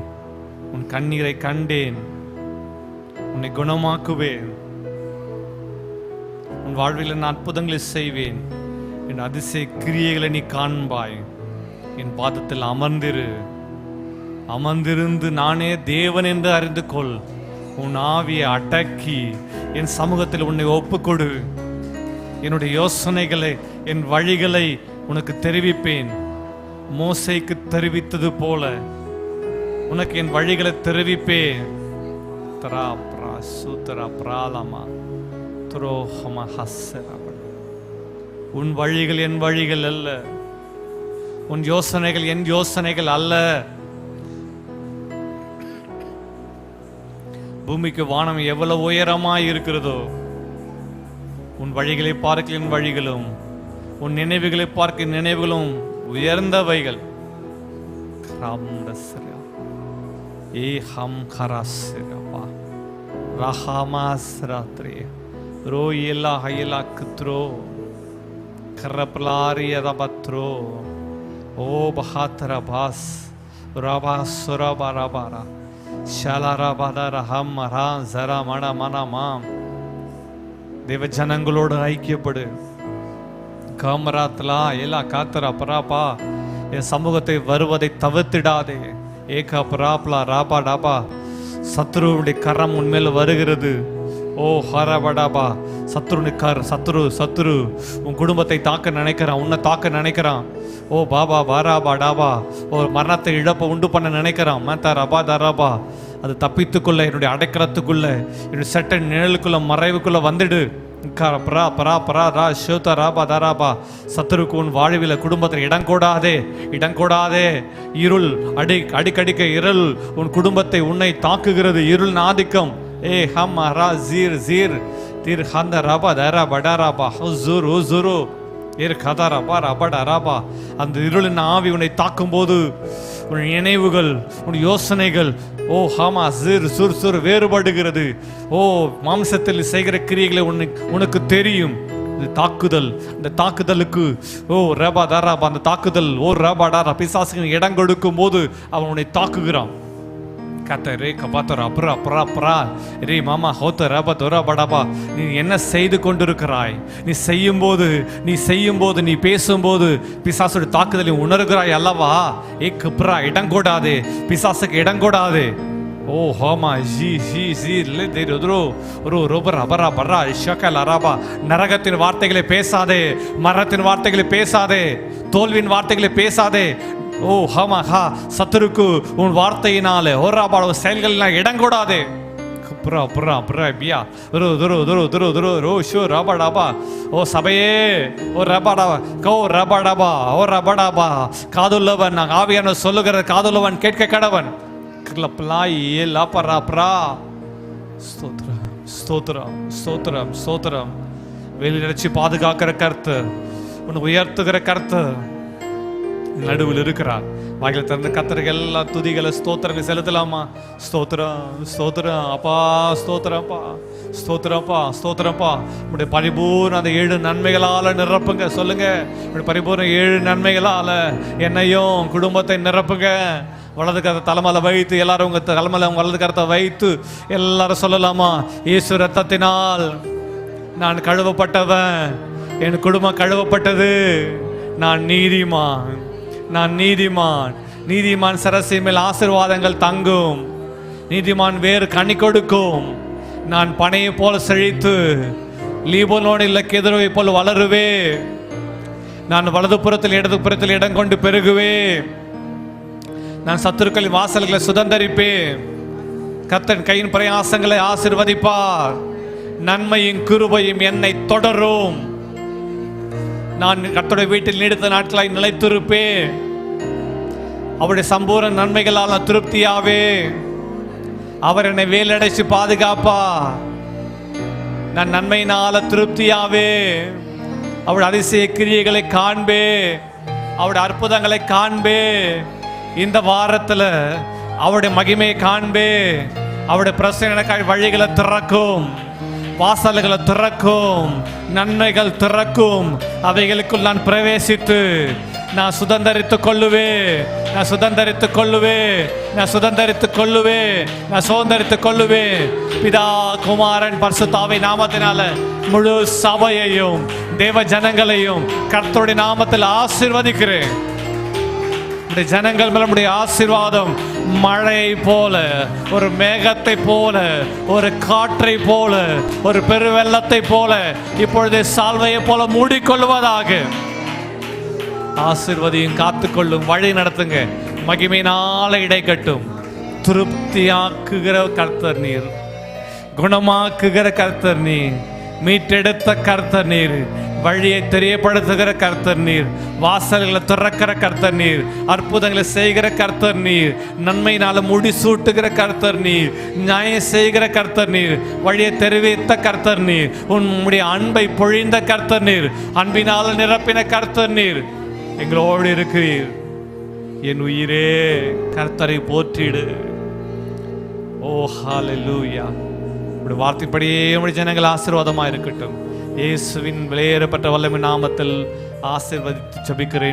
உன் கண்ணீரை கண்டேன், உன்னை குணமாக்குவேன், உன் வாழ்வில் நான் அற்புதங்களை செய்வேன், என் அதிசய கிரியைகளை நீ காண்பாய். என் பாதத்தில் அமர்ந்திரு, அமர்ந்திருந்து நானே தேவன் என்று அறிந்து கொள். உன் ஆவியை அடக்கி என் சமூகத்தில் உன்னை ஒப்புக்கொடு. என்னுடைய யோசனைகளை, என் வழிகளை உனக்கு தெரிவிப்பேன். மோசேக்கு தெரிவித்தது போல உனக்கு என் வழிகளை தெரிவிப்பேன். தரா பிரா சூத்தரா பிராலமா துரோஹமா ஹஸ்ஸரா. உன் வழிகள் என் வழிகள் அல்ல, உன் யோசனைகள் என் யோசனைகள் அல்ல. பூமிக்கு வானம் எவ்வளவு உயரமாய் இருக்கிறதோ, உன் வழிகளை பார்க்க என் வழிகளும், உன் நினைவுகளை பார்க்க நினைவுகளும் உயர்ந்தவைகள். ஏ ஹம் கராஸ்ரா ரஹமாஸ்ராத்ரே ரோ எல்லா ஹயலா குத்ரோ Karaplaria rabatro, o bahatara bas, rabasura barabara, shalarabadara hamara, zara mana mana mam. தேவ ஜனங்களோடு ஐக்கியப்படு. காமராத்லா எல்லா காத்தரா பராப்பா, என் சமூகத்தை வருவதை தவிர்த்திடாதே. ஏகா பராப்லா ராபா டாபா, சத்ருவுடைய கரம் உன்மேல் வருகிறது. ஓ ஹரபடாபா, சத்ரு உன் குடும்பத்தை தாக்க நினைக்கிறான், உன்னை தாக்க நினைக்கிறான். ஓ பாபா பாராபா டாபா, ஒரு மரணத்தை இழப்ப உண்டு பண்ண நினைக்கிறான். மேத்தா ரபா தராபா, அது தப்பித்துக்குள்ள, என்னுடைய அடைக்கலத்துக்குள்ள, என்னுடைய சட்ட நிழலுக்குள்ள, மறைவுக்குள்ள வந்துடு. பரா பரா பரா ரா ஷோதா ராபா தராபா. சத்துருக்கு உன் வாழ்வில் குடும்பத்தில் இடங்கோடாதே. இருள் அடிக்கடிக்க இருள் உன் குடும்பத்தை உன்னை தாக்குகிறது. இருள் ஆதிக்கம். ஏ ஹம் ரா ஜீர் ஜீர் தீர் ஹந்த ரபா தரா படாராபா ஹுசுர் ஹுசுரு ஏர் கதா ரபா ரபடா ராபா. அந்த இருளின் ஆவி உன்னை தாக்கும் போது உன் நினைவுகள், உன் யோசனைகள், ஓ ஹாமா ஜீர் சுர் சுர் வேறுபடுகிறது. ஓ மாம்சத்தில் செய்கிற கிரியைகளை உனக்கு தெரியும். இது தாக்குதல். இந்த தாக்குதலுக்கு ஓ ரபா தராபா, அந்த தாக்குதல் ஓ ரபா டாரா பிசாசுக்கு இடம் கொடுக்கும் போது அவன் உன்னை தாக்குகிறான். கத்தரே கபாத்தரா அப்ரா அப்ரா அப்ரா ரே மாமா ஹோத்த ரபா தொரா படாபா. நீ என்ன செய்து கொண்டிருக்கிறாய்? நீ செய்யும்போது நீ பேசும்போது பிசாசுடைய தாக்குதலை உணர்கிறாய் அல்லவா? ஏ கப்ரா இடங்கோடாதே, பிசாசுக்கு இடங்கோடாதே. ஓ ஹோமா ஜி ஜி ஜி ரபரா ஷக்கல் அரபா. நரகத்தின் வார்த்தைகளை பேசாதே, மரணத்தின் வார்த்தைகளை பேசாதே, தோல்வியின் வார்த்தைகளை பேசாதே. ஓ ஹமா ஹா, சத்துருக்கு உன் வார்த்தையினால ஓராபாட செயல்கள் இடங்கூடாதே. புறா புறா புறா பியா துரு துரு துரு துரு துரு ரோ ஷோ ரபாடாபா. ஓ சபையே, ஓ ரபாடாபா, கோ ரபாடாபா, ஓ ரபாடாபா. காதுள்ளவன், நான் ஆவியான சொல்லுகிற காதுள்ளவன் கேட்க கடவன். ஸ்தோத்திரம் ஸ்தோத்திரம் ஸ்தோத்திரம் ஸ்தோத்திரம். வெளியிடச்சி பாதுகாக்கிற கர்த்தர், உன்னை உயர்த்துகிற கர்த்தர் நடுவில் இருக்கிறார். வாயில திறந்து கர்த்தருக்கு எல்லா துதிகளை ஸ்தோத்திரங்கள் செலுத்தலாமா? ஸ்தோத்திரம் ஸ்தோத்திரம் அப்பா, ஸ்தோத்திரப்பா ஸ்தோத்திரப்பா ஸ்தோத்திரப்பா. உடைய பரிபூர்ண அந்த 7 நன்மைகளால நிரப்புங்க. சொல்லுங்க, உடைய பரிபூர்ண 7 நன்மைகளால என்னையும் குடும்பத்தை நிரப்புங்க. வலது கரத்தை தலைமையில வைத்து, எல்லாரும் உங்க தலைமையில வலது கரத்தை வைத்து எல்லாரும் சொல்லலாமா? இயேசு ரத்தத்தினால் நான் கழுவப்பட்டவன், என் குடும்பம் கழுவப்பட்டது, நான் நீதிமான், நான் நீதிமான். நீதிமான் சரசின் மேல் ஆசீர்வாதங்கள் தங்கும், நீதிமான் வேறு கனி கொடுக்கும். நான் பனையை போல செழித்து லீபனோன் இல்ல கேதுருவை போல வளருவே. நான் வலது புறத்தில் இடது புறத்தில் இடம் கொண்டு பெருகுவே. நான் சத்துருக்களின் வாசல்களை சுதந்தரிப்பேன். கர்த்தர் கையின் பிரயாசங்களை ஆசீர்வதிப்பார். நன்மையும் கிருபையும் என்னை தொடரும். நான் கர்த்தருடைய வீட்டில் நீடித்த நாட்களாய் நிலைத்திருப்பேன். அவருடைய சம்பூர்ண நன்மைகளால் நான் திருப்தியாவே. அவர் என்னை வேலடைச்சு பாதுகாப்பா. நான் நன்மையினால திருப்தியாவே. அவருடைய அதிசய கிரியைகளை காண்பே, அவருடைய அற்புதங்களை காண்பே. இந்த வாரத்துல அவருடைய மகிமையை காண்பே. அவருடைய பிரசனைக்காக வழிகளை திறக்கும், வாசல்களை திறக்கும், நன்மைகள் திறக்கும். அவைகளுக்குள் நான் பிரவேசித்து நான் சுதந்தரித்துக் கொள்ளுவே, நான் சுதந்தரித்துக் கொள்ளுவே, நான் சுதந்தரித்துக் கொள்ளுவே, நான் சுதந்தரித்துக் கொள்ளுவே. பிதா குமாரன் பரிசுத்தாவின் நாமத்தினால முழு சபையையும் தேவ ஜனங்களையும் கர்த்தருடைய நாமத்தில் ஆசீர்வதிக்கிறேன். ஜனங்கள் மேல நம்முடைய ஆசீர்வாதம் மழை போல, ஒரு மேகத்தை போல, ஒரு காற்றை போல, ஒரு பெருவெள்ளத்தை போல, இப்பொழுது சால்வையை போல மூடிக்கொள்வதாக. ஆசீர்வதியும், காத்துக்கொள்ளும், வழி நடத்துங்க. மகிமையினால இடை கட்டும். திருப்தியாக்குகிற கர்த்தர் நீர், குணமாக்குகிற கர்த்தர் நீர், மீட்டெடுத்த கர்த்தர் நீர், வழியை தெரியப்படுத்துகிற கர்த்தர் நீர், வாசல்களை திறக்கிற கர்த்தர் நீர், அற்புதங்களை செய்கிற கர்த்தர் நீர், நன்மையினால முடிசூட்டுகிற கர்த்தர் நீர், நியாயம் செய்கிற கர்த்தர் நீர், வழியை தெரிவித்த கர்த்தர் நீர், உன்னுடைய அன்பை பொழிந்த கர்த்தர் நீர், அன்பினால நிரப்பின கர்த்தர் நீர், எங்களோடு இருக்கிறீர். என் உயிரே கர்த்தரை போற்றிடு. ஓ ஹல்லேலூயா. உடைய வார்த்தைப்படியே உடைய ஜனங்கள் ஆசீர்வாதமாக இருக்கட்டும். இயேசுவின் விலையேறப்பட்ட வல்லமை நாமத்தில் ஆசீர்வதித்து ஜெபிக்கிறேன்.